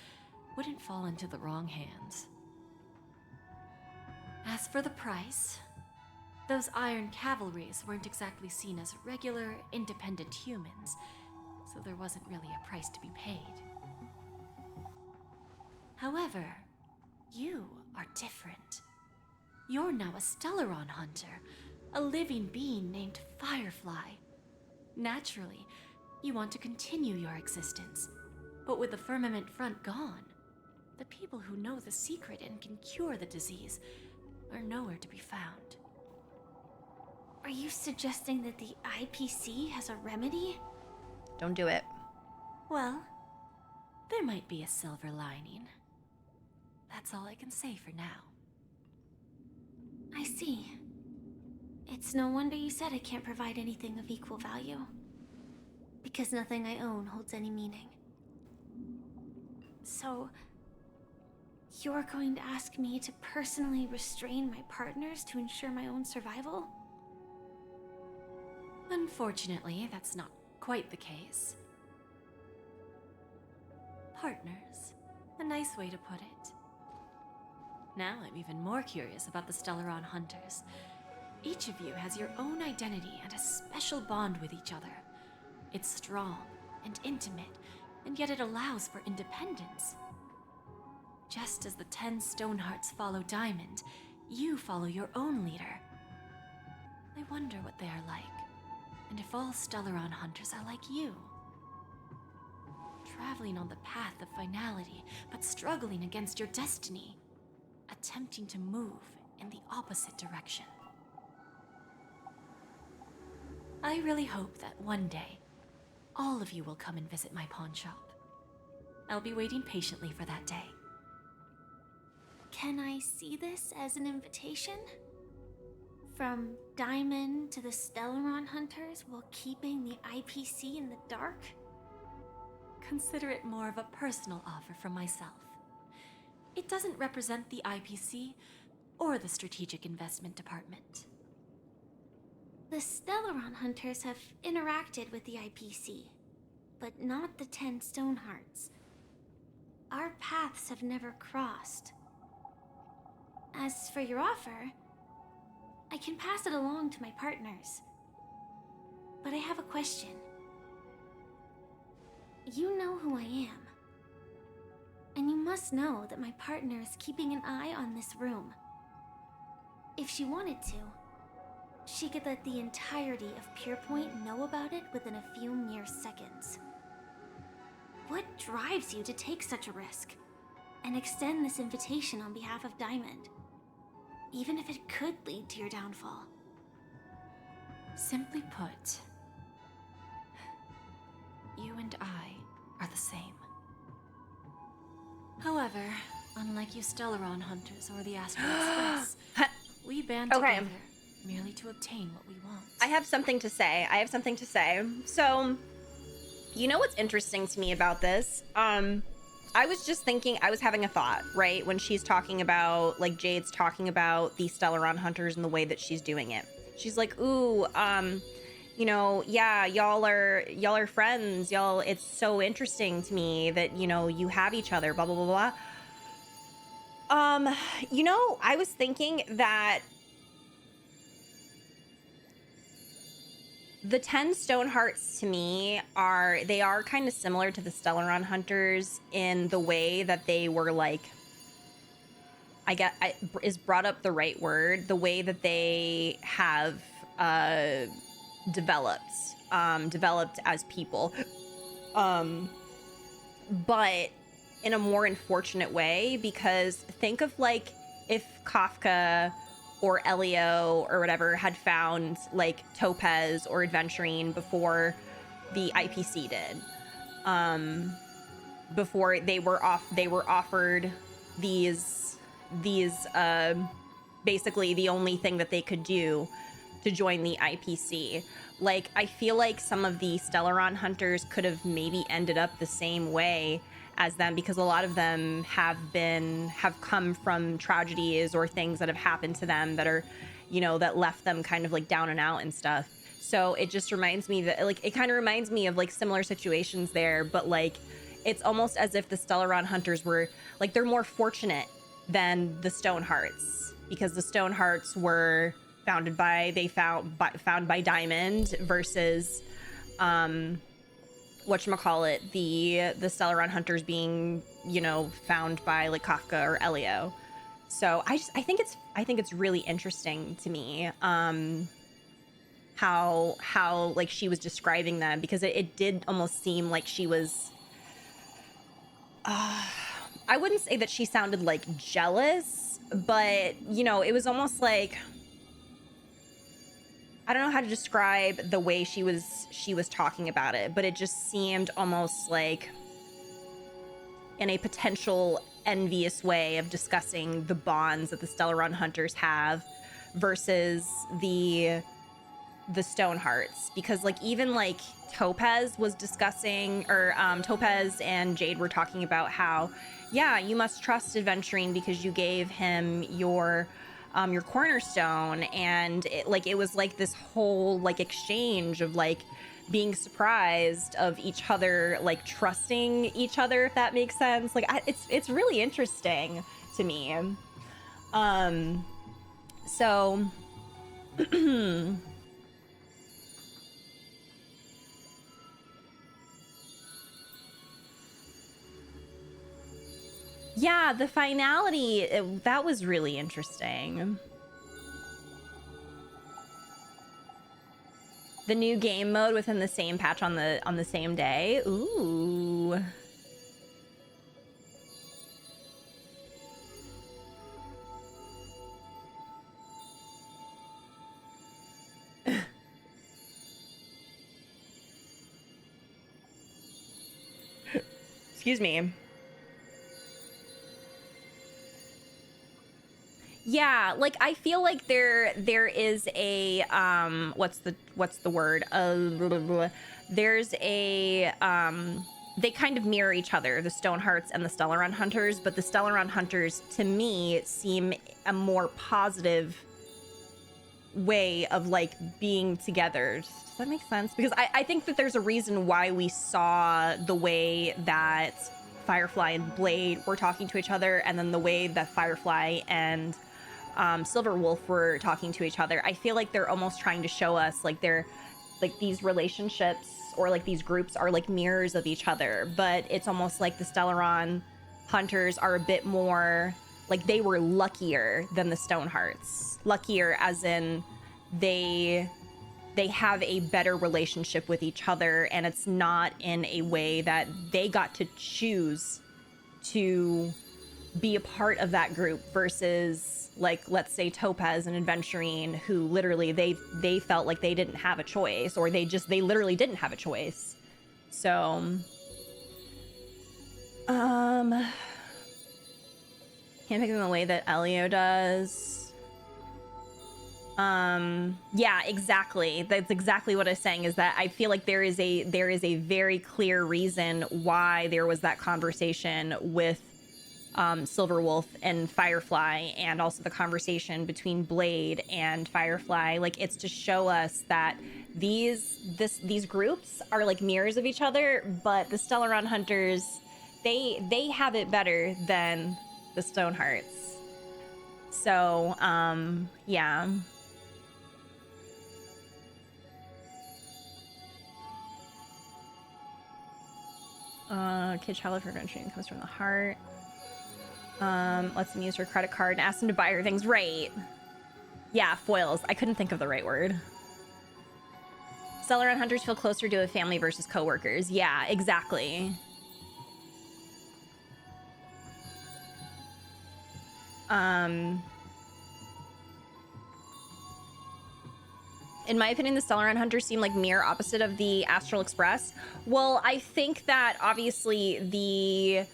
wouldn't fall into the wrong hands. As for the price, those Iron Cavalries weren't exactly seen as regular, independent humans, so there wasn't really a price to be paid. However, you are different. You're now a Stellaron hunter, a living being named Firefly. Naturally, you want to continue your existence, but with the Firmament Front gone, the people who know the secret and can cure the disease are nowhere to be found. Are you suggesting that the IPC has a remedy? Don't do it. Well, there might be a silver lining. That's all I can say for now. I see. It's no wonder you said I can't provide anything of equal value. Because nothing I own holds any meaning. So, you're going to ask me to personally restrain my partners to ensure my own survival? Unfortunately, that's not quite the case. Partners. A nice way to put it. Now I'm even more curious about the Stellaron Hunters. Each of you has your own identity and a special bond with each other. It's strong and intimate, and yet it allows for independence. Just as the 10 Stonehearts follow Diamond, you follow your own leader. I wonder what they are like, and if all Stellaron Hunters are like you. Traveling on the path of finality, but struggling against your destiny. Attempting to move in the opposite direction. I really hope that one day, all of you will come and visit my pawn shop. I'll be waiting patiently for that day. Can I see this as an invitation? From Diamond to the Stellaron Hunters while keeping the IPC in the dark? Consider it more of a personal offer from myself. It doesn't represent the IPC or the Strategic Investment Department. The Stellaron Hunters have interacted with the IPC, but not the 10 Stonehearts. Our paths have never crossed. As for your offer, I can pass it along to my partners. But I have a question. You know who I am. And you must know that my partner is keeping an eye on this room. If she wanted to, she could let the entirety of Pierpoint know about it within a few mere seconds. What drives you to take such a risk and extend this invitation on behalf of Diamond, even if it could lead to your downfall? Simply put, you and I are the same. However, unlike you Stellaron Hunters or the Astral Express, we band together merely to obtain what we want. I have something to say. So, you know what's interesting to me about this? I was just thinking, I was having a thought, right? When she's talking about, like, Jade's talking about the Stellaron Hunters and the way that she's doing it. She's like, ooh, you know, yeah, y'all are friends. Y'all, it's so interesting to me that, you know, you have each other, blah, blah, blah, blah. You know, I was thinking that the 10 Stonehearts to me they are kind of similar to the Stellaron Hunters in the way that they were like is brought up the right word, the way that they have developed as people, but in a more unfortunate way, because think of like if Kafka or Elio or whatever had found like Topaz or Adventurine before the IPC did, before they were offered these basically the only thing that they could do to join the IPC. Like, I feel like some of the Stellaron hunters could have maybe ended up the same way as them, because a lot of them have come from tragedies or things that have happened to them that are, you know, that left them kind of like down and out and stuff. So it just reminds me that, like, it kind of reminds me of like similar situations there, but like it's almost as if the Stellaron hunters were like, they're more fortunate than the Stonehearts, because the Stonehearts were found by Diamond versus whatchamacallit, the Stellaron hunters being, you know, found by like Kafka or Elio. So I think it's really interesting to me how like she was describing them, because it did almost seem like she was I wouldn't say that she sounded like jealous, but you know, it was almost like, I don't know how to describe the way she was talking about it, but it just seemed almost like in a potential envious way of discussing the bonds that the Stellaron hunters have versus the Stonehearts. Because like even like Topaz was discussing, or Topaz and Jade were talking about how, yeah, you must trust Adventurine because you gave him your cornerstone, and it was like this whole like exchange of like being surprised of each other, like trusting each other, if that makes sense. Like it's really interesting to me. So yeah, the finality, that was really interesting. The new game mode within the same patch on the same day. Ooh. Excuse me. Yeah, like I feel like there is a what's the word? There's a they kind of mirror each other, the Stonehearts and the Stellaron hunters, but the Stellaron hunters to me seem a more positive way of like being together. Does that make sense? Because I think that there's a reason why we saw the way that Firefly and Blade were talking to each other, and then the way that Firefly and Silverwolf were talking to each other. I feel like they're almost trying to show us like they're like these relationships or like these groups are like mirrors of each other, but it's almost like the Stellaron hunters are a bit more like they were luckier than the Stonehearts. Luckier as in they have a better relationship with each other, and it's not in a way that they got to choose to be a part of that group versus like, let's say Topaz and Adventurine, who literally they felt like they didn't have a choice, or they literally didn't have a choice. So can't pick them the way that Elio does. Yeah, exactly. That's exactly what I was saying, is that I feel like there is a very clear reason why there was that conversation with Silverwolf and Firefly, and also the conversation between Blade and Firefly. Like, it's to show us that these groups are like mirrors of each other, but the Stellaron hunters, they have it better than the Stonehearts. So yeah. Kid Child for Adventuring comes from the heart. Lets them use her credit card and asks them to buy her things. Right. Yeah, foils. I couldn't think of the right word. Seller and hunters feel closer to a family versus coworkers. Yeah, exactly. In my opinion, the Stellar Hunters seem like mirror opposite of the Astral Express. Well, I think that obviously the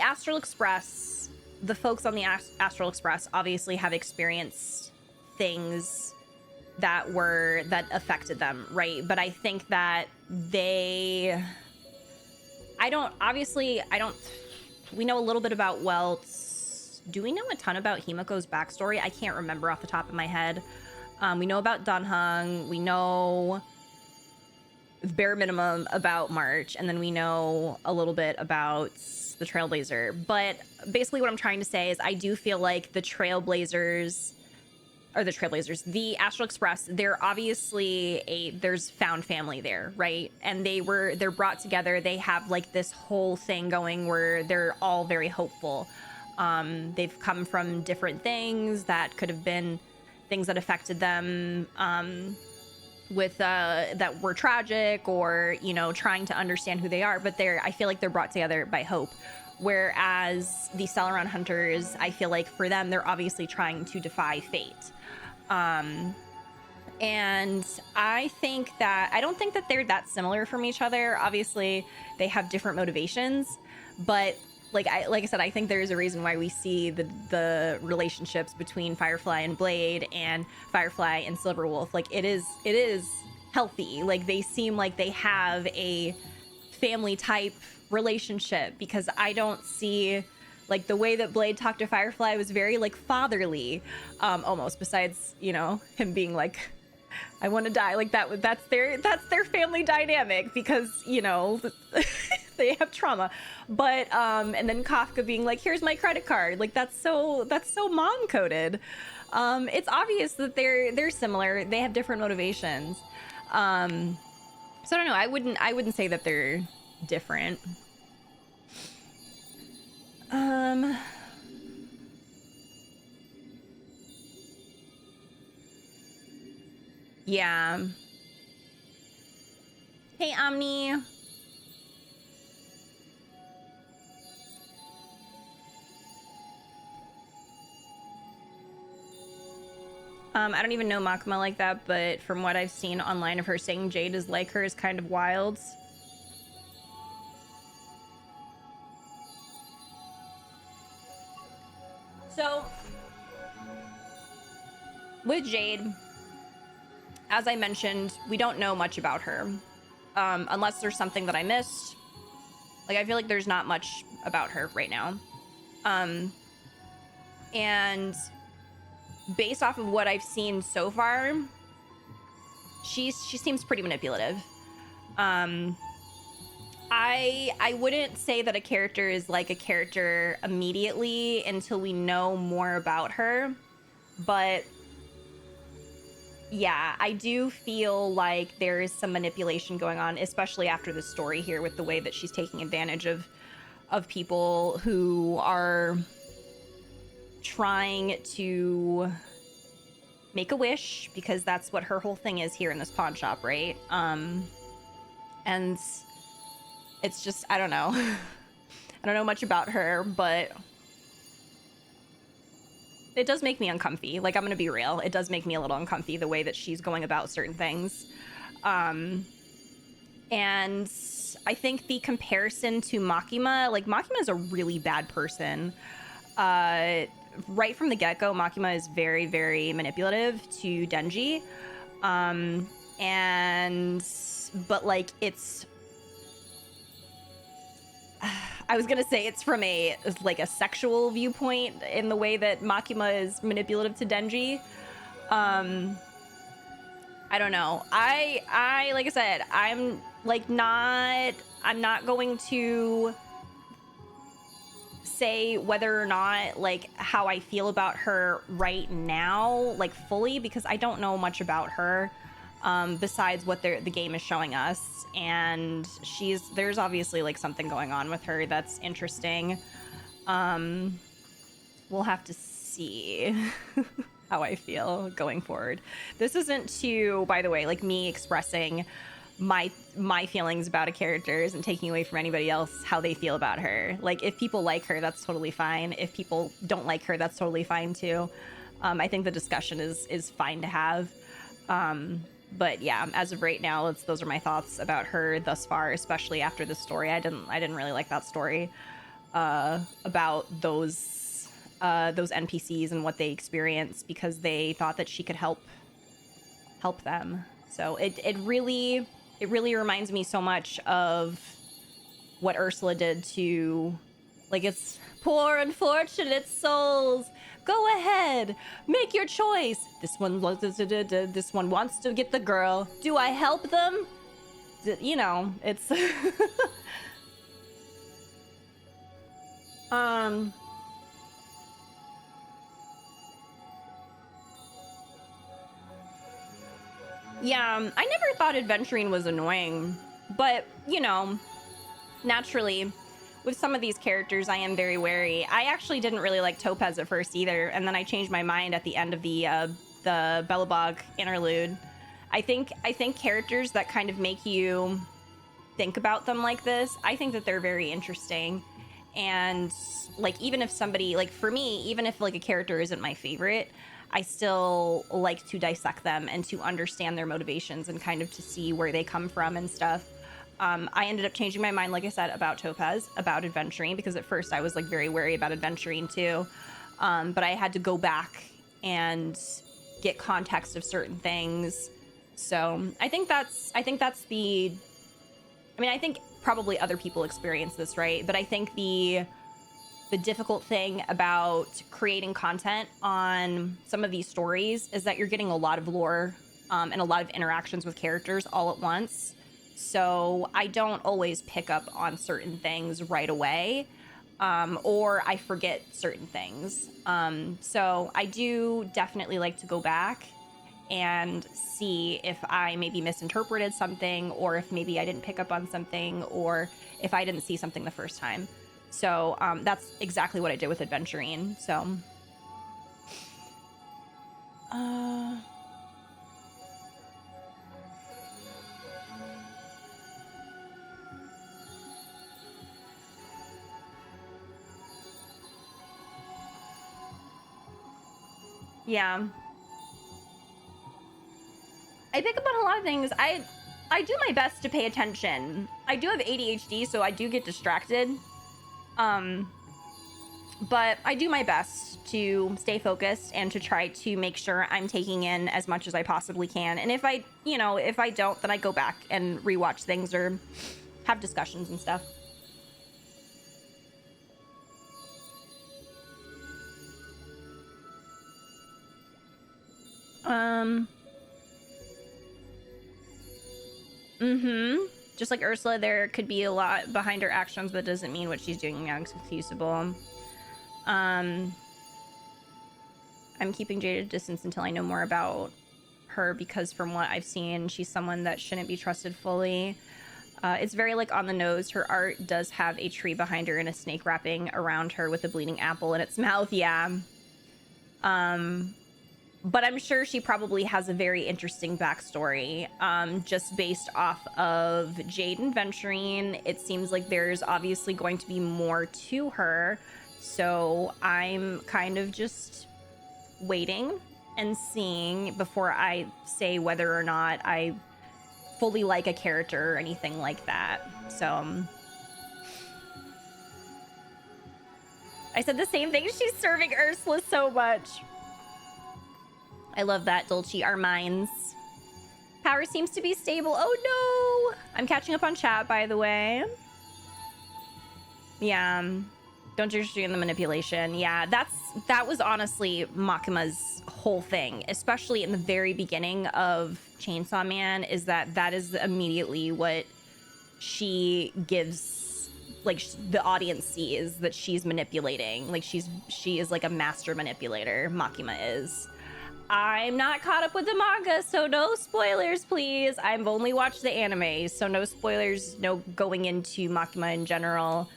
Astral Express, the folks on the Astral Express obviously have experienced things that affected them, right? But I think that we know a little bit about Welt's. Do we know a ton about Himiko's backstory? I can't remember off the top of my head. We know about Dunhung. We know the bare minimum about March, and then we know a little bit about the Trailblazer. But basically what I'm trying to say is I do feel like the Astral Express, they're obviously there's found family there, right? And they're brought together. They have like this whole thing going where they're all very hopeful. They've come from different things that could have been things that affected them that were tragic, or trying to understand who they are, but I feel like they're brought together by hope. Whereas the Celeron Hunters, I feel like for them, they're obviously trying to defy fate. And I don't think that they're that similar from each other. Obviously, they have different motivations, but like I said, I think there is a reason why we see the relationships between Firefly and Blade and Firefly and Silverwolf. Like it is healthy. Like they seem like they have a family type relationship, because I don't see like the way that Blade talked to Firefly was very like fatherly, almost, besides, him being like, I want to die. Like that's their family dynamic, because, they have trauma. But and then Kafka being like, here's my credit card. Like that's so mom coded. It's obvious that they're similar. They have different motivations. So I don't know. I wouldn't say that they're different. Yeah. Hey, Omni. I don't even know Makima like that, but from what I've seen online of her saying Jade is like her is kind of wild. So, with Jade, as I mentioned, we don't know much about her. Unless there's something that I missed. Like, I feel like there's not much about her right now. And based off of what I've seen so far, she seems pretty manipulative. I wouldn't say that a character is like a character immediately until we know more about her, but yeah, I do feel like there is some manipulation going on, especially after the story here, with the way that she's taking advantage of people who are trying to make a wish, because that's what her whole thing is here in this pawn shop, right? And it's just, I don't know. I don't know much about her, but it does make me uncomfy. Like, I'm gonna be real. It does make me a little uncomfy, the way that she's going about certain things. And I think the comparison to Makima, like, Makima is a really bad person. Right from the get-go, Makima is very, very manipulative to Denji. But like, it's, I was gonna say it's from a sexual viewpoint in the way that Makima is manipulative to Denji. I don't know. I like I said, I'm not going to say whether or not, like, how I feel about her right now, like, fully, because I don't know much about her. besides what the game is showing us. And there's obviously like something going on with her that's interesting. We'll have to see how I feel going forward. This isn't to, by the way, like me expressing my feelings about a character and taking away from anybody else how they feel about her. Like, if people like her, that's totally fine. If people don't like her, that's totally fine too. I think the discussion is fine to have. But yeah, as of right now, those are my thoughts about her thus far, especially after this story. I didn't really like that story about those NPCs and what they experienced, because they thought that she could help them. So it really reminds me so much of what Ursula did to, like, it's poor unfortunate souls. Go ahead, make your choice. This one wants to get the girl. Do I help them? You know, it's yeah, I never thought adventuring was annoying, but, you know, naturally, with some of these characters, I am very wary. I actually didn't really like Topaz at first either, and then I changed my mind at the end of the Belobog interlude. I think characters that kind of make you think about them like this, I think that they're very interesting. And, like, even if somebody, like, for me, even if, like, a character isn't my favorite, I still like to dissect them and to understand their motivations and kind of to see where they come from and stuff. I ended up changing my mind, like I said, about Topaz, about adventuring, because at first I was like very wary about adventuring too. But I had to go back and get context of certain things. So I think probably other people experience this, right? But I think the difficult thing about creating content on some of these stories is that you're getting a lot of lore and a lot of interactions with characters all at once. So I don't always pick up on certain things right away, or I forget certain things. So I do definitely like to go back and see if I maybe misinterpreted something, or if maybe I didn't pick up on something, or if I didn't see something the first time. So that's exactly what I did with adventuring. So yeah, I pick up on a lot of things. I do my best to pay attention. I do have ADHD, so I do get distracted. But I do my best to stay focused and to try to make sure I'm taking in as much as I possibly can. And if I don't, then I go back and rewatch things or have discussions and stuff. Just like Ursula, there could be a lot behind her actions, but doesn't mean what she's doing now is excusable. I'm keeping Jade at a distance until I know more about her, because from what I've seen, she's someone that shouldn't be trusted fully. It's very, like, on the nose. Her art does have a tree behind her and a snake wrapping around her with a bleeding apple in its mouth, yeah. But I'm sure she probably has a very interesting backstory, just based off of Jade adventuring. It seems like there's obviously going to be more to her, so I'm kind of just waiting and seeing before I say whether or not I fully like a character or anything like that. So I said the same thing. She's serving Ursula so much. I love that, Dulce. Our minds. Power seems to be stable. Oh no! I'm catching up on chat, by the way. Yeah. Don't just do the manipulation. Yeah, that was honestly Makima's whole thing, especially in the very beginning of Chainsaw Man, is that is immediately what she gives, like, the audience sees that she's manipulating. Like, she is like a master manipulator. Makima is. I'm not caught up with the manga, so no spoilers, please. I've only watched the anime, so no spoilers, no going into Makima in general.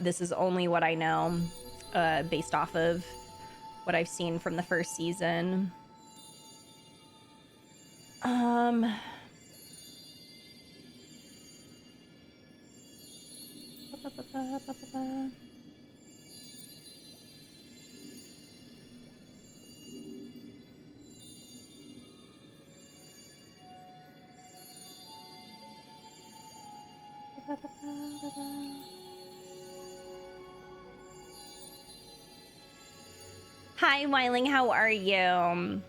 This is only what I know, based off of what I've seen from the first season. Hi, Wyling, how are you?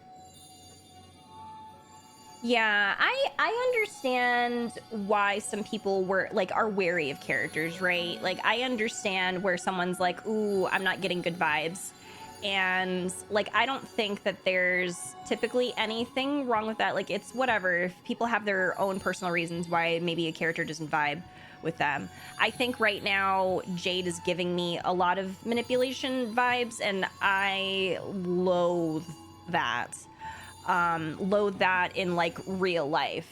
Yeah, I understand why some people are wary of characters, right? Like, I understand where someone's like, ooh, I'm not getting good vibes. And, like, I don't think that there's typically anything wrong with that. Like, it's whatever. If people have their own personal reasons why maybe a character doesn't vibe with them. I think right now Jade is giving me a lot of manipulation vibes, and I loathe that. Loathe that in, like, real life.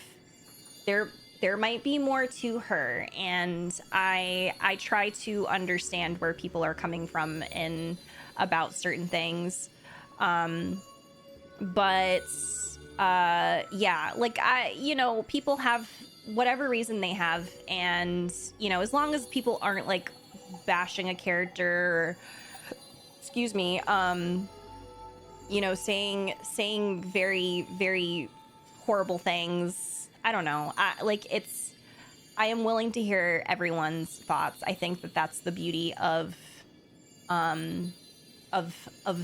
There might be more to her, and I try to understand where people are coming from and about certain things. But yeah, like, people have whatever reason they have, and, as long as people aren't, like, bashing a character, excuse me, saying very, very horrible things. I don't know. I am willing to hear everyone's thoughts. I think that that's the beauty of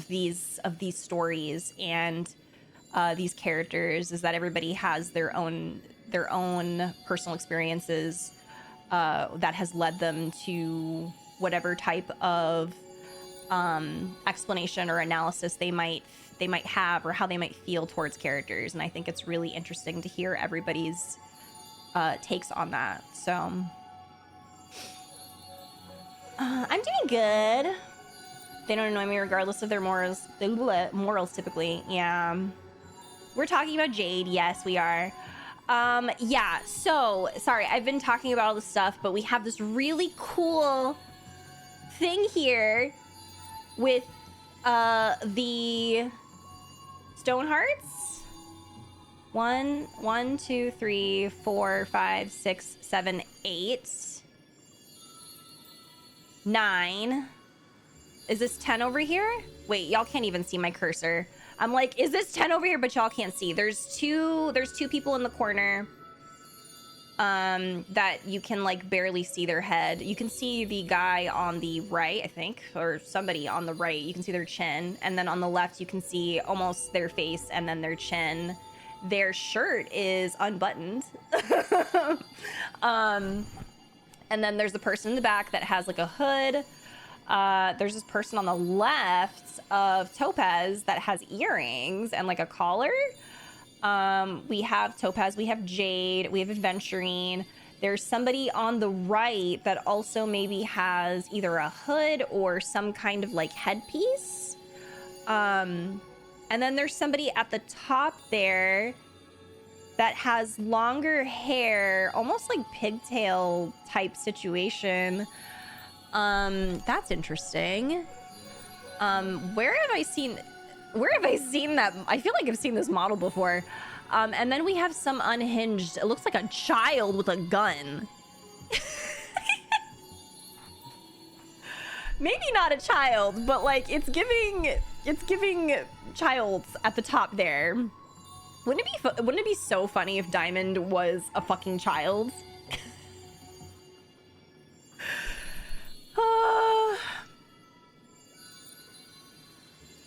these stories and these characters, is that everybody has their own personal experiences that has led them to whatever type of explanation or analysis they might have, or how they might feel towards characters. And I think it's really interesting to hear everybody's takes on that. So I'm doing good. They don't annoy me regardless of their morals typically. Yeah, we're talking about Jade. Yes, we are. Yeah, so sorry, I've been talking about all this stuff, but we have this really cool thing here with the stone hearts. 1, 2, 3, 4, 5, 6, 7, 8, 9. Is this 10 over here? Wait, y'all can't even see my cursor. I'm like, is this 10 over here? But y'all can't see. There's two people in the corner that you can, like, barely see their head. You can see the guy on the right, I think, or somebody on the right. You can see their chin. And then on the left, you can see almost their face and then their chin. Their shirt is unbuttoned. And then there's the person in the back that has, like, a hood. There's this person on the left of Topaz that has earrings and, like, a collar. We have Topaz, we have Jade, we have Adventurine. There's somebody on the right that also maybe has either a hood or some kind of, like, headpiece. And then there's somebody at the top there that has longer hair, almost like pigtail type situation. That's interesting. Where have I seen that? I feel like I've seen this model before. And then we have some unhinged, it looks like a child with a gun. Maybe not a child, but, like, it's giving childs at the top there. Wouldn't it be so funny if Diamond was a fucking child?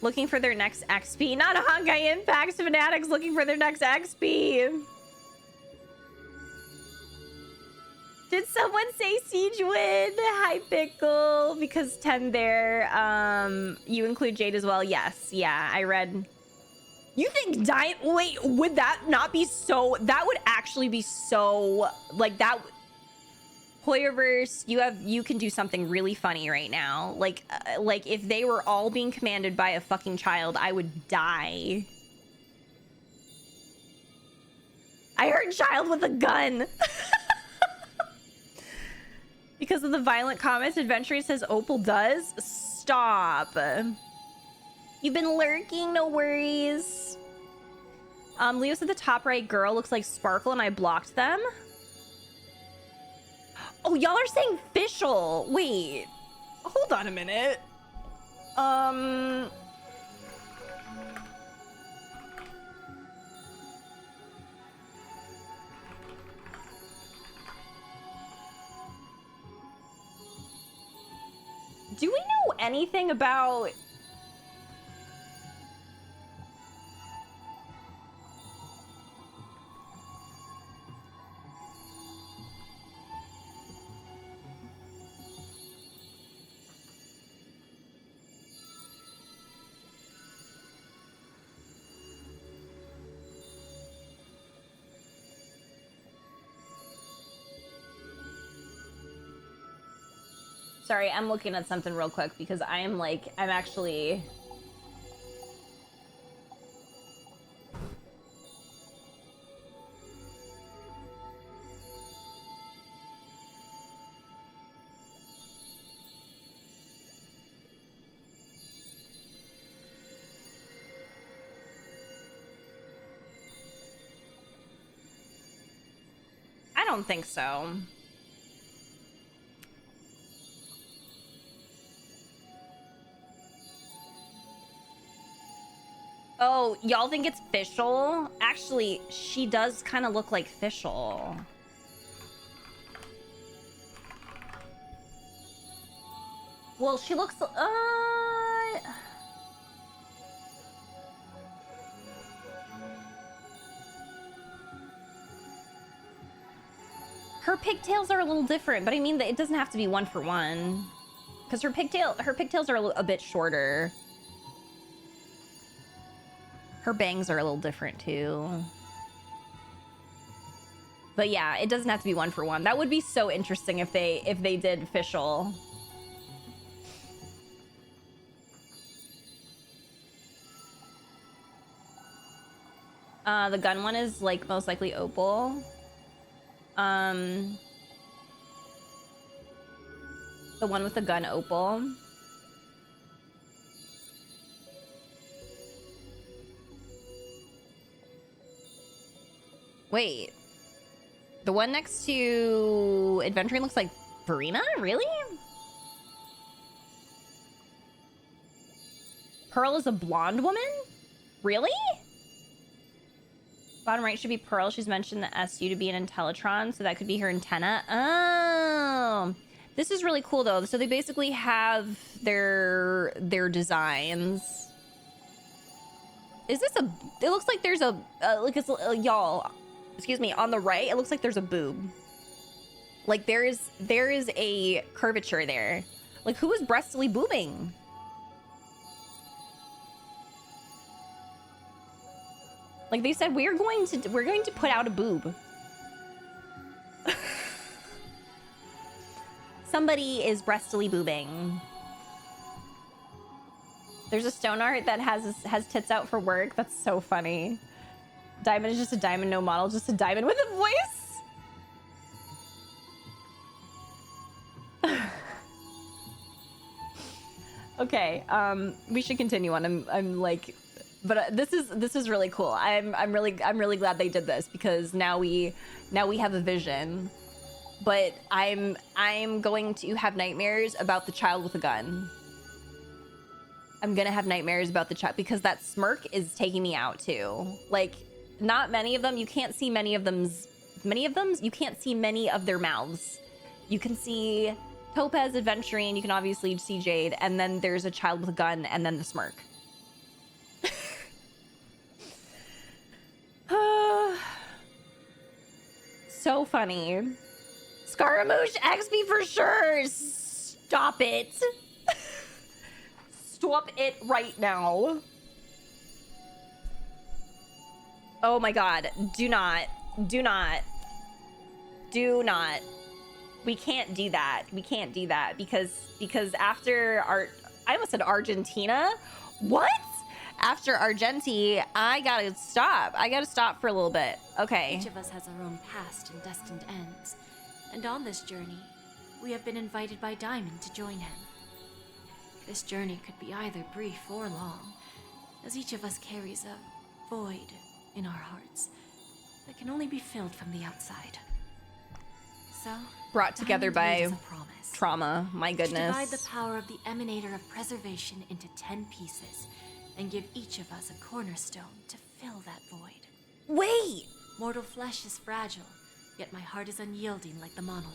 Looking for their next XP. Not a Honkai Impacts fanatics looking for their next XP. Did someone say Siege win? Hi, Pickle. Because 10 there. You include Jade as well. Yes. Yeah, I read. You think wait, would that not be so? That would actually be so, like, that. Hoyoverse, you can do something really funny right now. Like if they were all being commanded by a fucking child, I would die. I heard child with a gun. Because of the violent comments, Adventuring says Opal does. Stop. You've been lurking, no worries. Leo said the top right girl looks like Sparkle and I blocked them. Oh, y'all are saying Fischl. Wait, hold on a minute. Do we know anything about... Sorry, I'm looking at something real quick because I'm actually... I don't think so. Oh, y'all think it's Fischl? Actually, she does kind of look like Fischl. Well, she looks... Her pigtails are a little different, but I mean, it doesn't have to be one for one. Because her pigtails are a bit shorter. Her bangs are a little different too. But yeah, it doesn't have to be one for one. That would be so interesting if they did Fischl. The gun one is like most likely Opal. The one with the gun, Opal. Wait, the one next to Adventuring looks like Verena? Really? Pearl is a blonde woman? Really? Bottom right should be Pearl. She's mentioned the SU to be an Intellitron, so that could be her antenna. Oh, this is really cool though. So they basically have their designs. Is this a? It looks like there's a like it's y'all. Excuse me. On the right, it looks like there's a boob. Like there is a curvature there. Like who is breastily boobing? Like they said, we're going to put out a boob. Somebody is breastily boobing. There's a stone art that has tits out for work. That's so funny. Diamond is just a diamond, no model, just a diamond with a voice. Okay, we should continue on. I'm like, but this is really cool. I'm really glad they did this because now we have a vision. But I'm going to have nightmares about the child with a gun. I'm gonna have nightmares about the child because that smirk is taking me out too. Like, not many of them. You can't see many of them. You can't see many of their mouths. You can see Topaz, Adventuring. You can obviously see Jade, and then there's a child with a gun, and then the smirk. So funny. Scaramouche XP for sure. Stop it. Stop it right now. Oh my god. Do not. We can't do that. We can't do that because after I almost said Argentina. What? After Argenti, I gotta stop. I gotta stop for a little bit. Okay. Each of us has our own past and destined ends. And on this journey, we have been invited by Diamond to join him. This journey could be either brief or long, as each of us carries a void in our hearts that can only be filled from the outside. So, brought together Diamond made by us a promise. trauma. My To divide goodness. the power of the Emanator of Preservation into 10 pieces, and give each of us a cornerstone to fill that void. Wait! Mortal flesh is fragile, yet my heart is unyielding like the monolith.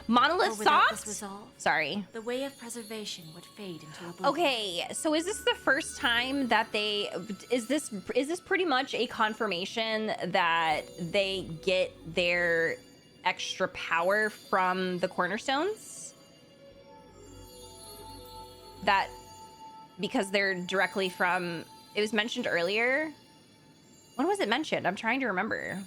Monolith For without soft? this resolve, Sorry. the way of preservation would fade into oblivion. Okay, so is this the first time that they is this pretty much a confirmation that they get their extra power from the cornerstones? That because they're directly from, it was mentioned earlier. When was it mentioned? I'm trying to remember.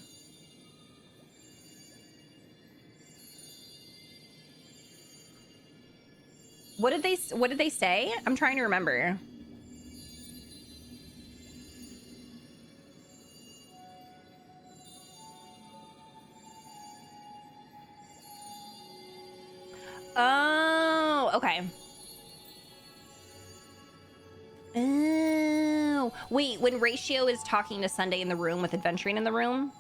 What did they say? I'm trying to remember. Oh, okay. Oh, wait, when Ratio is talking to Sunday in the room with Adventuring in the room?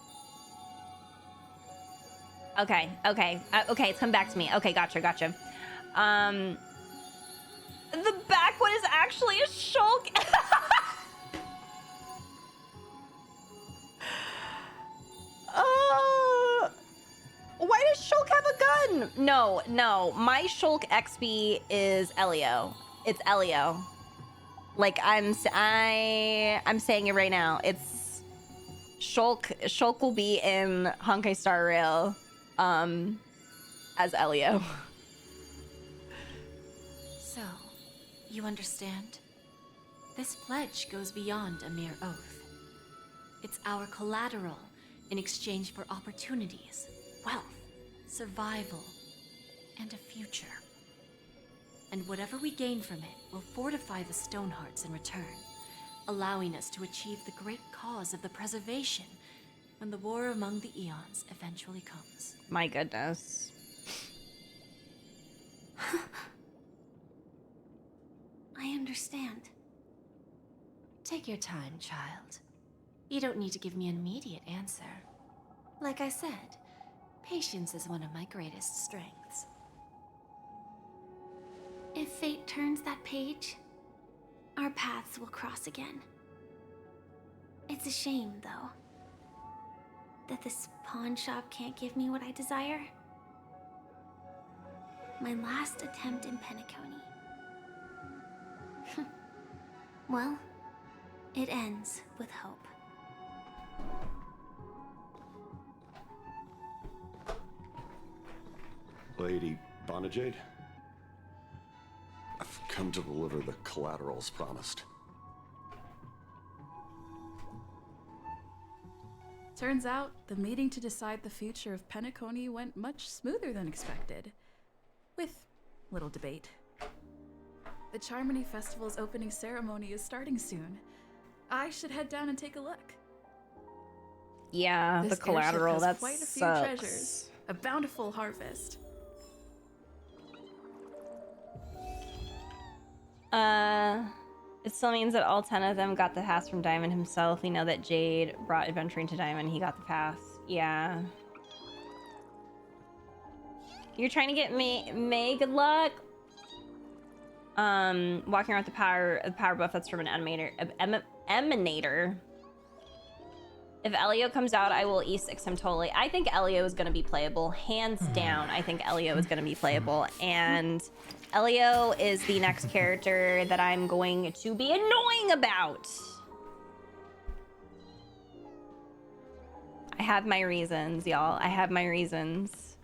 Okay, okay, okay, it's come back to me. Okay, gotcha. The back one is actually a shulk. Why does Shulk have a gun? No, my Shulk XP is Elio. It's Elio. Like I'm saying it right now. It's Shulk. Shulk will be in Honkai Star Rail, as Elio. So, you understand? This pledge goes beyond a mere oath. It's our collateral in exchange for opportunities, wealth, survival, and a future. And whatever we gain from it will fortify the Stonehearts in return, allowing us to achieve the great cause of the preservation when the war among the eons eventually comes. My goodness. I understand. Take your time, child. You don't need to give me an immediate answer. Like I said, patience is one of my greatest strengths. If fate turns that page, our paths will cross again. It's a shame, though, that this pawn shop can't give me what I desire. My last attempt in Penacony. Well, it ends with hope. Lady Bonajade? I've come to deliver the collaterals promised. Turns out, the meeting to decide the future of Penacony went much smoother than expected. With little debate. The Charmony Festival's opening ceremony is starting soon. I should head down and take a look. Yeah, This the collateral, airship has that's quite a few sucks. treasures. A bountiful harvest. It still means that all 10 of them got the pass from Diamond himself. We know that Jade brought Adventuring to Diamond. He got the pass. Yeah. You're trying to get May, good luck. Walking around with the power buff, that's from an emanator. If Elio comes out, I will E6 him totally. I think Elio is going to be playable. Hands down, I think Elio is going to be playable. And Elio is the next character that I'm going to be annoying about. I have my reasons, y'all. I have my reasons.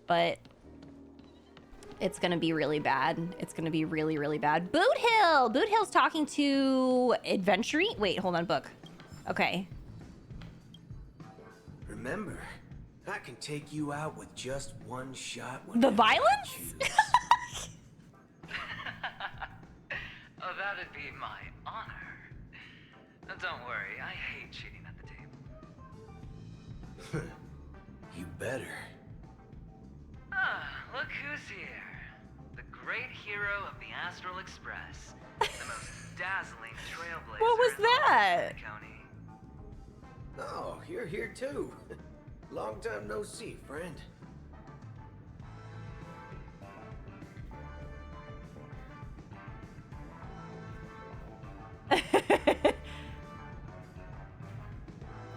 But it's going to be really bad. It's going to be really, really bad. Boot Hill! Boot Hill's talking to Adventuring? Wait, hold on, book. Okay. Remember, I can take you out with just one shot. When The violence? Oh, that'd be my honor. Don't worry, I hate cheating at the table. You better. Ah, look who's here. The great hero of the Astral Express. The most dazzling trailblazer. What was in all of that? Penacony. Oh, you're here too. Long time no see, friend.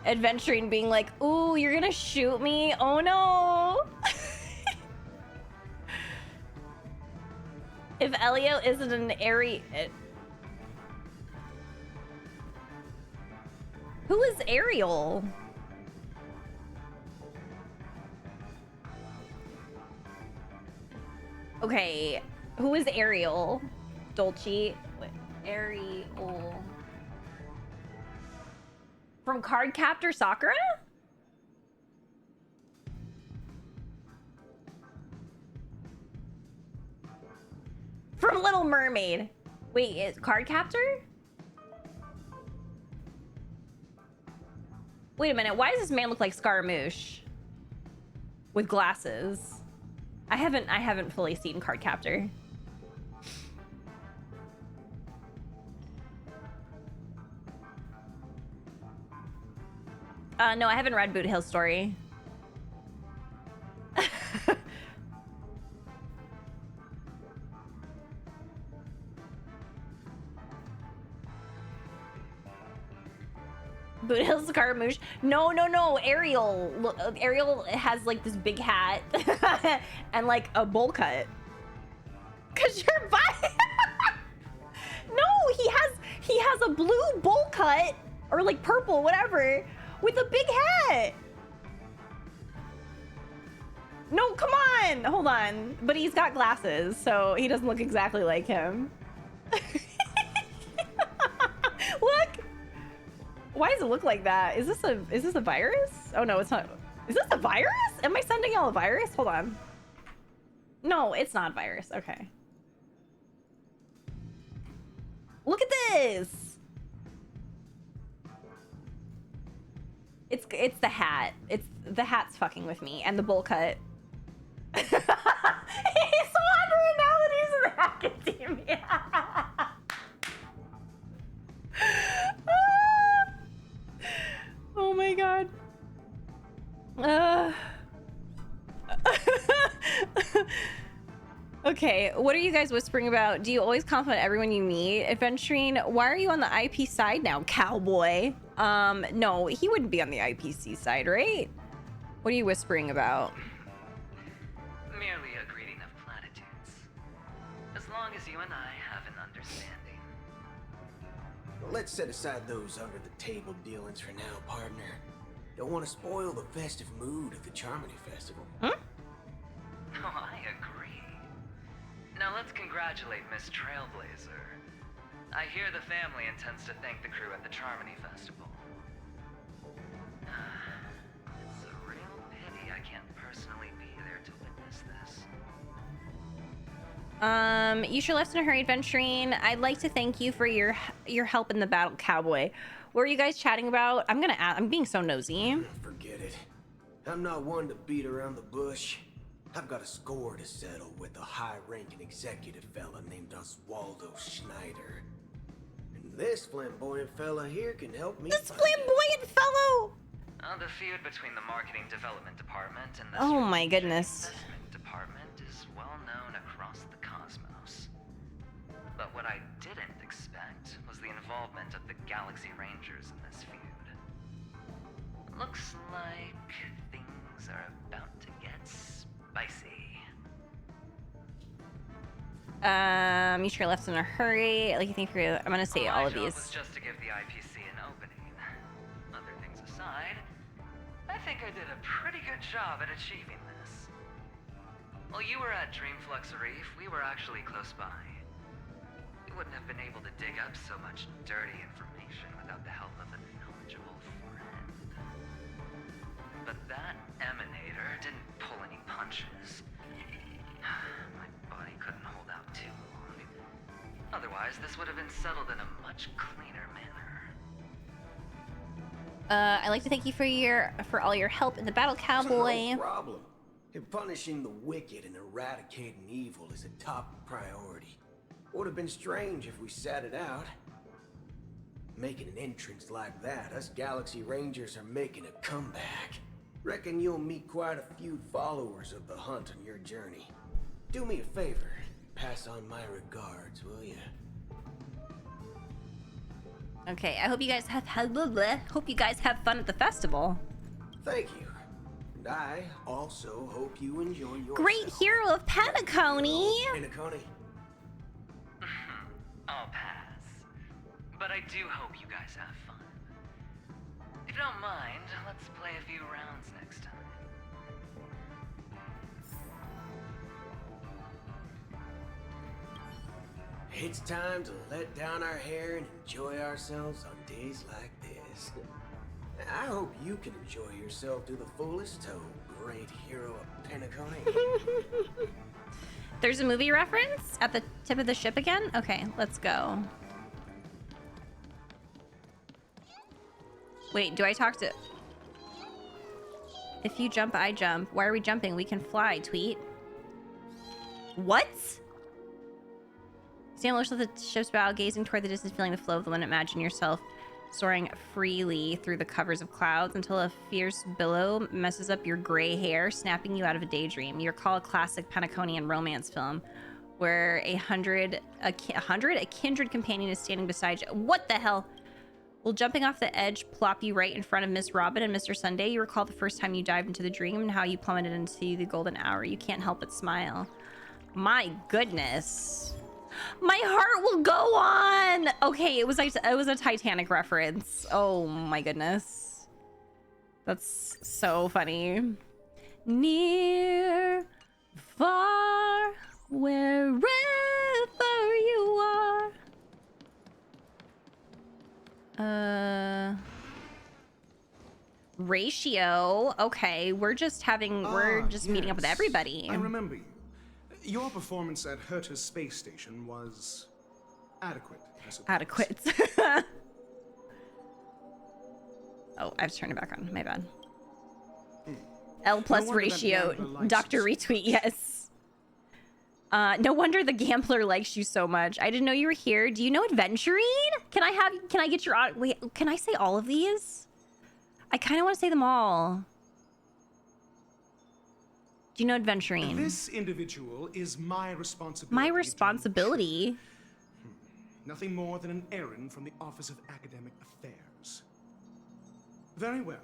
Adventuring being like, ooh, you're gonna shoot me? Oh no. If Elio isn't an who is Ariel? Okay, who is Ariel? Dolce? What? Ariel. From Cardcaptor Sakura? From Little Mermaid. Wait, is Cardcaptor? Wait a minute, why does this man look like Scaramouche? With glasses. I haven't fully seen Cardcaptor. No, I haven't read Boot Hill's story. Boot Hill's Scaramouche. No, no, no. Ariel. Look, Ariel has like this big hat and like a bowl cut. Cause you're No, he has a blue bowl cut or like purple, whatever, with a big hat. No, come on. Hold on. But he's got glasses, so he doesn't look exactly like him. Look. Why does it look like that? Is this a virus? Oh no, it's not. Is this a virus? Am I sending y'all a virus? Hold on. No, it's not a virus. Okay. Look at this. It's the hat. It's the hat's fucking with me and the bowl cut. He's wondering now that he's in academia. Oh my god. Okay, what are you guys whispering about? Do you always compliment everyone you meet? Adventuring, why are you on the IP side now, cowboy? No, he wouldn't be on the IPC side, right? What are you whispering about? Merely a greeting of platitudes. As long as you and I have an understanding. Well, let's set aside those under-the-table dealings for now, partner. Don't want to spoil the festive mood of the Charmony Festival. Huh? Oh, I agree. Now let's congratulate Miss Trailblazer. I hear the family intends to thank the crew at the Charmony Festival. It's a real pity I can't personally be there to witness this. You sure left in a hurry, Adventuring. I'd like to thank you for your help in the battle, cowboy. What were you guys chatting about? I'm being so nosy. Forget it. I'm not one to beat around the bush. I've got a score to settle with a high-ranking executive fella named Oswaldo Schneider. And this flamboyant fella here can help me. This flamboyant fellow! The feud between the Marketing Development Department and the Oh my goodness. Investment Department is well known across the cosmos. But what I didn't expect was the involvement of the Galaxy Rangers in this feud. Looks like things are about to get spicy. You sure left in a hurry. Like, you think I'm gonna say all of My job these. was just to give the IPC an opening. Other things aside, I think I did a pretty good job at achieving this. While you were at Dreamflux Reef, we were actually close by. You wouldn't have been able to dig up so much dirty information without the help of a knowledgeable friend. But that emanator didn't pull any punches. My body couldn't hold out too long. Otherwise, this would have been settled in a much cleaner manner. I'd like to thank you for all your help in the battle, cowboy. No problem. If punishing the wicked and eradicating evil is a top priority, would have been strange if we sat it out. Making an entrance like that, us Galaxy Rangers are making a comeback. Reckon you'll meet quite a few followers of the hunt on your journey. Do me a favor, pass on my regards, will you? Okay, I hope you guys have fun at the festival. Thank you. And I also hope you enjoy your Great hero of Penacony. Penacony. I'll pass. But I do hope you guys have fun. If you don't mind, let's play a few rounds next time. It's time to let down our hair and enjoy ourselves on days like this. I hope you can enjoy yourself to the fullest, oh great hero of Penacony. There's a movie reference at the tip of the ship again? Okay, let's go. Wait, do I talk to... If you jump, I jump. Why are we jumping? We can fly, tweet. What? Stand looks at the ship's bow, gazing toward the distance, feeling the flow of the wind. Imagine yourself soaring freely through the covers of clouds until a fierce billow messes up your gray hair, snapping you out of a daydream. You recall a classic Penaconian romance film where a kindred companion is standing beside you. What the hell? Will jumping off the edge plop you right in front of Miss Robin and Mr. Sunday? You recall the first time you dived into the dream and how you plummeted into the golden hour. You can't help but smile. My goodness. My heart will go on. Okay, it was a Titanic reference. Oh my goodness. That's so funny. Near, far, wherever you are. Ratio. Okay, we're just meeting up with everybody. I remember you. Your performance at Herta's space station was adequate, I suppose. Adequate. Oh, I have to turn it back on. My bad. L plus ratio. Dr. Retweet, yes. No wonder the gambler likes you so much. I didn't know you were here. Do you know Adventurine? Can I get your... Wait, can I say all of these? I kind of want to say them all. Do you know Adventurine? This individual is my responsibility. My responsibility? Nothing more than an errand from the Office of Academic Affairs. Very well.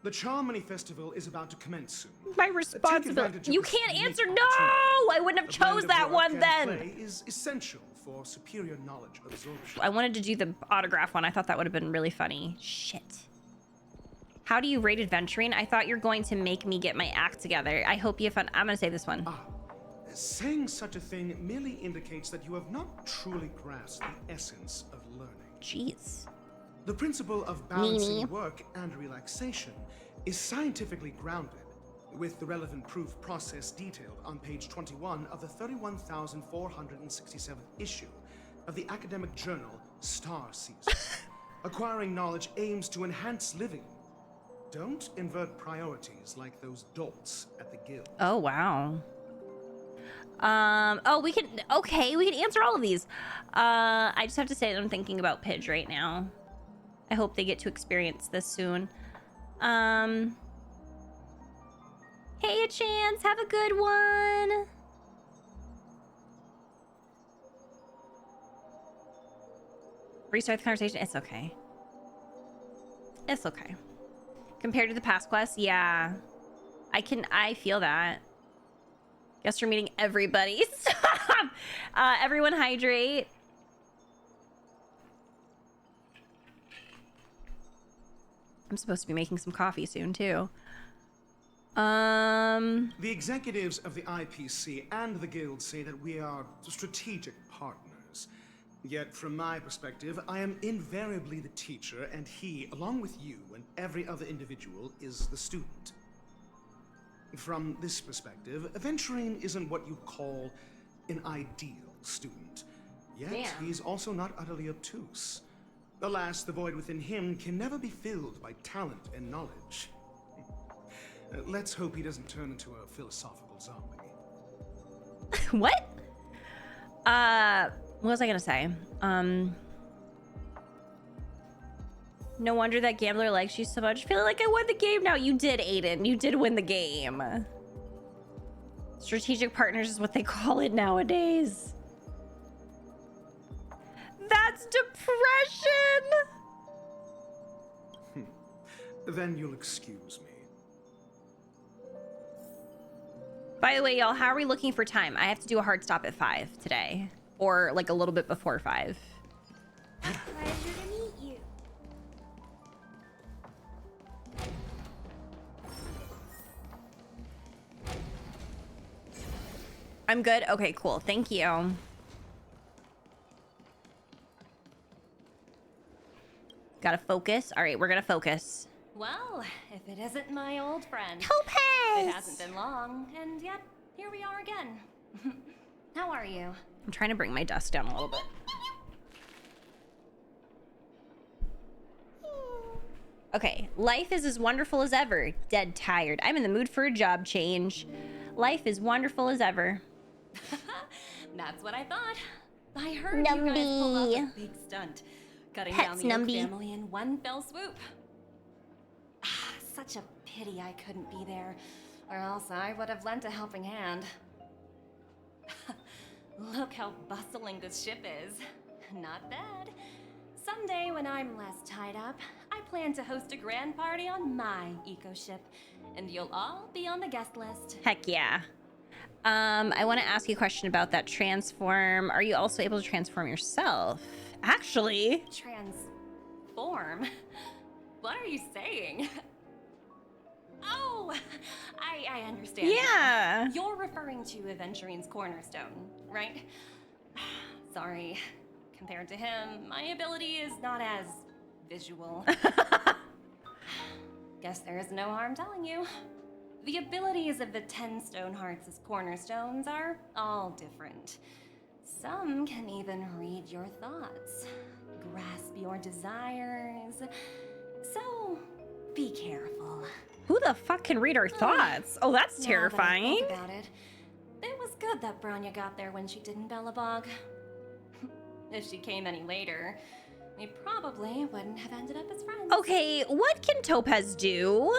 The Charmony Festival is about to commence soon. My responsibility. You can't answer. No! I wouldn't have chose that one then. Play is essential for superior knowledge absorption. I wanted to do the autograph one. I thought that would have been really funny. Shit. How do you rate Adventurine? I thought you're going to make me get my act together. I hope you have fun. I'm going to say this one. Saying such a thing merely indicates that you have not truly grasped the essence of learning. Jeez. The principle of balancing work and relaxation is scientifically grounded, with the relevant proof process detailed on page 21 of the 31,467th issue of the academic journal Star Season. Acquiring knowledge aims to enhance living. Don't invert priorities like those dolts at the guild. Oh, wow. Oh, we can answer all of these. I just have to say that I'm thinking about Pidge right now. I hope they get to experience this soon. Hey, a chance. Have a good one. Restart the conversation. It's okay. It's okay. Compared to the past quests, yeah. I feel that. Guess you're meeting everybody. Stop! Everyone hydrate. I'm supposed to be making some coffee soon, too. The executives of the IPC and the guild say that we are strategic partners. Yet, from my perspective, I am invariably the teacher, and he, along with you and every other individual, is the student. From this perspective, Adventurine isn't what you'd call an ideal student. Yet, he's also not utterly obtuse. Alas, the void within him can never be filled by talent and knowledge. Let's hope he doesn't turn into a philosophical zombie. What? What was I gonna say? No wonder that gambler likes you so much. Feeling like I won the game now. You did, Aiden. You did win the game. Strategic partners is what they call it nowadays. That's depression! Then you'll excuse me. By the way, y'all, how are we looking for time? I have to do a hard stop at 5 today. Or like a little bit before 5. Pleasure to meet you. I'm good? Okay, cool. Thank you. Gotta focus. All right, we're gonna focus. Well, if it isn't my old friend. Topaz! It hasn't been long, and yet, here we are again. How are you? I'm trying to bring my desk down a little bit. Okay, life is as wonderful as ever. Dead tired. I'm in the mood for a job change. Life is wonderful as ever. That's what I thought. I heard you guys pulled off a big stunt, cutting down the Oak family in one fell swoop. Such a pity I couldn't be there, or else I would have lent a helping hand. Look how bustling this ship is. Not bad. Someday when I'm less tied up, I plan to host a grand party on my eco-ship, and you'll all be on the guest list. Heck yeah. I want to ask you a question about that transform. Are you also able to transform yourself? Actually. Transform? What are you saying? Oh, I understand. Yeah. Now. You're referring to Aventurine's cornerstone, right? Sorry. Compared to him, my ability is not as visual. Guess there is no harm telling you. The abilities of the 10 Stonehearts' cornerstones are all different. Some can even read your thoughts, grasp your desires. So, be careful. Who the fuck can read our thoughts? Oh, that's terrifying. Now that I think about it, it was good that Branya got there when she didn't Bellabog. If she came any later, we probably wouldn't have ended up as friends. Okay, what can Topaz do?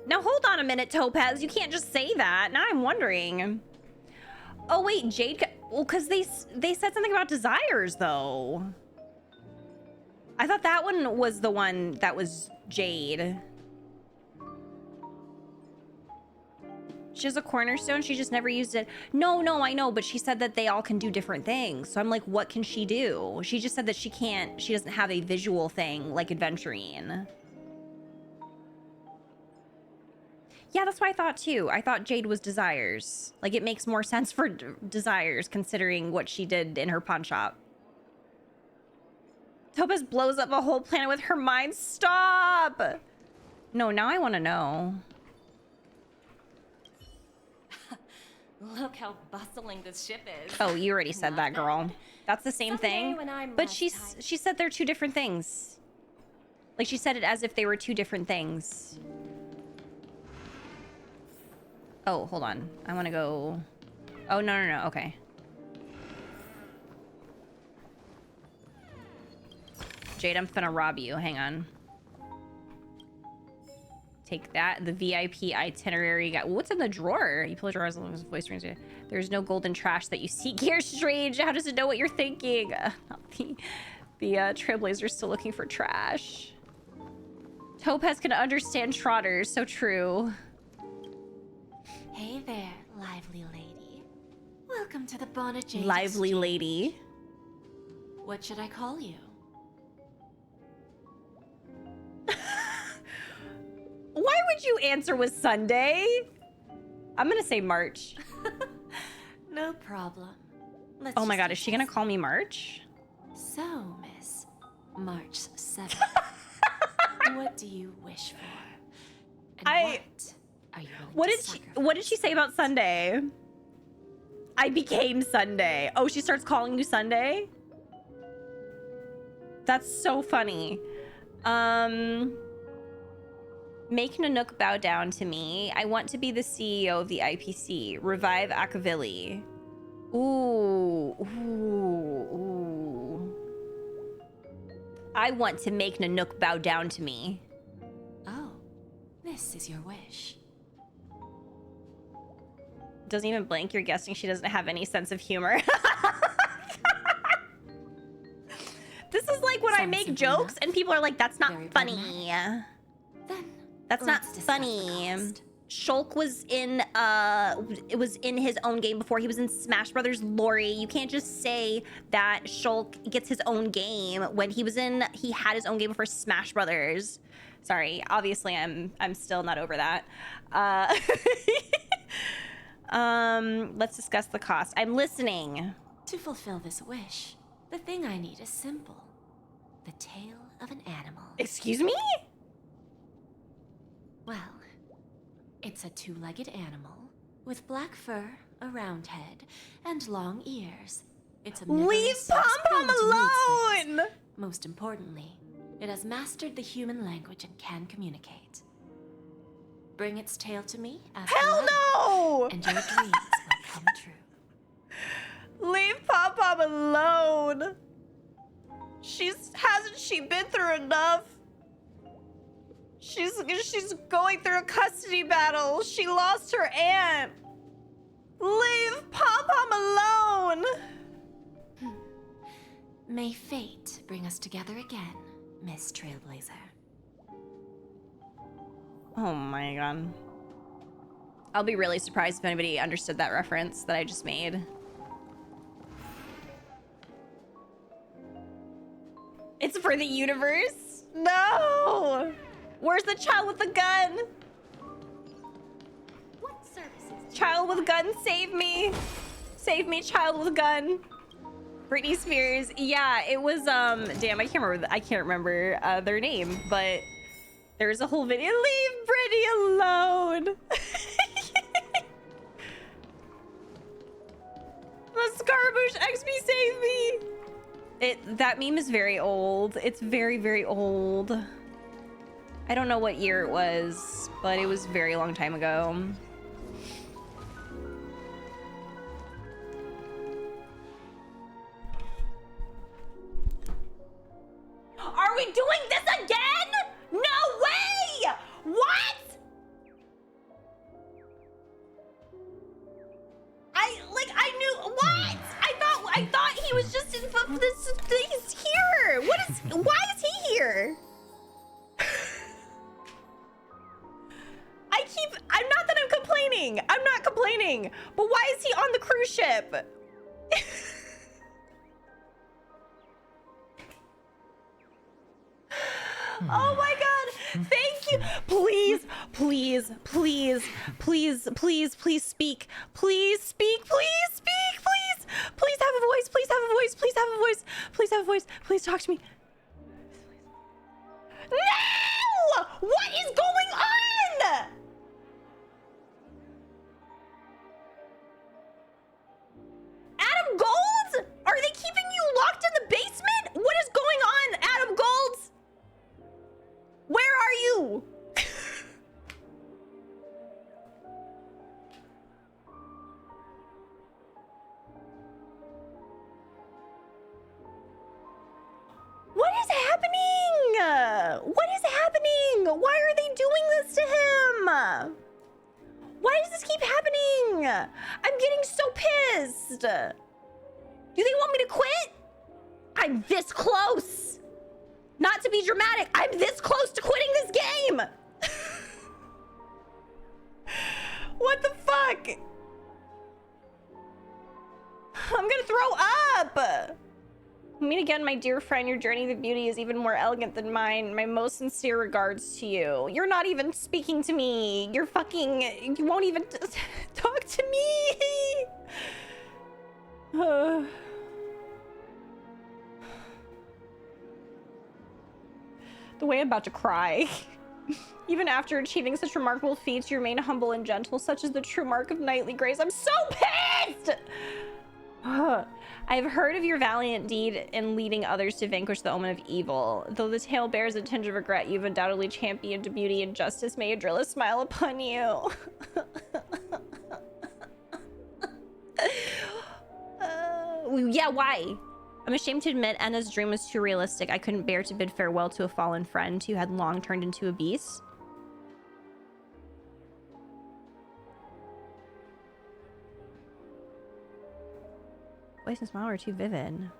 Now hold on a minute, Topaz. You can't just say that. Now I'm wondering. Oh wait, Jade. Well, because they said something about desires though. I thought that one was the one that was Jade. She has a cornerstone. She just never used it. No, I know, but she said that they all can do different things. So I'm like, what can she do? She just said that she doesn't have a visual thing like Adventurine. Yeah, that's what I thought too. I thought Jade was desires. Like, it makes more sense for desires considering what she did in her pawn shop. Topaz blows up a whole planet with her mind. Stop! No, now I want to know. Look how bustling this ship is. Oh, you already said that, girl. That's the same thing. When I'm But she said they're two different things. Like, she said it as if they were two different things. Oh, hold on. I want to go... Oh, no. Okay. Jade, I'm finna rob you. Hang on. Take that. The VIP itinerary. What's in the drawer? You pull the drawer as long as the voice rings. There's no golden trash that you seek here, Strange. How does it know what you're thinking? The Trailblazer's still looking for trash. Topaz can understand trotters. So true. Hey there, lively lady. Welcome to the Bonnet Jade Lively Exchange. lady. What should I call you? Why would you answer with Sunday? I'm gonna say March. No problem. Let's Oh my just god, is she gonna call me March? So, Miss March 7th, what do you wish for? And what are you willing to What did she say about Sunday? I became Sunday. Oh, she starts calling you Sunday? That's so funny. Make Nanook bow down to me. I want to be the CEO of the IPC. Revive Akavili. Ooh. I want to make Nanook bow down to me. Oh, this is your wish. Doesn't even blink. You're guessing she doesn't have any sense of humor. This is like when I make jokes and people are like, that's not funny. That's not funny. Shulk was in it was in his own game before. He was in Smash Brothers Lori. You can't just say that Shulk gets his own game when he had his own game before Smash Brothers. Sorry, obviously I'm still not over that. Let's discuss the cost. I'm listening. To fulfill this wish, the thing I need is simple. The tail of an animal. Excuse me? Well, it's a two-legged animal with black fur, a round head, and long ears. It's a Leave Pom Pom alone! Most importantly, it has mastered the human language and can communicate. Bring its tail to me as Hell no! And your dreams will come true. Leave Pom Pom alone. Hasn't she been through enough? She's going through a custody battle. She lost her aunt. Leave Pom Pom alone. May fate bring us together again, Miss Trailblazer. Oh my god. I'll be really surprised if anybody understood that reference that I just made. It's for the universe? No! Where's the child with the gun? What services? Child with gun, save me! Save me, child with gun. Britney Spears. Yeah, it was damn, I can't remember their name, but there's a whole video. Leave Britney alone. The Scaramouche XP, save me. That meme is very old. It's very, very old. I don't know what year it was, but it was a very long time ago. Are we doing this again? No way! What? I knew what? I thought he was just in this. He's here. Why is he here? I'm not that I'm complaining. I'm not complaining. But why is he on the cruise ship? Oh my god. Thank you. Please, please, please, please, please, please speak. Please speak. Please speak. Please. Please have a voice. Please have a voice. Please have a voice. Please have a voice. Please talk to me. No! What is going on? Adam Gold? Are they keeping you locked in the basement? What is going on, Adam Gold? Where are you? What is happening? What is happening? Why are they doing this to him? Why does this keep happening? I'm getting so pissed. Do they want me to quit? I'm this close. Not to be dramatic, I'm this close to quitting this game. What the fuck? I'm gonna throw up. Meet again, my dear friend. Your journey to beauty is even more elegant than mine. My most sincere regards to you. You're not even speaking to me. You won't even talk to me. The way I'm about to cry. Even after achieving such remarkable feats, you remain humble and gentle, such as the true mark of knightly grace. I'm so pissed! I've heard of your valiant deed in leading others to vanquish the omen of evil. Though the tale bears a tinge of regret, you've undoubtedly championed beauty and justice. May Adrilla smile upon you. Yeah, why? I'm ashamed to admit Enna's dream was too realistic. I couldn't bear to bid farewell to a fallen friend who had long turned into a beast. Voice and smile were too vivid.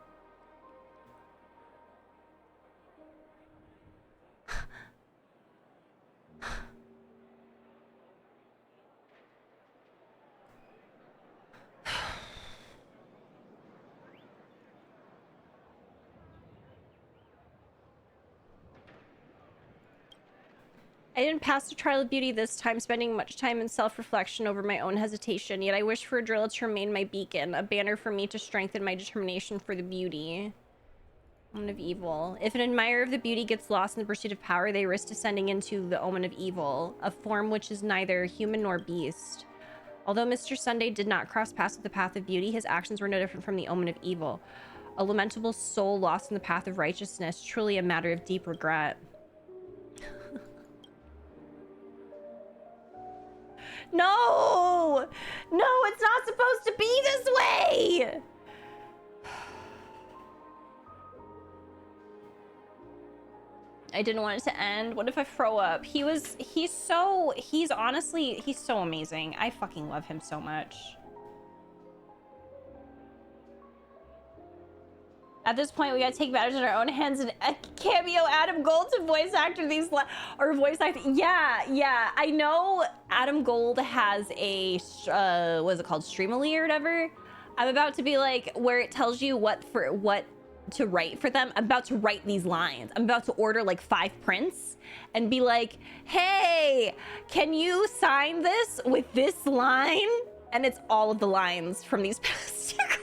I didn't pass the trial of beauty this time, spending much time in self-reflection over my own hesitation, yet I wish for Adrilla to remain my beacon, a banner for me to strengthen my determination for the beauty. Omen of evil. If an admirer of the beauty gets lost in the pursuit of power, they risk descending into the omen of evil, a form which is neither human nor beast. Although Mr. Sunday did not cross paths with the path of beauty, his actions were no different from the omen of evil. A lamentable soul lost in the path of righteousness, truly a matter of deep regret. No! No, it's not supposed to be this way! I didn't want it to end. What if I throw up? He's so amazing. I fucking love him so much. At this point, we gotta take matters in our own hands and cameo Adam Gold to voice actor these or voice act. Yeah. I know Adam Gold has a what is it called, Streamily or whatever. I'm about to be like where it tells you what to write for them. I'm about to write these lines. I'm about to order like 5 prints and be like, hey, can you sign this with this line? And it's all of the lines from these past years.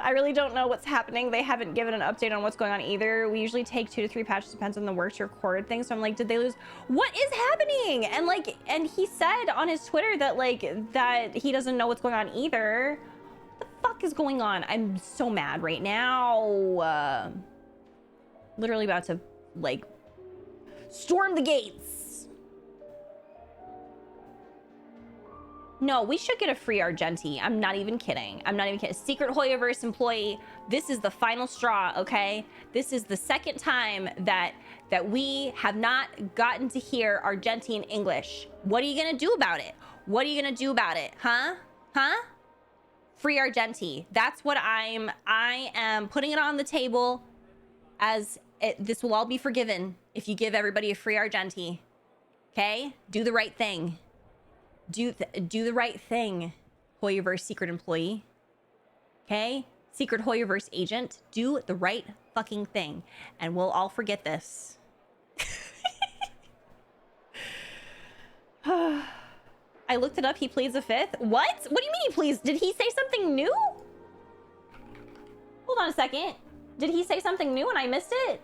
I really don't know what's happening. They haven't given an update on what's going on either. We usually take 2 to 3 patches, depends on the work to record things. So I'm like, did they lose? What is happening? And he said on his Twitter that he doesn't know what's going on either. What the fuck is going on? I'm so mad right now. Literally about to storm the gates. No, we should get a free Argenti. I'm not even kidding. Secret Hoyoverse employee, this is the final straw, okay? This is the second time that we have not gotten to hear Argenti in English. What are you gonna do about it? Huh? Free Argenti. That's what I am putting it on the table as this will all be forgiven if you give everybody a free Argenti. Okay? Do the right thing. Do the right thing, Hoyoverse secret employee. Okay? Secret Hoyoverse agent. Do the right fucking thing. And we'll all forget this. I looked it up. He pleads the 5th. What? What do you mean he pleads? Did he say something new? Hold on a second. Did he say something new and I missed it?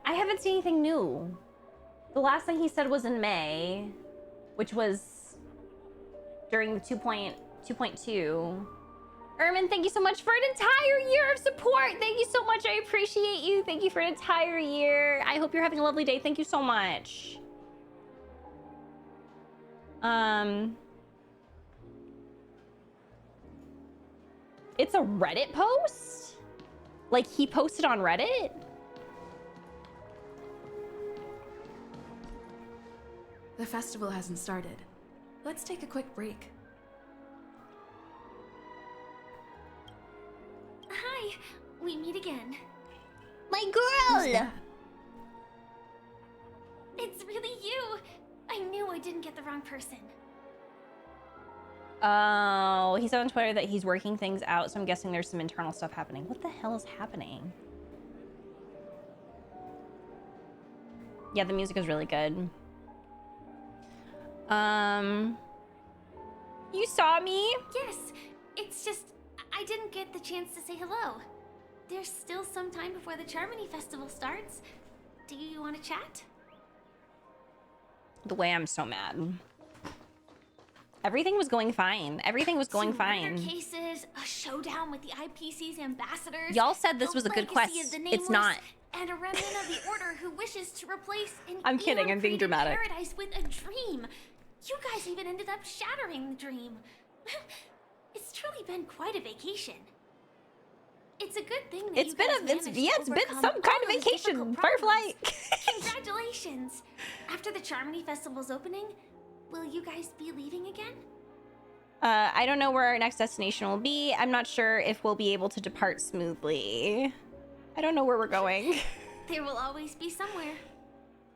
I haven't seen anything new. The last thing he said was in May, which was during the 2.2. Ermin, thank you so much for an entire year of support. Thank you so much. I appreciate you. Thank you for an entire year. I hope you're having a lovely day. Thank you so much. It's a Reddit post? Like he posted on Reddit? The festival hasn't started. Let's take a quick break. Hi, we meet again. My girl! It's really you. I knew I didn't get the wrong person. Oh, he said on Twitter that he's working things out, so I'm guessing there's some internal stuff happening. What the hell is happening? Yeah, the music is really good. You saw me? Yes, it's just I didn't get the chance to say hello. There's still some time before the Charmony Festival starts. Do you want to chat? The way I'm so mad. Everything was going fine. Everything was going Two fine. murder cases, a showdown with the IPC's ambassadors. Y'all said this was a good quest. Legacy of the It's Nameless, not. And a remnant of the Order who wishes to replace an I'm kidding, I'm being Eon-created dramatic. paradise with a dream. You guys even ended up shattering the dream. It's truly been quite a vacation. It's a good thing that It's been some kind of vacation, Firefly. Congratulations! After the Charmony Festival's opening, will you guys be leaving again? I don't know where our next destination will be. I'm not sure if we'll be able to depart smoothly. I don't know where we're going. There will always be somewhere.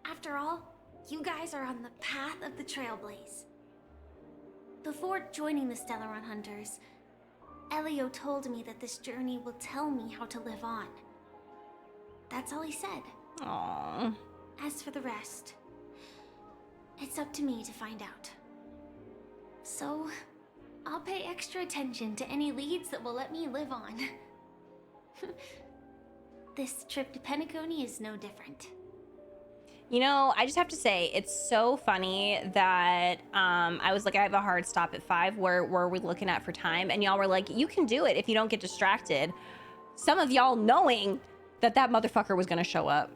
After all, you guys are on the path of the Trailblaze. Before joining the Stellaron Hunters, Elio told me that this journey will tell me how to live on. That's all he said. Aww. As for the rest, it's up to me to find out. So, I'll pay extra attention to any leads that will let me live on. This trip to Penacony is no different. You know, I just have to say, it's so funny that I was like, I have a hard stop at 5. Where are we looking at for time? And y'all were like, you can do it if you don't get distracted. Some of y'all knowing that that motherfucker was going to show up.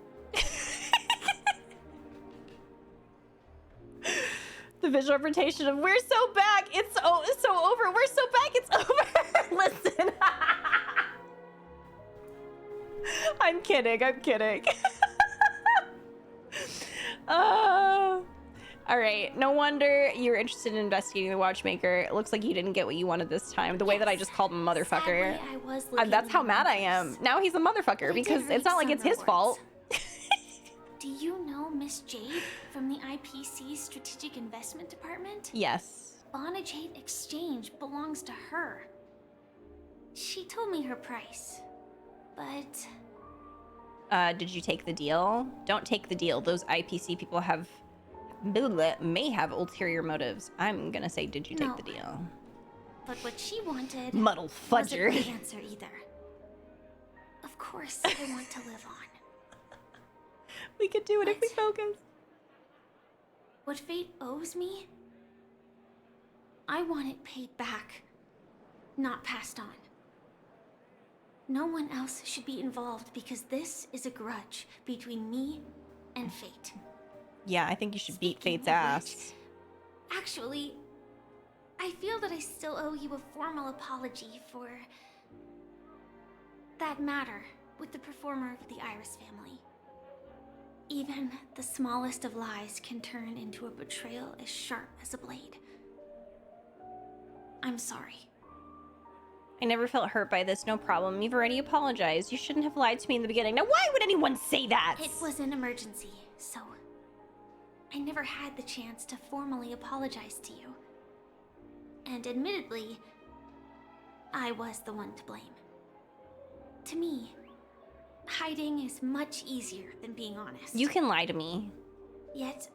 The visual representation of we're so back. It's so over. We're so back. It's over. Listen. I'm kidding. I'm kidding. All right. No wonder you're interested in investigating the Watchmaker. It looks like you didn't get what you wanted this time. The way that I just called him a motherfucker. Sadly, I was That's how mad I am. Now he's a motherfucker because it's not like it's his fault. Do you know Miss Jade from the IPC's Strategic Investment Department? Yes. Bonajade Exchange belongs to her. She told me her price, but... Did you take the deal? Don't take the deal. Those IPC people may have ulterior motives. I'm gonna say, did you take the deal? But what she wanted Muddle fudger. wasn't the answer either. Of course, I want to live on. We could do it if we focus. What fate owes me, I want it paid back, not passed on. No one else should be involved because this is a grudge between me and fate. Yeah, I think you should beat Fate's ass. Actually, I feel that I still owe you a formal apology for that matter with the performer of the Iris family. Even the smallest of lies can turn into a betrayal as sharp as a blade. I'm sorry. I never felt hurt by this, no problem. You've already apologized. You shouldn't have lied to me in the beginning. Now, why would anyone say that? It was an emergency, so I never had the chance to formally apologize to you. And admittedly, I was the one to blame. To me, hiding is much easier than being honest. You can lie to me. Yet,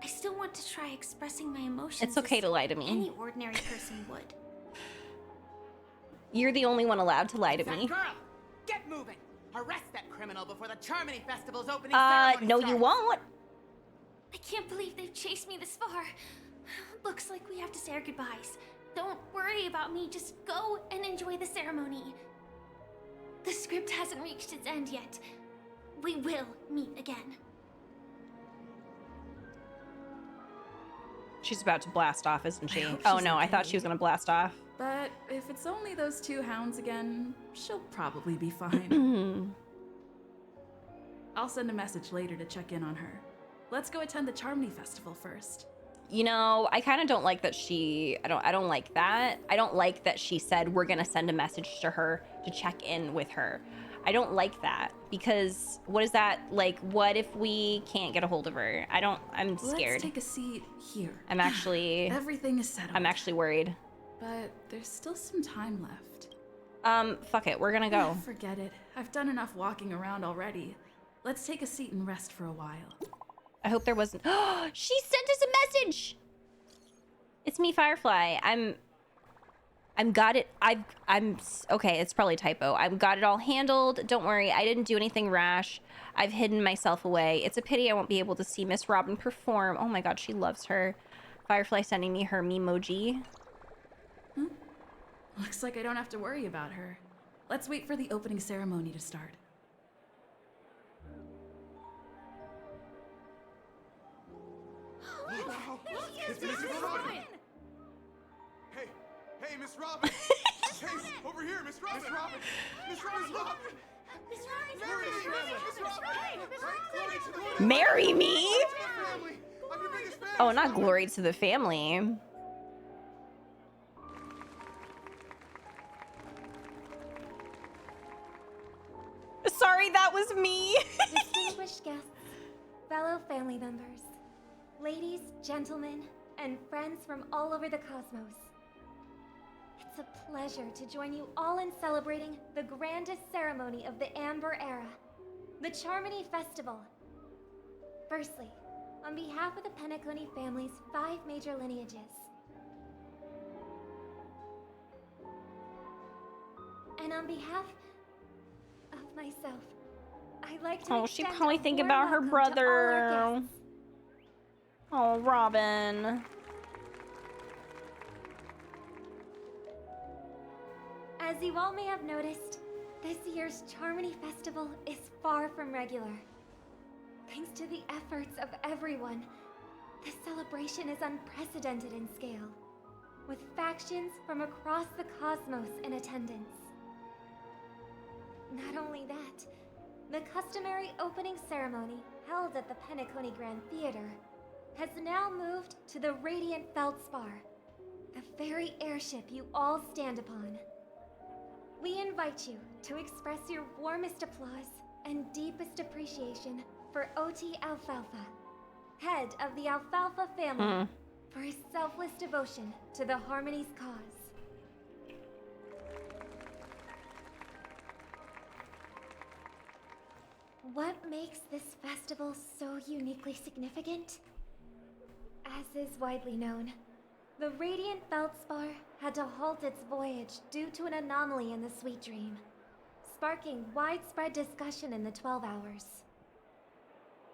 I still want to try expressing my emotions. It's okay as to lie to me. Any ordinary person would. You're the only one allowed to lie to That me. girl, get moving! Arrest that criminal before the Charmony Festival's opening ceremony no, starts. you won't. I can't believe they've chased me this far. Looks like we have to say our goodbyes. Don't worry about me, just go and enjoy the ceremony. The script hasn't reached its end yet. We will meet again. She's about to blast off, isn't she? Oh no, I thought she was gonna blast off. But if it's only those 2 hounds again, she'll probably be fine. I'll send a message later to check in on her. Let's go attend the Charmony Festival first. You know, I kind of don't like that I don't like that. I don't like that she said we're gonna send a message to her to check in with her. I don't like that, because what is that like? What if we can't get a hold of her? I'm scared. Let's take a seat here. I'm actually Everything is settled. I'm actually worried. But there's still some time left. Fuck it, we're gonna go. Forget it. I've done enough walking around already. Let's take a seat and rest for a while. I hope there wasn't. She sent us a message. It's me, Firefly. I'm got it. I'm okay. It's probably a typo. I've got it all handled. Don't worry. I didn't do anything rash. I've hidden myself away. It's a pity I won't be able to see Miss Robin perform. Oh my God, she loves her. Firefly sending me her memoji. Looks like I don't have to worry about her. Let's wait for the opening ceremony to start. It's Miss Robin! Hey, Miss Robin! Hey, over here, Miss Robin! Miss Robin! Miss Robin! Marry me? Oh, not glory to the family. Sorry, that was me. Distinguished guests, fellow family members, ladies, gentlemen, and friends from all over the cosmos. It's a pleasure to join you all in celebrating the grandest ceremony of the Amber Era, the Charmony Festival. Firstly, on behalf of the Penacony family's 5 major lineages, and on behalf of myself, I'd like to Oh, she extend probably a think warm about her welcome to all our brother. guests. Oh, Robin. As you all may have noticed, this year's Charmony Festival is far from regular. Thanks to the efforts of everyone, the celebration is unprecedented in scale, with factions from across the cosmos in attendance. Not only that, the customary opening ceremony held at the Penacony Grand Theater has now moved to the Radiant Feldspar, the very airship you all stand upon. We invite you to express your warmest applause and deepest appreciation for OT Alfalfa, head of the Alfalfa family, for his selfless devotion to the Harmony's cause. What makes this festival so uniquely significant? As is widely known, the Radiant Feldspar had to halt its voyage due to an anomaly in the Sweet Dream, sparking widespread discussion in the 12 Hours.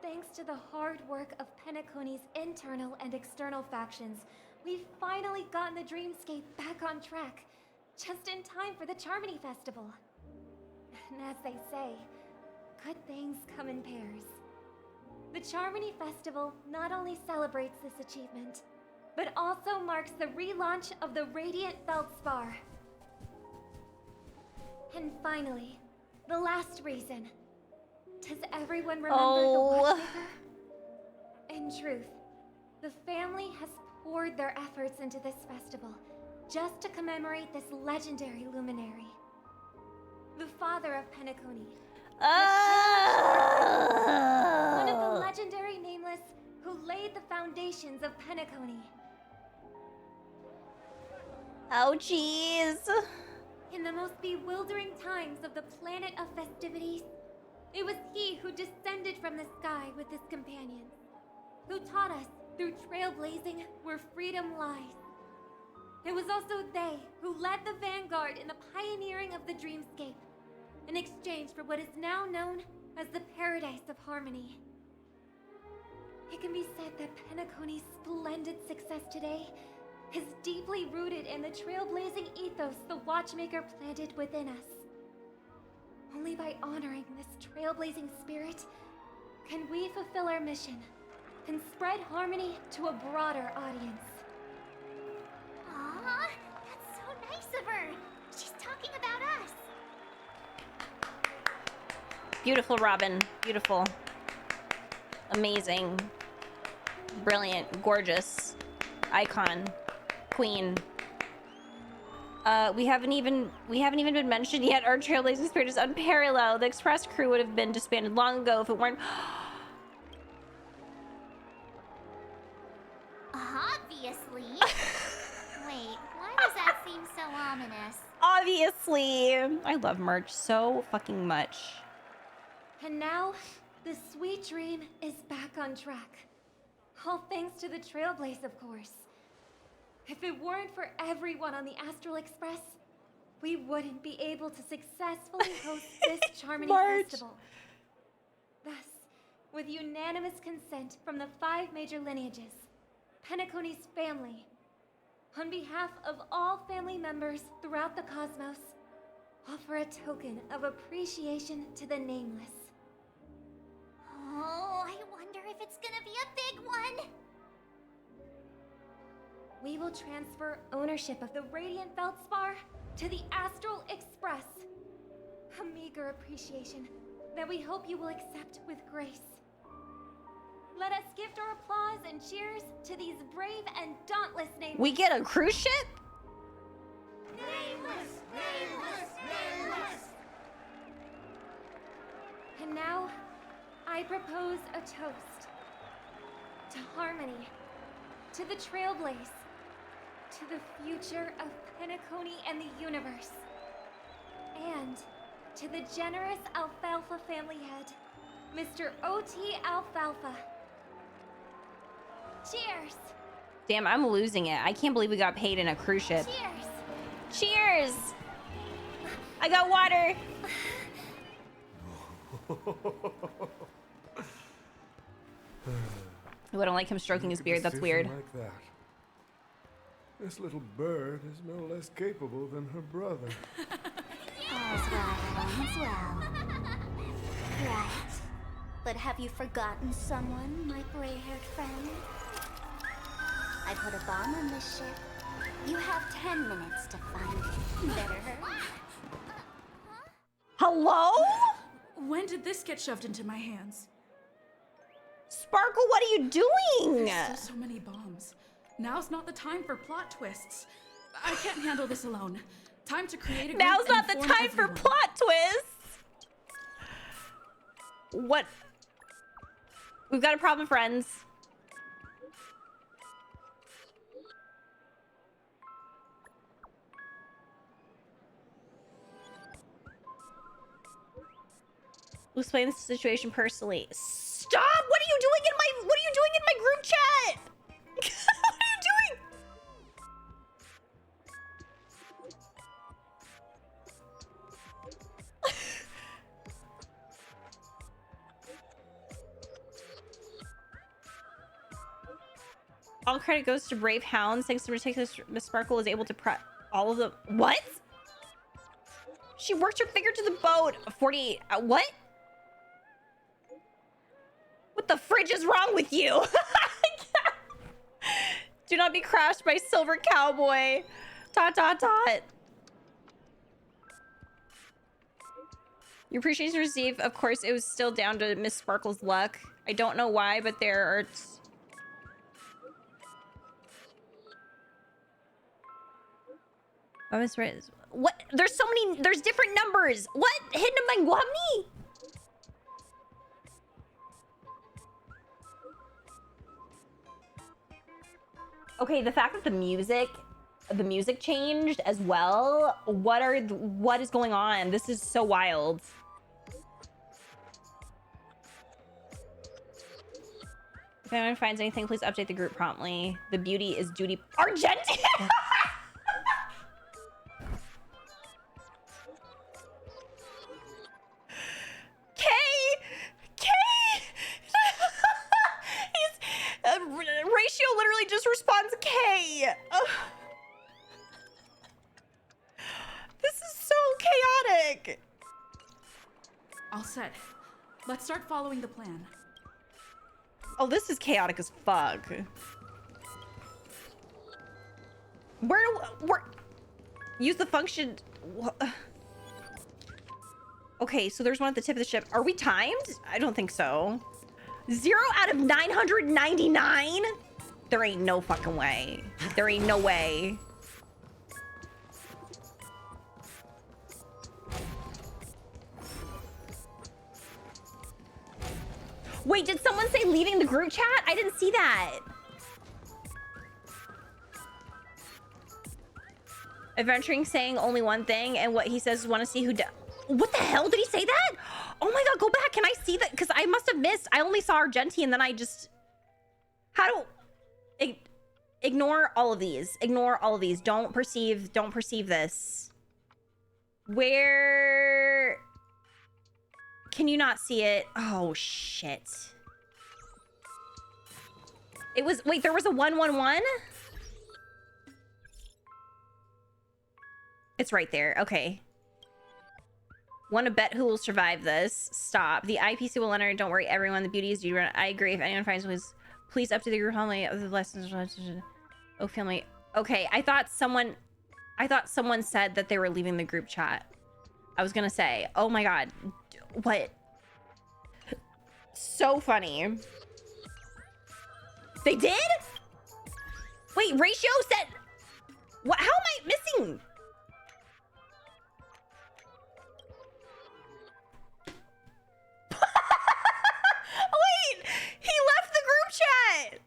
Thanks to the hard work of Penacony's internal and external factions, we've finally gotten the dreamscape back on track, just in time for the Charmony Festival. And as they say, good things come in pairs. The Charmony Festival not only celebrates this achievement, but also marks the relaunch of the Radiant Feldspar. And finally, the last reason. Does everyone remember the Watchmaker? In truth, the family has poured their efforts into this festival just to commemorate this legendary luminary. The father of Penacony. One of the legendary Nameless who laid the foundations of Penacony. Oh, jeez. In the most bewildering times of the planet of festivities, it was he who descended from the sky with his companions, who taught us through trailblazing where freedom lies. It was also they who led the vanguard in the pioneering of the dreamscape, in exchange for what is now known as the Paradise of Harmony. It can be said that Penacony's splendid success today is deeply rooted in the trailblazing ethos the Watchmaker planted within us. Only by honoring this trailblazing spirit can we fulfill our mission and spread harmony to a broader audience. Aww, that's so nice of her. She's talking about us. Beautiful, Robin. Beautiful. Amazing. Brilliant. Gorgeous. Icon. Queen. We haven't even been mentioned yet. Our trailblazing spirit is unparalleled. The express crew would have been disbanded long ago if it weren't. Obviously. Wait, why does that seem so ominous? Obviously. I love merch so fucking much. And now, the sweet dream is back on track. All thanks to the Trailblaze, of course. If it weren't for everyone on the Astral Express, we wouldn't be able to successfully host this Charmony Festival. Thus, with unanimous consent from the 5 major lineages, Penacony's family, on behalf of all family members throughout the cosmos, offer a token of appreciation to the Nameless. Oh, I wonder if it's gonna be a big one. We will transfer ownership of the Radiant Feldspar to the Astral Express. A meager appreciation that we hope you will accept with grace. Let us gift our applause and cheers to these brave and dauntless nameless. We get a cruise ship? Nameless! Nameless! Nameless! And now, I propose a toast. To harmony. To the Trailblaze. To the future of Penacony and the universe. And to the generous Alfalfa family head, Mr. O.T. Alfalfa. Cheers! Damn, I'm losing it. I can't believe we got paid in a cruise ship. Cheers! Cheers! I got water. I don't like him stroking his beard. That's weird. Like that. This little bird is no less capable than her brother. All's well, all's well. Right. But have you forgotten someone, my gray-haired friend? I put a bomb on this ship. You have 10 minutes to find it. Better hurry. Hello? When did this get shoved into my hands? Sparkle, what are you doing? There's still so many bombs. Now's not the time for plot twists. I can't handle this alone. Time to create a group. Now's not the and time inform for everyone. plot twists. What? We've got a problem, friends. We'll explain the situation personally. Stop! What are you doing in my group chat? What are you doing? All credit goes to Brave Hounds. Thanks to Meticulous, Miss Sparkle was able to prep all of the... What? She worked her finger to the bone. 48... what? What the fridge is wrong with you? Do not be crashed by Silver Cowboy. Tot, tot, tot. Your appreciation received. Of course, it was still down to Miss Sparkle's luck. I don't know why, but there are... Oh, Miss Reyes. What? There's so many... There's different numbers. What? Hidden among Guamni? Okay, the fact that the music changed as well. What is going on? This is so wild. If anyone finds anything, please update the group promptly. The beauty is duty. Argentina! Ratio literally just responds K. Ugh. This is so chaotic. All set. Let's start following the plan. Oh, this is chaotic as fuck. Where use the function. Okay, so there's one at the tip of the ship. Are we timed? I don't think so. 0 out of 999? There ain't no fucking way. There ain't no way. Wait, did someone say leaving the group chat? I didn't see that. Adventuring saying only one thing, and what he says is want to see who what the hell? Did he say that? Oh my god, go back. Can I see that? Because I must have missed. I only saw Argenti and then I just... How do... Ignore all of these. Ignore all of these. Don't perceive this. Where... Can you not see it? Oh, shit. It was... Wait, there was a 111? It's right there. Okay. Want to bet who will survive this? Stop. The IPC will enter. Don't worry, everyone. The beauty is you. I agree. If anyone finds ways, please up to the group family of the lessons. Oh, family. Okay. I thought someone said that they were leaving the group chat. I was gonna say, oh my god, what? So funny. They did? Wait, Ratio said. What? How am I missing? Wait, he left the group chat.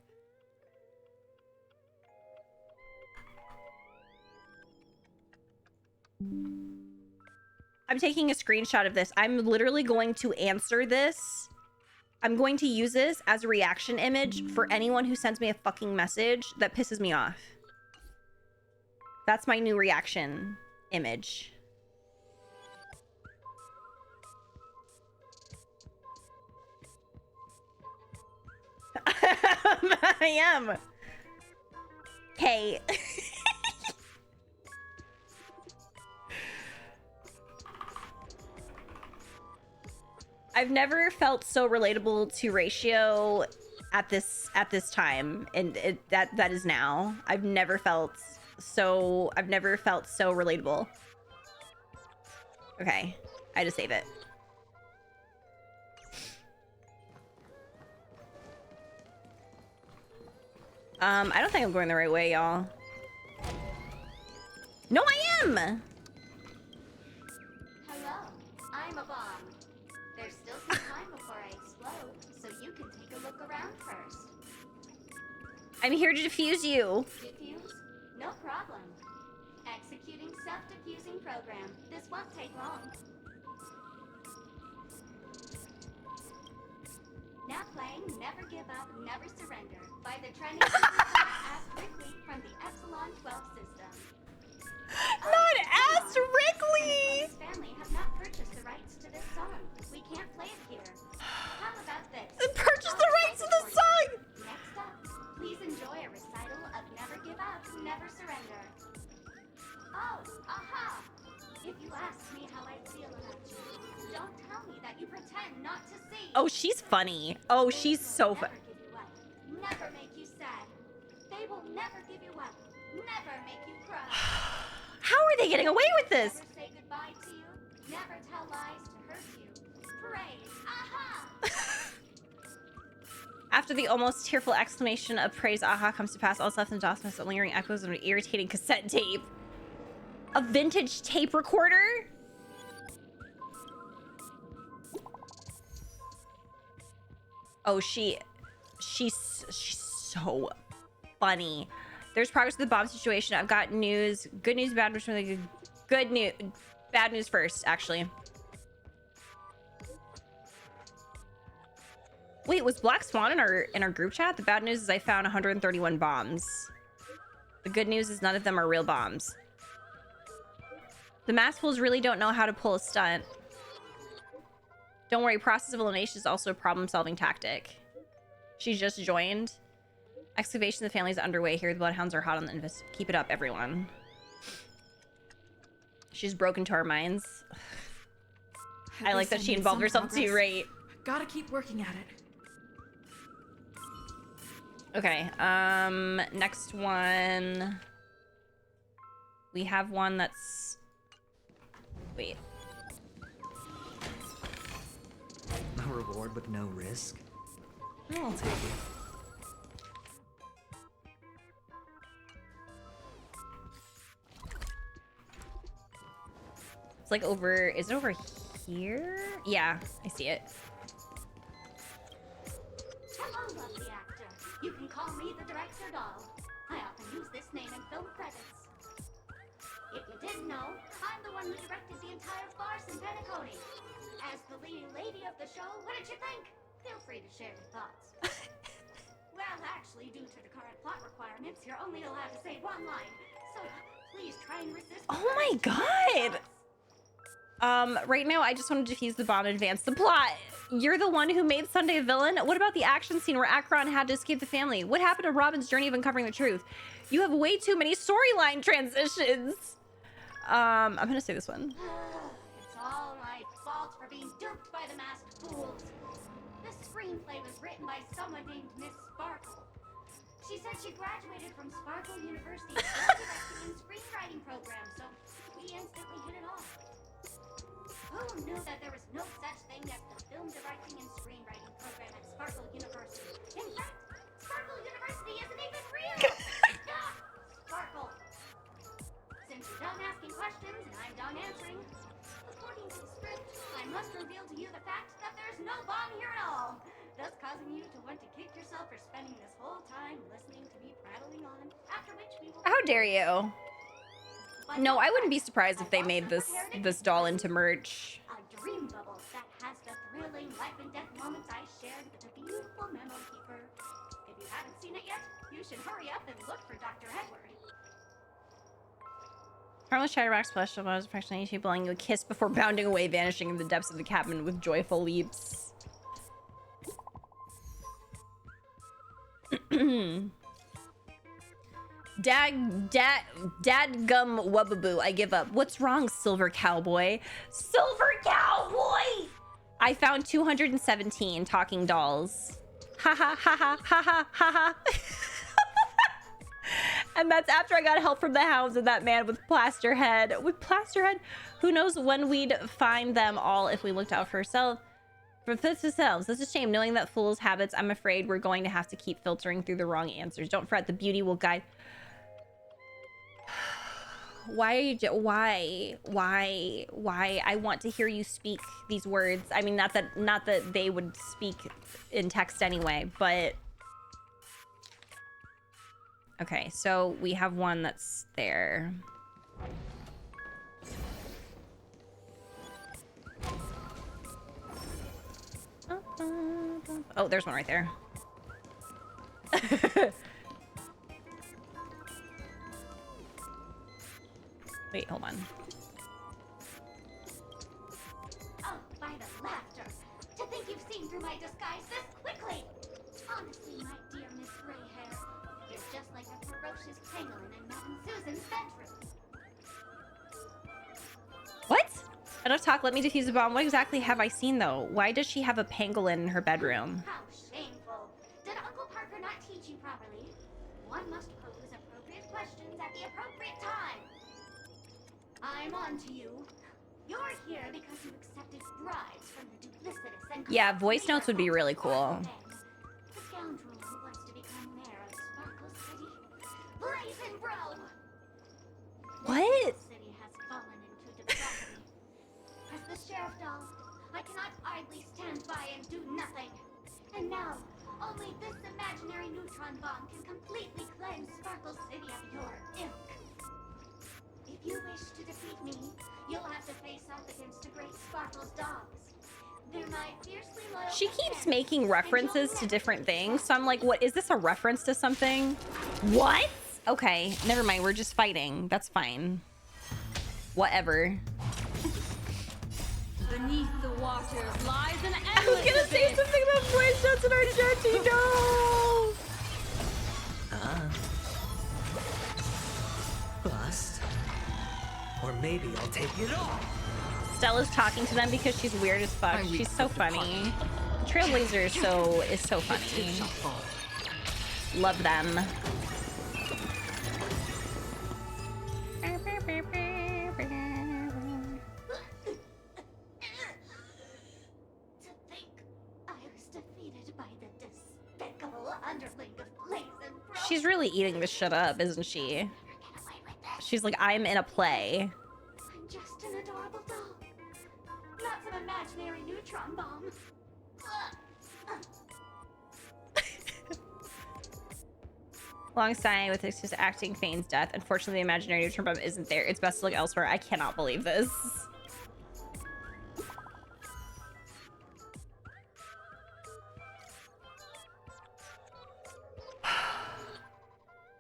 I'm taking a screenshot of this. I'm literally going to answer this. I'm going to use this as a reaction image for anyone who sends me a fucking message that pisses me off. That's my new reaction image. I am. Okay. I've never felt so relatable to Ratio at this time, and that is now. I've never felt so relatable. Okay, I had to save it. I don't think I'm going the right way, y'all. No, I am! Hello, I'm a bomb. There's still some time before I explode, so you can take a look around first. I'm here to defuse you. Defuse? No problem. Executing self-defusing program. This won't take long. Now playing Never Give Up, Never Surrender by the trending Ask Wrigley from the Epsilon 12 system. Not Ask Wrigley! His family have not purchased the rights to this song. We can't play it here. How about this? Purchase the rights to the song! Next up, please enjoy a recital of Never Give Up, Never Surrender. Oh, aha! If you ask me how I feel about you, don't tell me that you pretend not to see. Oh, she's funny. Oh, she's so funny. Never make you sad. They will never give you up. Never make you cry. How are they getting away with this? Never say goodbye to you. Never tell lies to hurt you. Praise. Aha! After the almost tearful exclamation of praise, aha, comes to pass, all left in Dawson's lingering echoes of an irritating cassette tape. A vintage tape recorder? Oh, she's so funny. There's progress with the bomb situation. I've got news. Good news, bad news. Really good news. Bad news first, actually. Wait, was Black Swan in our group chat? The bad news is I found 131 bombs. The good news is none of them are real bombs. The mass fools really don't know how to pull a stunt. Don't worry, process of elimination is also a problem-solving tactic. She's just joined. Excavation of the family is underway here. The bloodhounds are hot on the invest. Keep it up, everyone. She's broken to our minds. I like that she involved herself too, right? Gotta keep working at it. Okay, next one. We have one that's... Wait. A reward with no risk? I'll take it. It's like over... Is it over here? Yeah, I see it. call me the Director Doll. I often use this name in film credits. If you didn't know, I'm the one who directed the entire farce in Penacony. As the leading lady of the show, what did you think? Feel free to share your thoughts. Well, actually, due to the current plot requirements, you're only allowed to say one line. So please try and resist. Oh my god. Right now I just want to defuse the bomb and advance the plot. You're the one who made Sunday a villain? What about the action scene where Akron had to escape the family? What happened to Robin's journey of uncovering the truth? You have way too many storyline transitions. I'm gonna say this one. It's all my fault for being duped by the masked fools. This screenplay was written by someone named Miss Sparkle. She said she graduated from Sparkle University's directing and screenwriting program, so we instantly hit it off. Who knew that there was no such thing as the film directing and screenwriting program at Sparkle University? In fact, Sparkle University isn't even real! Sparkle! Since you're done asking questions and I'm done answering, according to the script, I must reveal to you the fact that there's no bomb here at all, thus causing you to want to kick yourself for spending this whole time listening to me prattling on, after which we will... How dare you? No, I wouldn't be surprised if they made this doll into merch. A dream bubble that has the thrilling life and death moments I shared with the beautiful memo keeper. If you haven't seen it yet, you should hurry up and look for Dr. Edward. Harmless Chatterbox Flesh was affectionately she blowing you a kiss before bounding away, vanishing in the depths of the cabin with joyful leaps. Dadgum wubbaboo, I give up. What's wrong, Silver Cowboy? Silver Cowboy! I found 217 talking dolls. Ha ha ha ha ha ha ha ha. And that's after I got help from the hounds and that man with plaster head. With plaster head? Who knows when we'd find them all if we looked out for ourselves. For ourselves. It's a shame knowing that fool's habits. I'm afraid we're going to have to keep filtering through the wrong answers. Don't fret, the beauty will guide. Why are you why I want to hear you speak these words. I mean, not that they would speak in text anyway, but okay, so we have one that's there. Oh, there's one right there. Wait, hold on. Oh, by the laughter! To think you've seen through my disguise this quickly! Honestly, my dear Miss Greyhair, you're just like a ferocious pangolin in Madame Susan's bedroom. What? Enough talk, let me defuse the bomb. What exactly have I seen, though? Why does she have a pangolin in her bedroom? How shameful! Did Uncle Parker not teach you properly? One must pose appropriate questions at the appropriate time. I'm on to you. You're here because you accepted bribes from the duplicitous and... Yeah, voice notes would be really cool. The scoundrel who wants to become mayor of Sparkle City. Blazing Bro! What? The city has fallen into depravity. As the sheriff doll, I cannot idly stand by and do nothing. And now, only this imaginary neutron bomb can completely cleanse Sparkle City of your ilk. If you wish to defeat me, you'll have to face off against the great Sparkle's dogs. They're my fiercely loyal... She keeps making references to different things, so I'm like, what, is this a reference to something? What? Okay, never mind, we're just fighting. That's fine. Whatever. Beneath the waters lies an endless I was gonna say abyss. something about voice notes in our chat, no! Bust. Or maybe I'll take it all. Stella's talking to them because she's weird as fuck. She's so funny. Trailblazer is so funny. Love them. To think I was defeated by the despicable underling of Blazing Bro. She's really eating this shit up, isn't she? She's like, I'm in a play. I'm just an adorable doll. Not some imaginary neutron bomb. Alongside with his acting Fane's death, unfortunately the imaginary neutron bomb isn't there. It's best to look elsewhere. I cannot believe this.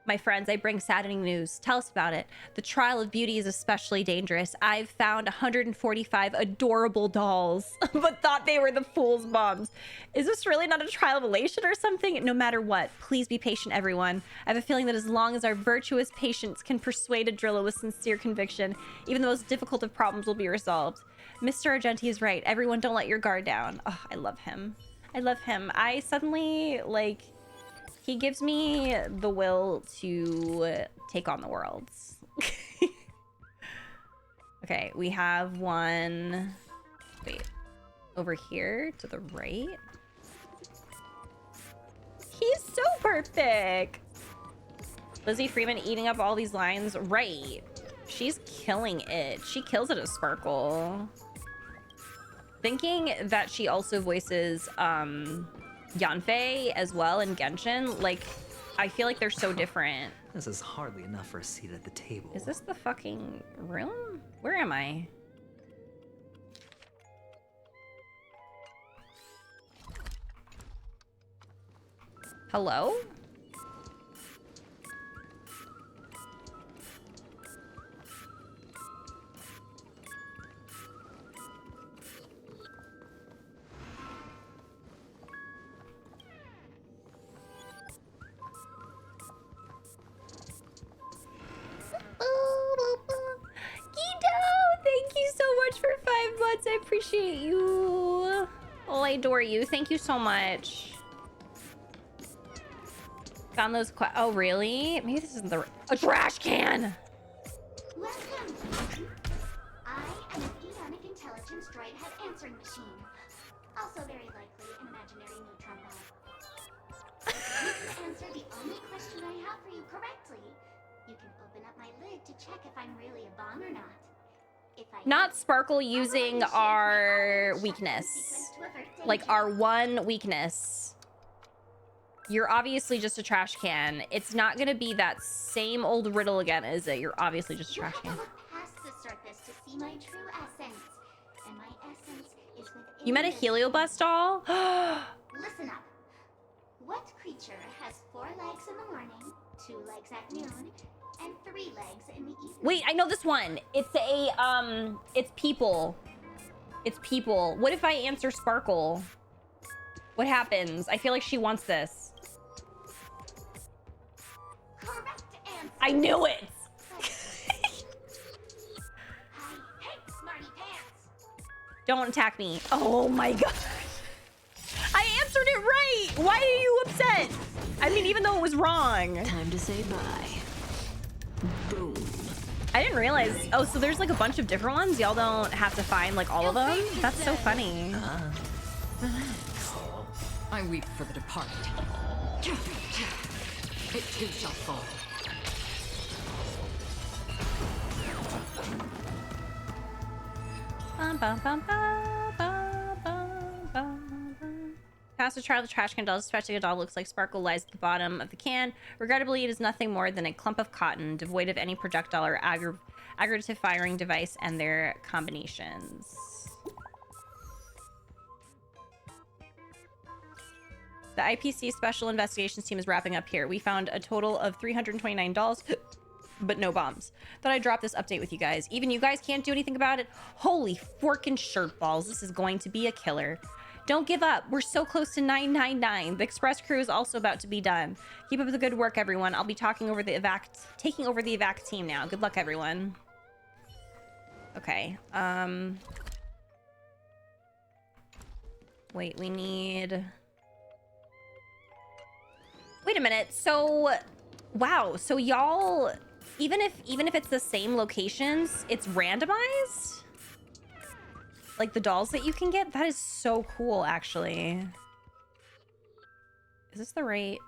My friends, I bring saddening news. Tell us about it. The trial of beauty is especially dangerous. I've found 145 adorable dolls, but thought they were the fool's moms. Is this really not a trial of elation or something? No matter what, please be patient, everyone. I have a feeling that as long as our virtuous patience can persuade a driller with sincere conviction, even the most difficult of problems will be resolved. Mr. Argenti is right. Everyone, don't let your guard down. Oh, I love him. I love him. I suddenly, like... He gives me the will to take on the world. Okay, we have one... Wait. Over here to the right? He's so perfect! Lizzie Freeman eating up all these lines. Right. She's killing it. She kills it as Sparkle. Thinking that she also voices, Yanfei as well in Genshin, like, I feel like they're so different. This is hardly enough for a seat at the table. Is this the fucking room? Where am I? Hello? Thank you so much for 5 months. I appreciate you. Oh, I adore you. Thank you so much. Found those oh, really? Maybe this isn't a trash can. Welcome. I am an Eonic Intelligence droid head answering machine. Also very likely an imaginary neutron bomb. If you can answer the only question I have for you correctly, you can open up my lid to check if I'm really a bomb or not. Not Sparkle using our weakness. Like our one weakness. You're obviously just a trash can. It's not gonna be that same old riddle again, is it? You're obviously just a trash can. Past the surface to see my true essence. And my essence is within You met a Heliobus doll? Listen up. What creature has 4 legs in the morning, 2 legs at noon, and 3 legs in the evening? Wait, I know this one. It's it's people. It's people. What if I answer Sparkle? What happens? I feel like she wants this. Correct answer. I knew it. Hey, smarty pants. Don't attack me. Oh my god. I answered it right. Why are you upset? I mean, even though it was wrong. Time to say bye. Boom. I didn't realize. Oh, so there's like a bunch of different ones. Y'all don't have to find like all of them. That's so funny. Relax. I weep for the departed. It too shall fall. Bum, bum, bum, bum, bum, bum, bum, bum. Past the trial of the trash can doll, suspecting a doll looks like Sparkle lies at the bottom of the can. Regrettably, it is nothing more than a clump of cotton, devoid of any projectile or aggregative firing device and their combinations. The IPC Special Investigations Team is wrapping up here. We found a total of 329 dolls, but no bombs. Thought I'd drop this update with you guys. Even you guys can't do anything about it? Holy forkin' shirt balls. This is going to be a killer. Don't give up. We're so close to 999. The express crew is also about to be done. Keep up the good work, everyone. I'll be taking over the evac team now. Good luck, everyone. Okay. Wait, we need... Wait a minute. So, wow. So y'all, even if it's the same locations, it's randomized? Like the dolls that you can get? That is so cool, actually. Is this the right?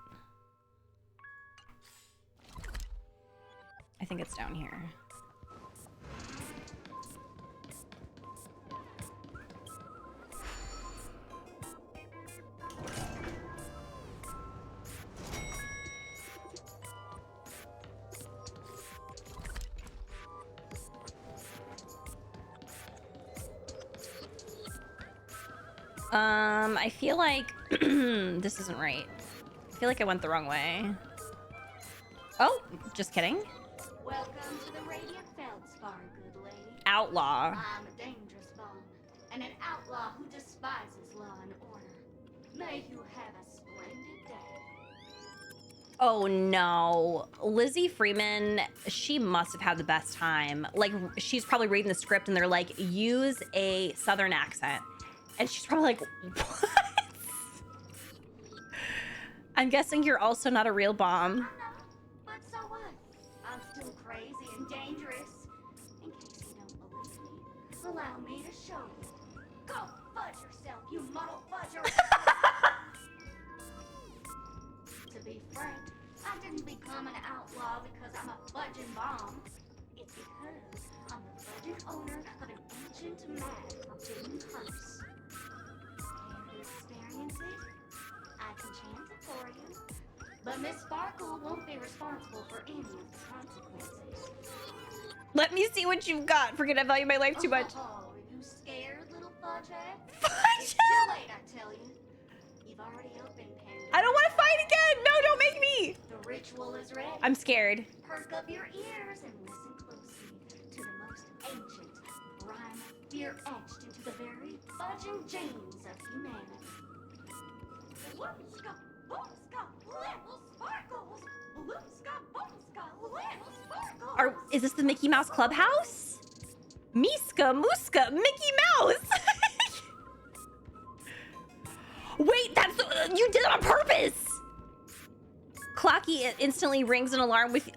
I think it's down here. I feel like this isn't right. I feel like I went the wrong way. Oh, just kidding. Welcome to the Radiant Feldspar, good lady. Outlaw. I'm a dangerous Vaughn, and an outlaw who despises law and order. May you have a splendid day. Oh no. Lizzie Freeman, she must have had the best time. Like, she's probably reading the script and they're like, use a southern accent. And she's probably like, what? I'm guessing you're also not a real bomb. But so what? I'm still crazy and dangerous. In case you don't believe me, allow me to show you. Go fudge yourself, you muddle fudger! To be frank, I didn't become an outlaw because I'm a fudging bomb. It's because I'm the fudging owner of an ancient mad forbidden curse. And to experience it, I can chant it for you. But Miss Sparkle won't be responsible for any of the consequences. Let me see what you've got. Forget I value my life too much. Oh, you scared, little fudgehead? It's Fudgehead? too late, I tell you. You've already opened Pandora's I don't want to fight again. No, don't make me. The ritual is ready. I'm scared. Perk up your ears and listen closely to the most ancient rhyme of fear etched into the very fudging genes of humanity. Bloomska, boomska, little sparkles. Bloomska, boomska, little sparkles. Is this the Mickey Mouse Clubhouse? Miska, Muska, Mickey Mouse. Wait, you did it on purpose. Clocky instantly rings an alarm with.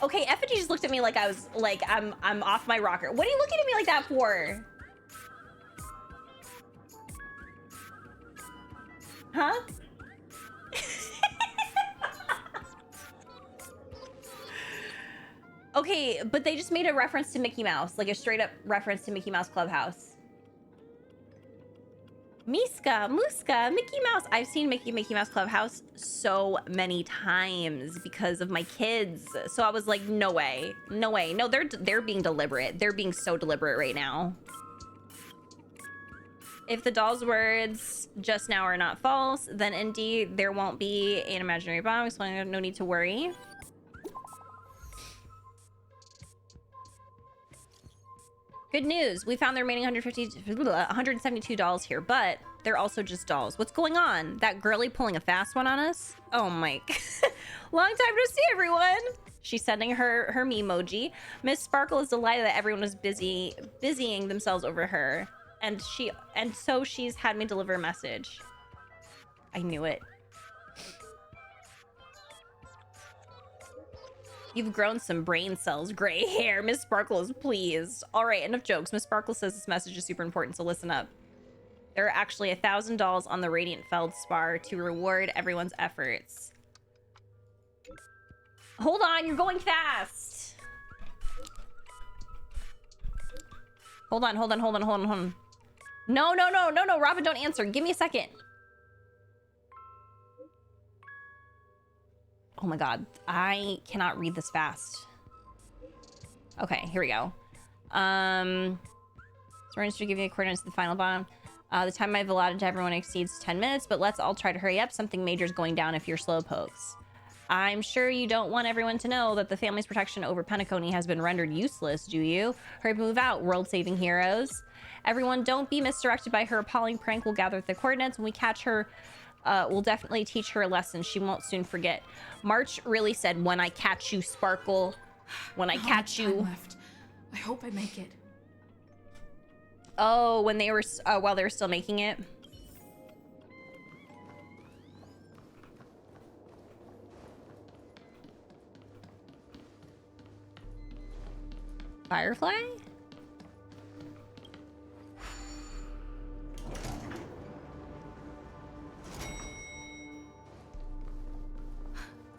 Okay, Effigy just looked at me like I was like I'm off my rocker. What are you looking at me like that for? Huh? Okay, but they just made a reference to Mickey Mouse, like a straight up reference to Mickey Mouse Clubhouse. Miska, Muska, Mickey Mouse. I've seen Mickey Mouse Clubhouse so many times because of my kids. So I was like, no way, no way. No, they're being deliberate. They're being so deliberate right now. If the doll's words just now are not false, then indeed there won't be an imaginary bomb. So no need to worry. Good news. We found the remaining 172 dolls here, but they're also just dolls. What's going on? That girly pulling a fast one on us? Oh my. Long time no see, everyone. She's sending her memoji. Miss Sparkle is delighted that everyone was busying themselves over her. And so she's had me deliver a message. I knew it. You've grown some brain cells, gray hair. Miss Sparkle is pleased. All right, enough jokes. Miss Sparkle says this message is super important, so listen up. There are actually 1,000 dolls on the Radiant Feldspar to reward everyone's efforts. Hold on, you're going fast. Hold on. No, Robin, don't answer. Give me a second. Oh my god, I cannot read this fast. Okay, here we go. Surrenders to give you the coordinates to the final bottom. The time I've allotted to everyone exceeds 10 minutes, but let's all try to hurry up. Something major is going down if you're slow pokes. I'm sure you don't want everyone to know that the family's protection over Penacony has been rendered useless, do you? Hurry, move out, world-saving heroes. Everyone, don't be misdirected by her appalling prank. We'll gather the coordinates. When we catch her, we'll definitely teach her a lesson she won't soon forget. March really said, when I catch you, Sparkle. When I catch you. Left. I hope I make it. Oh, when they were, while they were still making it. Firefly?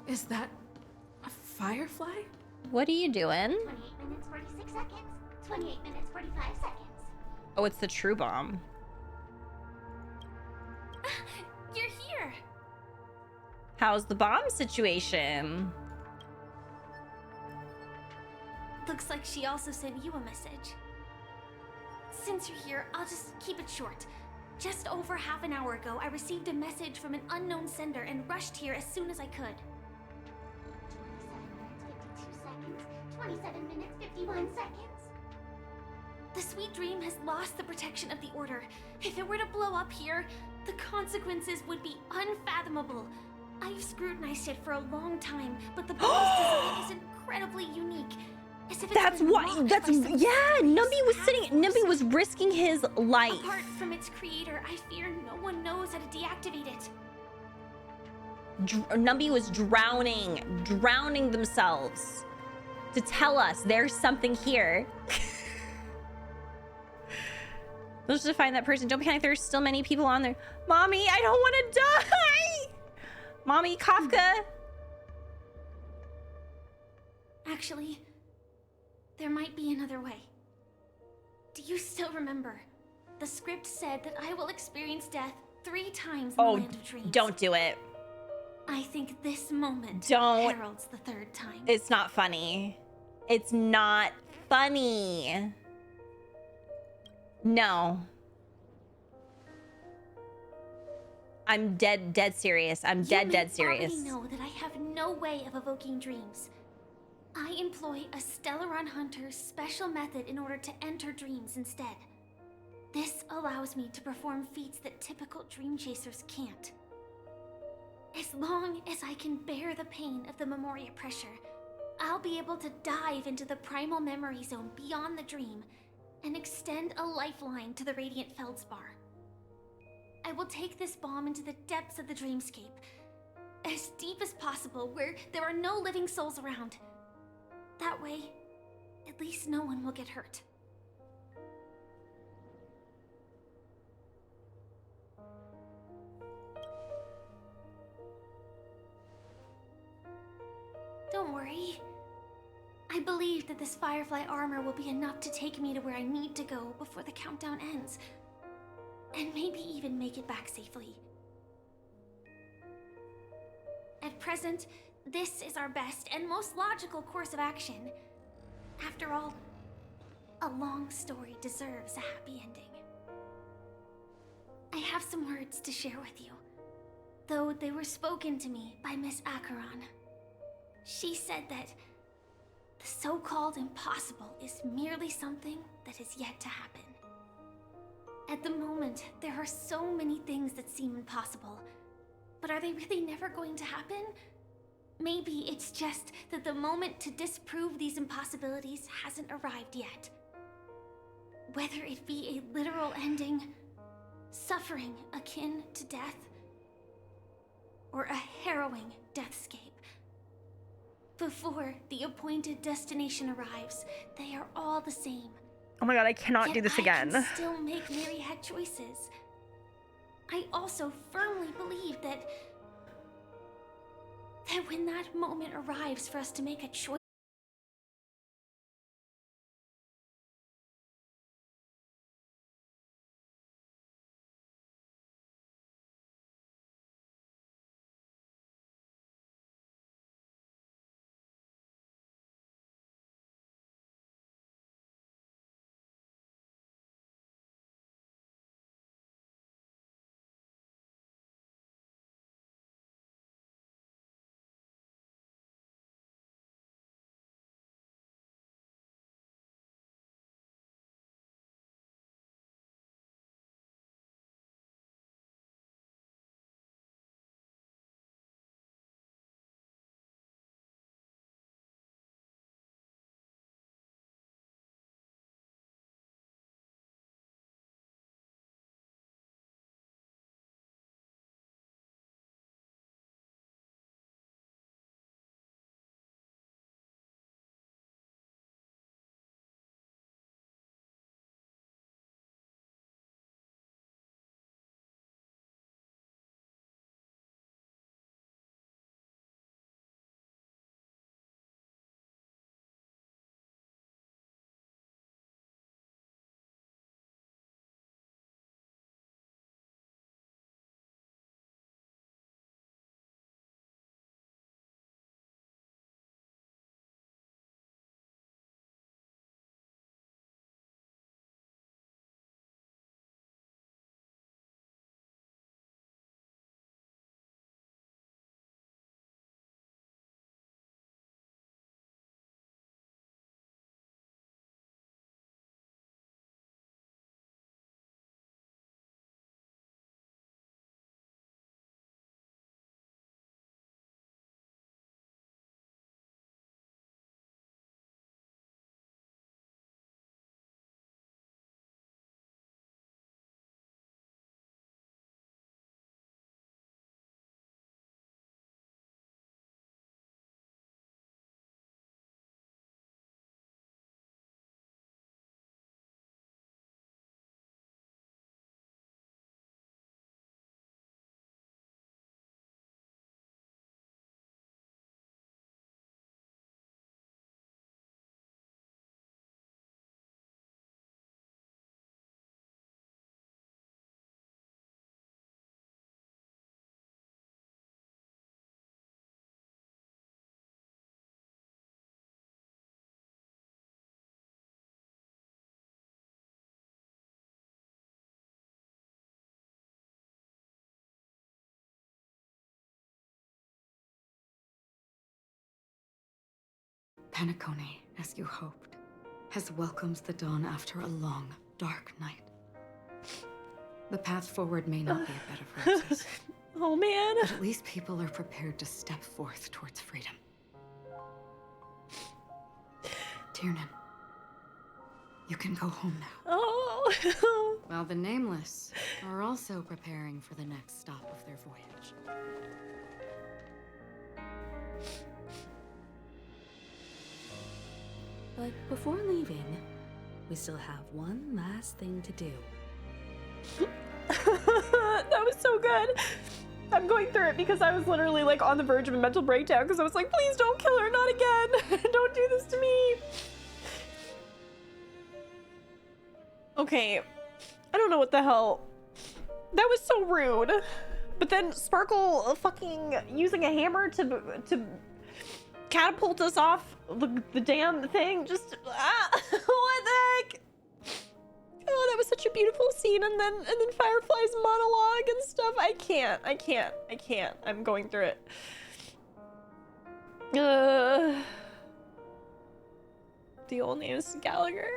Is that a firefly? What are you doing? 28 minutes, 46 seconds. 28 minutes, 45 seconds. Oh, it's the true bomb. You're here. How's the bomb situation? Looks like she also sent you a message. Since you're here, I'll just keep it short. Just over half an hour ago, I received a message from an unknown sender and rushed here as soon as I could. 27 minutes, 51 seconds. The Sweet Dream has lost the protection of the Order. If it were to blow up here, the consequences would be unfathomable. I've scrutinized it for a long time, but the bomb's design is incredibly unique. As if it's That's been what. locked That's by some yeah. Numby was risking his life. Apart from its creator, I fear no one knows how to deactivate it. Numby was drowning themselves to tell us there's something here. Let's just find that person. Don't panic. There's still many people on there. Mommy, I don't want to die. Mommy, Kafka. Actually, there might be another way. Do you still remember? The script said that I will experience death 3 times in the land of dreams. Don't do it. I think this moment Don't. heralds the 3rd time. It's not funny. It's not funny. No. I'm dead serious. I'm dead serious. You know that I have no way of evoking dreams. I employ a Stellaron Hunter's special method in order to enter dreams instead. This allows me to perform feats that typical dream chasers can't. As long as I can bear the pain of the Memoria pressure, I'll be able to dive into the primal memory zone beyond the dream and extend a lifeline to the Radiant Feldspar. I will take this bomb into the depths of the dreamscape, as deep as possible where there are no living souls around. That way, at least no one will get hurt. Don't worry. I believe that this Firefly armor will be enough to take me to where I need to go before the countdown ends. And maybe even make it back safely. At present, this is our best and most logical course of action. After all, a long story deserves a happy ending. I have some words to share with you, though they were spoken to me by Miss Acheron. She said that the so-called impossible is merely something that is yet to happen. At the moment, there are so many things that seem impossible, but are they really never going to happen? Maybe it's just that the moment to disprove these impossibilities hasn't arrived yet. Whether it be a literal ending, suffering akin to death, or a harrowing deathscape. Before the appointed destination arrives, they are all the same. Oh my god, I cannot do this again. I can still make myriad choices. I also firmly believe that when that moment arrives for us to make a choice, Penacony, as you hoped, has welcomed the dawn after a long, dark night. The path forward may not be a bed of roses. Oh man. But at least people are prepared to step forth towards freedom. Tiernan, you can go home now. Oh. While the Nameless are also preparing for the next stop of their voyage. But before leaving, we still have one last thing to do. That was so good. I'm going through it because I was literally like on the verge of a mental breakdown because I was like, please don't kill her, not again. Don't do this to me. Okay, I don't know what the hell. That was so rude. But then Sparkle fucking using a hammer to catapult us off the damn thing. Just what the heck? Oh, that was such a beautiful scene, and then Firefly's monologue and stuff. I can't. I'm going through it. The old name is Gallagher.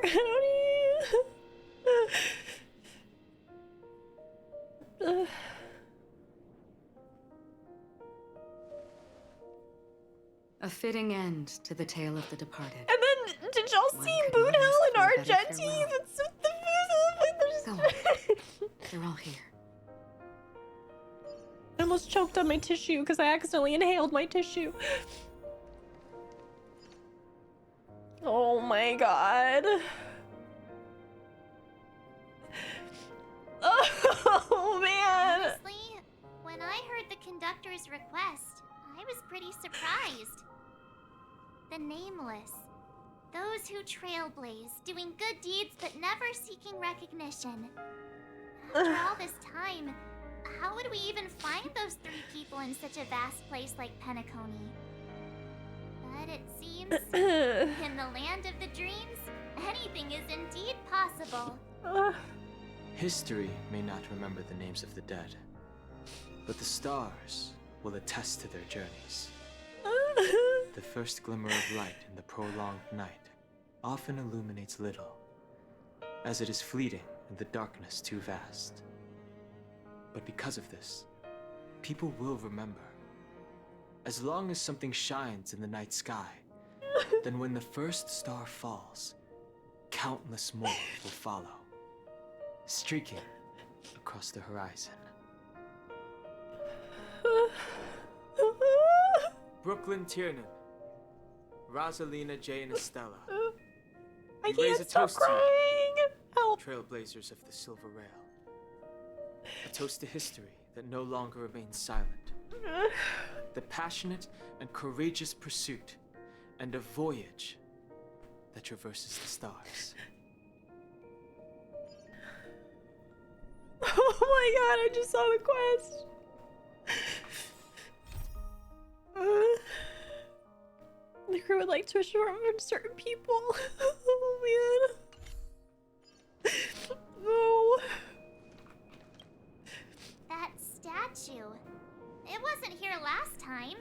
A fitting end to the tale of the departed. And then, did y'all see Boot Hill and Argenti? Go on. They're all here. I almost choked on my tissue because I accidentally inhaled my tissue. Oh my god. Oh man. Honestly, when I heard the conductor's request, I was pretty surprised. The Nameless. Those who trailblaze, doing good deeds but never seeking recognition. After all this time, how would we even find those 3 people in such a vast place like Penacony? But it seems, in the land of the dreams, anything is indeed possible. History may not remember the names of the dead, but the stars will attest to their journeys. The first glimmer of light in the prolonged night often illuminates little, as it is fleeting and the darkness too vast. But because of this, people will remember. As long as something shines in the night sky, then when the first star falls, countless more will follow, streaking across the horizon. Brooklyn Tiernan, Rosalina Jane Estella. I We raise can't a stop toast crying. to you, Help. trailblazers of the Silver Rail. A toast to history that no longer remains silent. The passionate and courageous pursuit, and a voyage that traverses the stars. Oh my god, I just saw the quest. The crew would like to assure from certain people. Oh man. No. That statue. It wasn't here last time.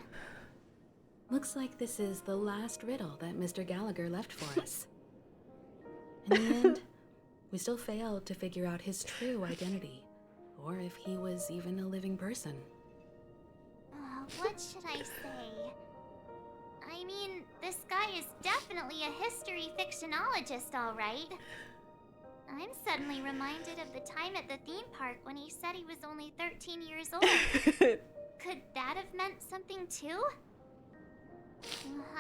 Looks like this is the last riddle that Mr. Gallagher left for us. In the end, we still failed to figure out his true identity, or if he was even a living person. What should I say? I mean, this guy is definitely a history fictionologist, all right. I'm suddenly reminded of the time at the theme park when he said he was only 13 years old. Could that have meant something too?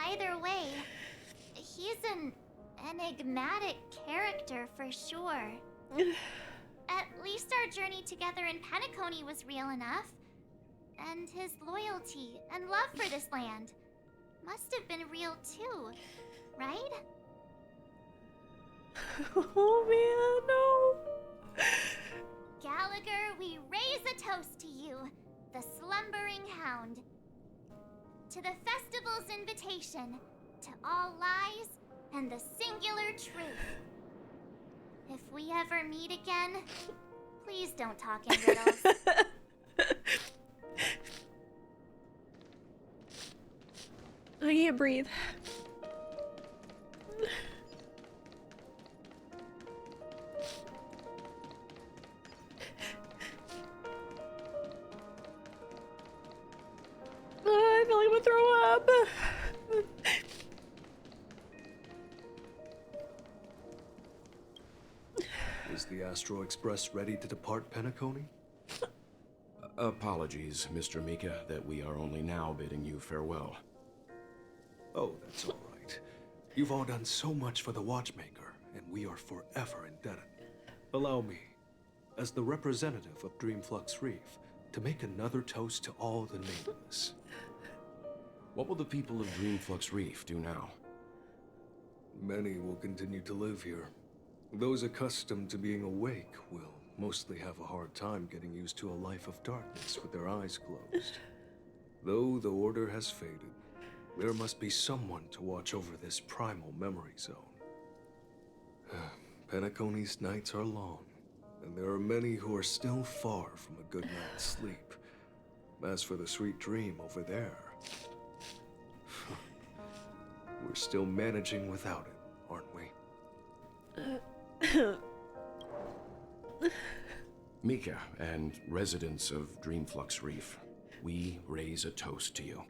Either way, he's an enigmatic character for sure. At least our journey together in Penacony was real enough. And his loyalty and love for this land must have been real too, right? Oh man, no. Gallagher, we raise a toast to you, the slumbering hound. To the festival's invitation, to all lies and the singular truth. If we ever meet again, please don't talk in riddles. I can't breathe. Is the Astro Express ready to depart Penacony? Apologies, Mr. Mika, that we are only now bidding you farewell. Oh, that's all right. You've all done so much for the Watchmaker, and we are forever indebted. Allow me, as the representative of Dreamflux Reef, to make another toast to all the nameless. What will the people of Dreamflux Reef do now? Many will continue to live here. Those accustomed to being awake will mostly have a hard time getting used to a life of darkness with their eyes closed. Though the order has faded, there must be someone to watch over this primal memory zone. Penacony's nights are long, and there are many who are still far from a good night's sleep. As for the sweet dream over there, we're still managing without it, aren't we? Mika and residents of Dreamflux Reef, we raise a toast to you,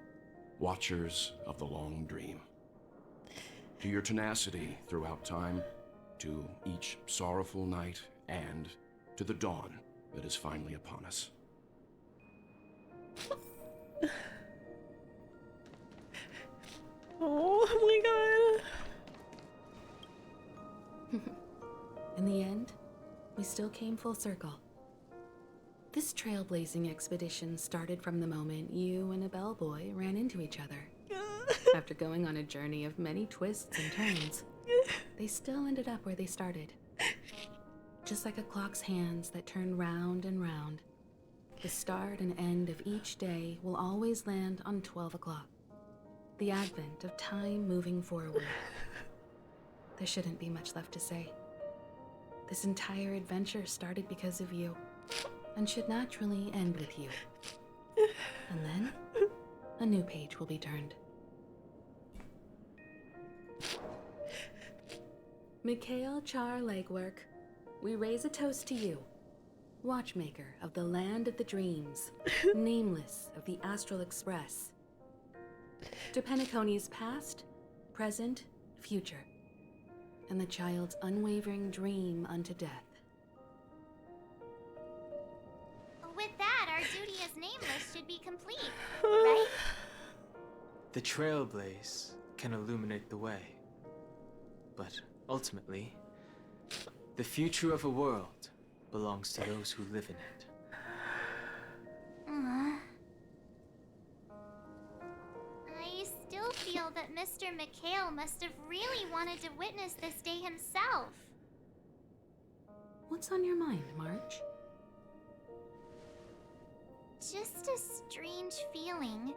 watchers of the long dream. To your tenacity throughout time, to each sorrowful night, and to the dawn that is finally upon us. Oh my god. In the end, we still came full circle. This trailblazing expedition started from the moment you and a bellboy ran into each other. After going on a journey of many twists and turns, they still ended up where they started. Just like a clock's hands that turn round and round, the start and end of each day will always land on 12 o'clock. The advent of time moving forward. There shouldn't be much left to say. This entire adventure started because of you, and should naturally end with you. And then, a new page will be turned. Mikhail Char Legwork, we raise a toast to you, watchmaker of the land of the dreams, nameless of the Astral Express. To Penacony's past, present, future, and the child's unwavering dream unto death. With that, our duty as nameless should be complete, right? The trailblaze can illuminate the way. But ultimately, the future of a world belongs to those who live in it. I still feel that Mr. Mikhail must have really wanted to witness this day himself. What's on your mind, March? Just a strange feeling.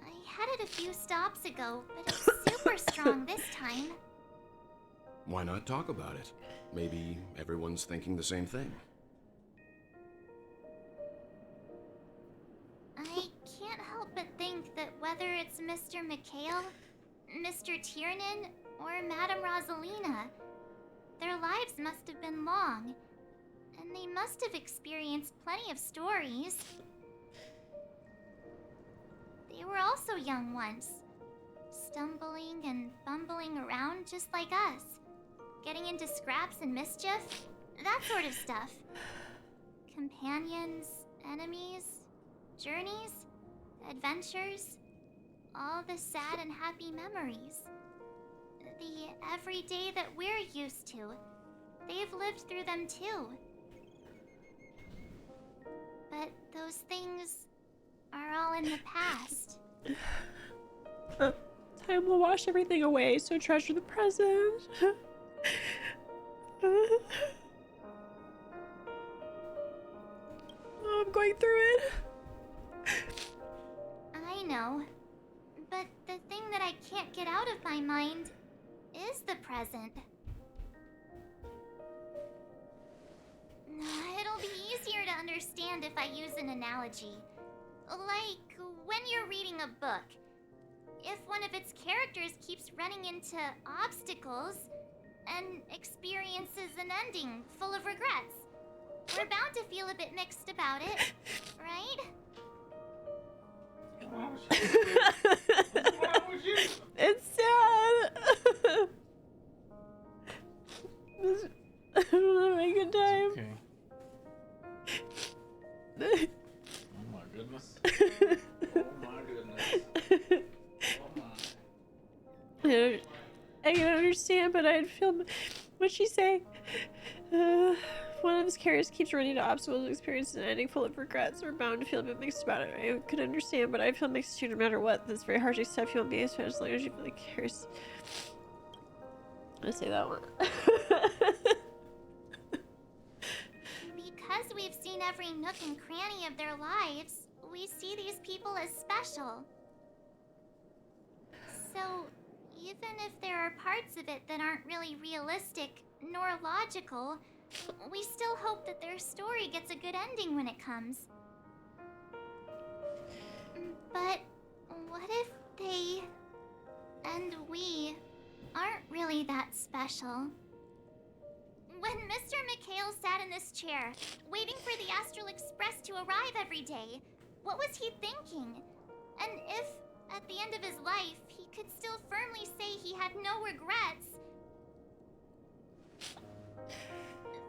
I had it a few stops ago, but it's super strong this time. Why not talk about it? Maybe everyone's thinking the same thing. I can't help but think that whether it's Mr. Mikhail, Mr. Tiernan, or Madame Rosalina, their lives must have been long, and they must have experienced plenty of stories. They were also young once, stumbling and bumbling around just like us, getting into scraps and mischief, that sort of stuff. Companions, enemies, journeys, adventures, all the sad and happy memories. The everyday that we're used to, they've lived through them too. But those things are all in the past. Time will wash everything away, so treasure the present. Oh, I'm going through it. I know, but the thing that I can't get out of my mind is the present. It'll be easier to understand if I use an analogy. Like when you're reading a book. If one of its characters keeps running into obstacles and experiences an ending full of regrets, we're bound to feel a bit mixed about it, right? It's sad. I'm having a good time. Okay. Oh my goodness. Oh my goodness. Oh my. I can understand, but I'd feel. What'd she say? One of his characters keeps running into obstacles, experiencing an ending full of regrets. We're bound to feel a bit mixed about it. I could understand, but I feel mixed too no matter what. This very hard to accept. You won't be as fast as long as you really cares. I'm gonna say that one. Because we've seen every nook and cranny of their lives, we see these people as special. So, even if there are parts of it that aren't really realistic nor logical, we still hope that their story gets a good ending when it comes. But what if they and we aren't really that special? When Mr. McHale sat in this chair, waiting for the Astral Express to arrive every day, what was he thinking? And if, at the end of his life, he could still firmly say he had no regrets,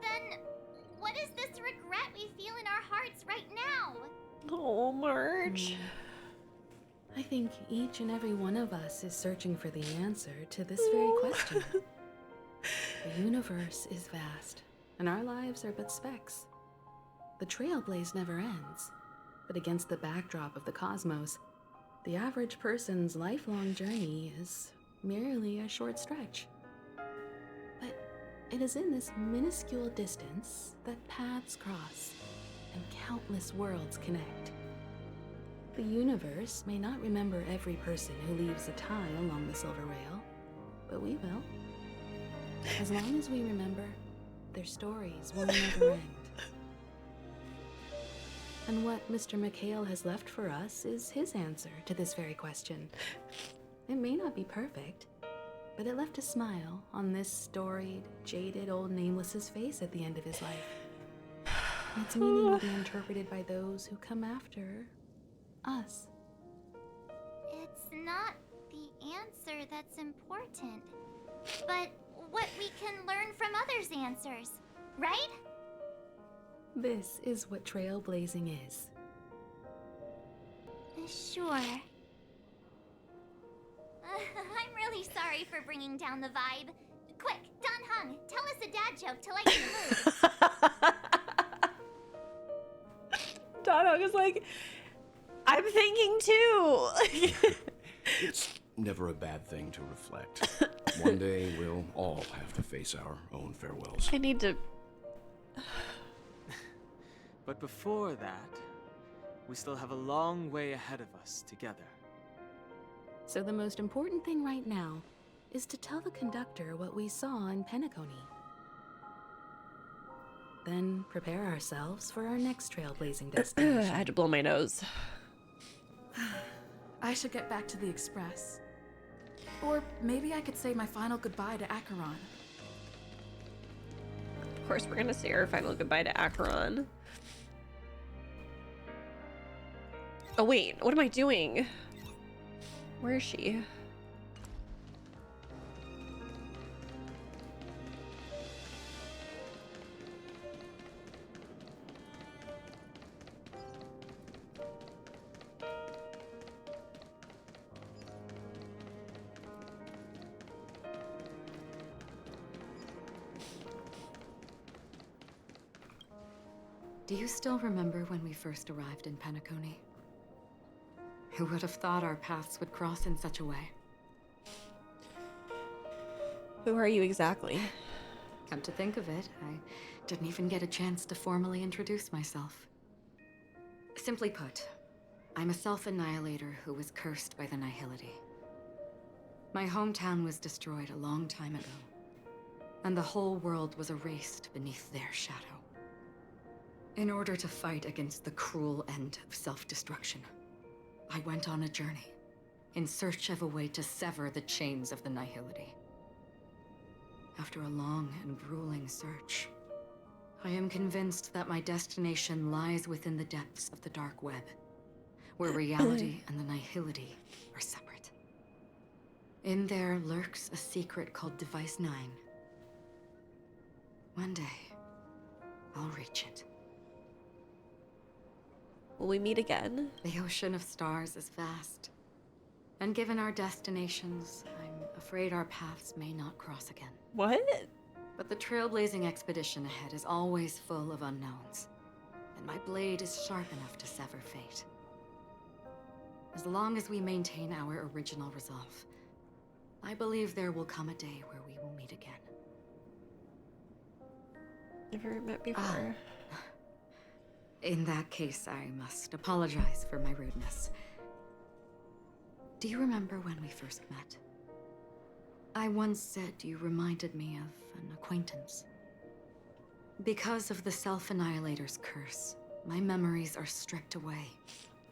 then what is this regret we feel in our hearts right now? Oh, Marge. I think each and every one of us is searching for the answer to this very question. The universe is vast, and our lives are but specks. The trailblaze never ends, but against the backdrop of the cosmos, the average person's lifelong journey is merely a short stretch. But it is in this minuscule distance that paths cross and countless worlds connect. The universe may not remember every person who leaves a tie along the silver rail, but we will. As long as we remember, their stories will never end. And what Mr. McHale has left for us is his answer to this very question. It may not be perfect, but it left a smile on this storied, jaded old nameless's face at the end of his life. Its meaning will be interpreted by those who come after us. It's not the answer that's important, but what we can learn from others' answers, right? This is what trailblazing is. Sure. I'm really sorry for bringing down the vibe. Quick, Don Hung, tell us a dad joke to lighten the mood. Don Hung is like, I'm thinking too. It's never a bad thing to reflect. One day we'll all have to face our own farewells. I need to... But before that, we still have a long way ahead of us together. So the most important thing right now is to tell the conductor what we saw in Penacony. Then prepare ourselves for our next trailblazing destination. I had to blow my nose. I should get back to the Express. Or maybe I could say my final goodbye to Acheron. Of course, we're gonna say our final goodbye to Acheron. Oh wait, what am I doing? Where is she? Do you still remember when we first arrived in Penacony? Who would have thought our paths would cross in such a way? Who are you exactly? Come to think of it, I didn't even get a chance to formally introduce myself. Simply put, I'm a self-annihilator who was cursed by the Nihility. My hometown was destroyed a long time ago, and the whole world was erased beneath their shadow. In order to fight against the cruel end of self-destruction, I went on a journey, in search of a way to sever the chains of the Nihility. After a long and grueling search, I am convinced that my destination lies within the depths of the dark web, where reality and the Nihility are separate. In there lurks a secret called Device 9. One day, I'll reach it. Will we meet again? The ocean of stars is vast. And given our destinations, I'm afraid our paths may not cross again. What? But the trailblazing expedition ahead is always full of unknowns. And my blade is sharp enough to sever fate. As long as we maintain our original resolve, I believe there will come a day where we will meet again. Never met before. In that case, I must apologize for my rudeness. Do you remember when we first met? I once said you reminded me of an acquaintance. Because of the Self-Annihilator's curse, my memories are stripped away,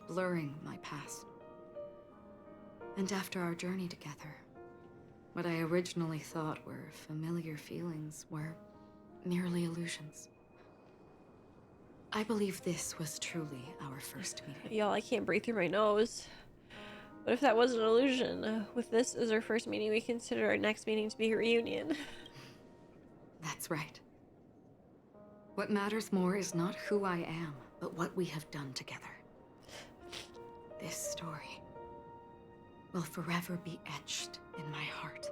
blurring my past. And after our journey together, what I originally thought were familiar feelings were merely illusions. I believe this was truly our first meeting. Y'all, I can't breathe through my nose. What if that was an illusion? With this as our first meeting, we consider our next meeting to be a reunion. That's right. What matters more is not who I am, but what we have done together. This story will forever be etched in my heart.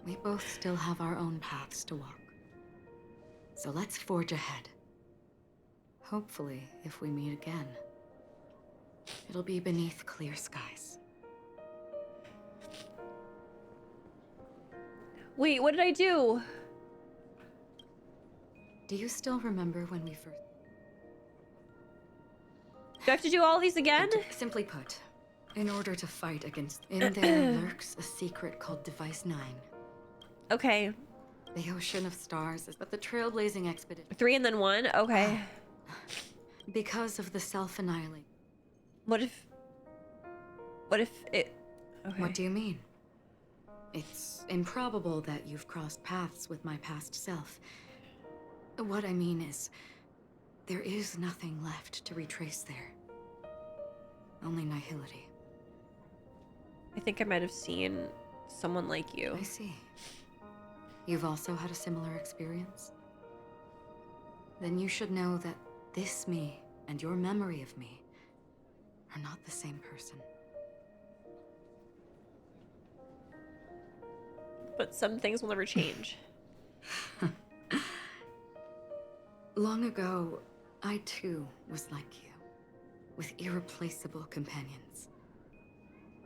We both still have our own paths to walk. So let's forge ahead. Hopefully, if we meet again, it'll be beneath clear skies. Wait, what did I do? Do you still remember when we first... Do I have to do all these again? Simply put, in order to fight against... In there lurks a secret called Device 9. Okay. The ocean of stars is but the trailblazing expedition. 3 and then 1? Okay. Because of the self-annihilate. What if it... Okay. What do you mean? It's improbable that you've crossed paths with my past self. What I mean is, there is nothing left to retrace there. Only nihility. I think I might have seen someone like you. I see. You've also had a similar experience? Then you should know that this me and your memory of me are not the same person. But some things will never change. Long ago, I too was like you, with irreplaceable companions.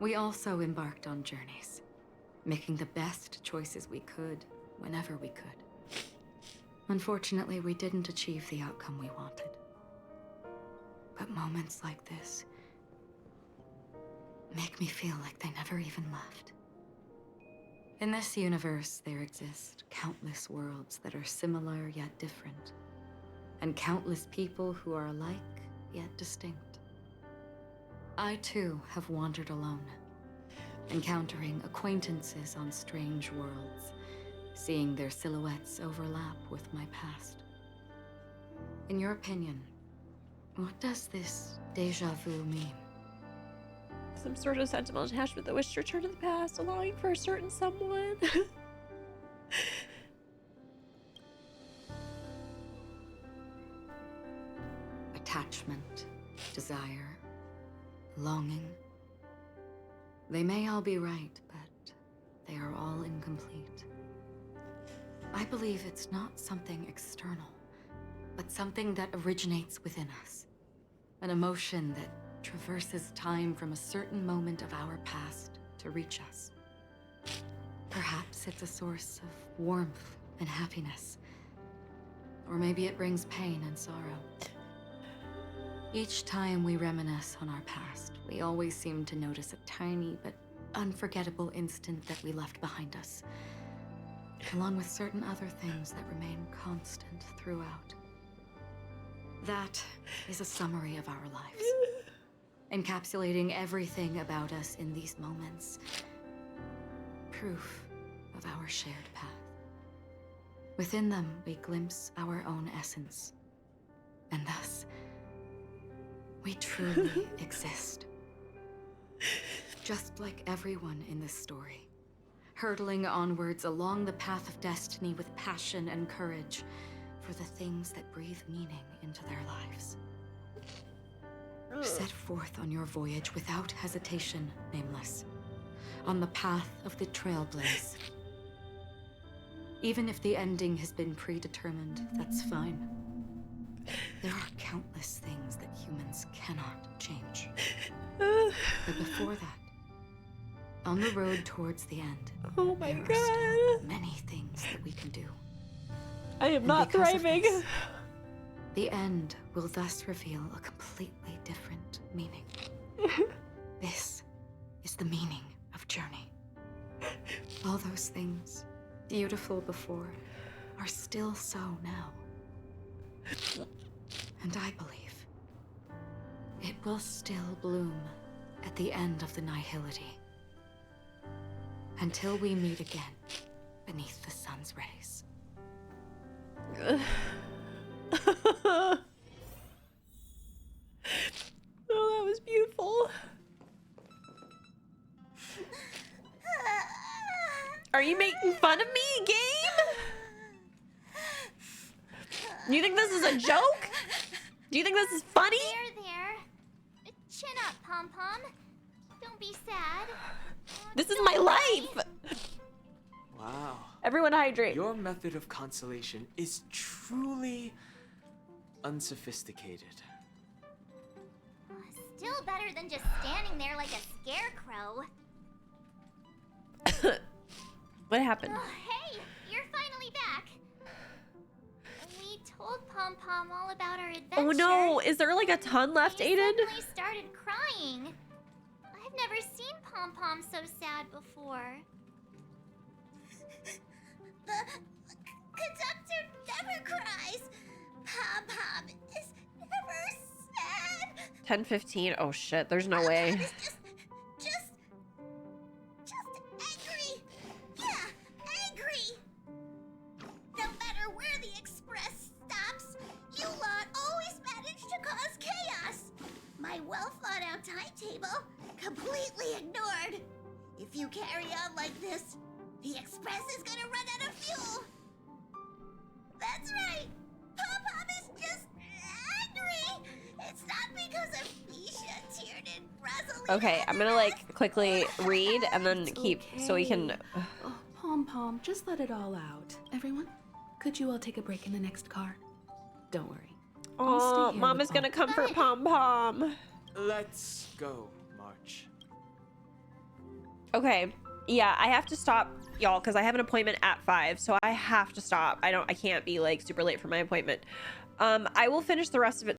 We also embarked on journeys, making the best choices we could, whenever we could. Unfortunately, we didn't achieve the outcome we wanted. But moments like this make me feel like they never even left. In this universe, there exist countless worlds that are similar yet different, and countless people who are alike yet distinct. I too have wandered alone, encountering acquaintances on strange worlds, seeing their silhouettes overlap with my past. In your opinion, what does this déjà vu mean? Some sort of sentimental attachment that wished to return to the past, a longing for a certain someone. Attachment, desire, longing. They may all be right, but they are all incomplete. I believe it's not something external, but something that originates within us. An emotion that traverses time from a certain moment of our past to reach us. Perhaps it's a source of warmth and happiness. Or maybe it brings pain and sorrow. Each time we reminisce on our past, we always seem to notice a tiny but unforgettable instant that we left behind us, along with certain other things that remain constant throughout. That is a summary of our lives, encapsulating everything about us in these moments. Proof of our shared path. Within them, we glimpse our own essence, and thus, we truly exist. Just like everyone in this story, hurtling onwards along the path of destiny with passion and courage for the things that breathe meaning into their lives. Set forth on your voyage without hesitation, Nameless, on the path of the Trailblaze. Even if the ending has been predetermined, that's fine. There are countless things that humans cannot change. But before that, on the road towards the end, oh my there God, are still many things that we can do. I am not thriving. This, the end will thus reveal a completely different meaning. This is the meaning of journey. All those things, beautiful before, are still so now. And I believe it will still bloom at the end of the nihility. Until we meet again beneath the sun's rays. Oh, that was beautiful. Are you making fun of me, game? You think this is a joke? Do you think this is funny? There. Chin up, Pom Pom. Don't be sad. This is my life. Wow. Everyone hydrate. Your method of consolation is truly unsophisticated. Still better than just standing there like a scarecrow. What happened? Oh, hey, you're finally back. We told Pom Pom all about our adventure. Oh no, is there like a ton left, Aiden? Suddenly started crying. I've never seen Pom Pom so sad before. The conductor never cries. Pom Pom is never sad. 10:15. Oh shit, there's no way. Just angry. Yeah, angry. No matter where the express stops, you lot always manage to cause chaos. My well-thought-out timetable completely ignored. If you carry on like this, the express is gonna run out of fuel. That's right. Pom-Pom is just angry. It's not because of Misha, Tiernan, Rosalie. Okay, I'm gonna like quickly read and then keep so we can. Oh, Pom Pom, just let it all out. Everyone, could you all take a break in the next car? Don't worry. Oh, Mom is gonna comfort Pom Pom. Let's go, March. Okay, yeah, I have to stop, y'all, because I have an appointment at 5, so I have to stop. I can't be like super late for my appointment. I will finish the rest of it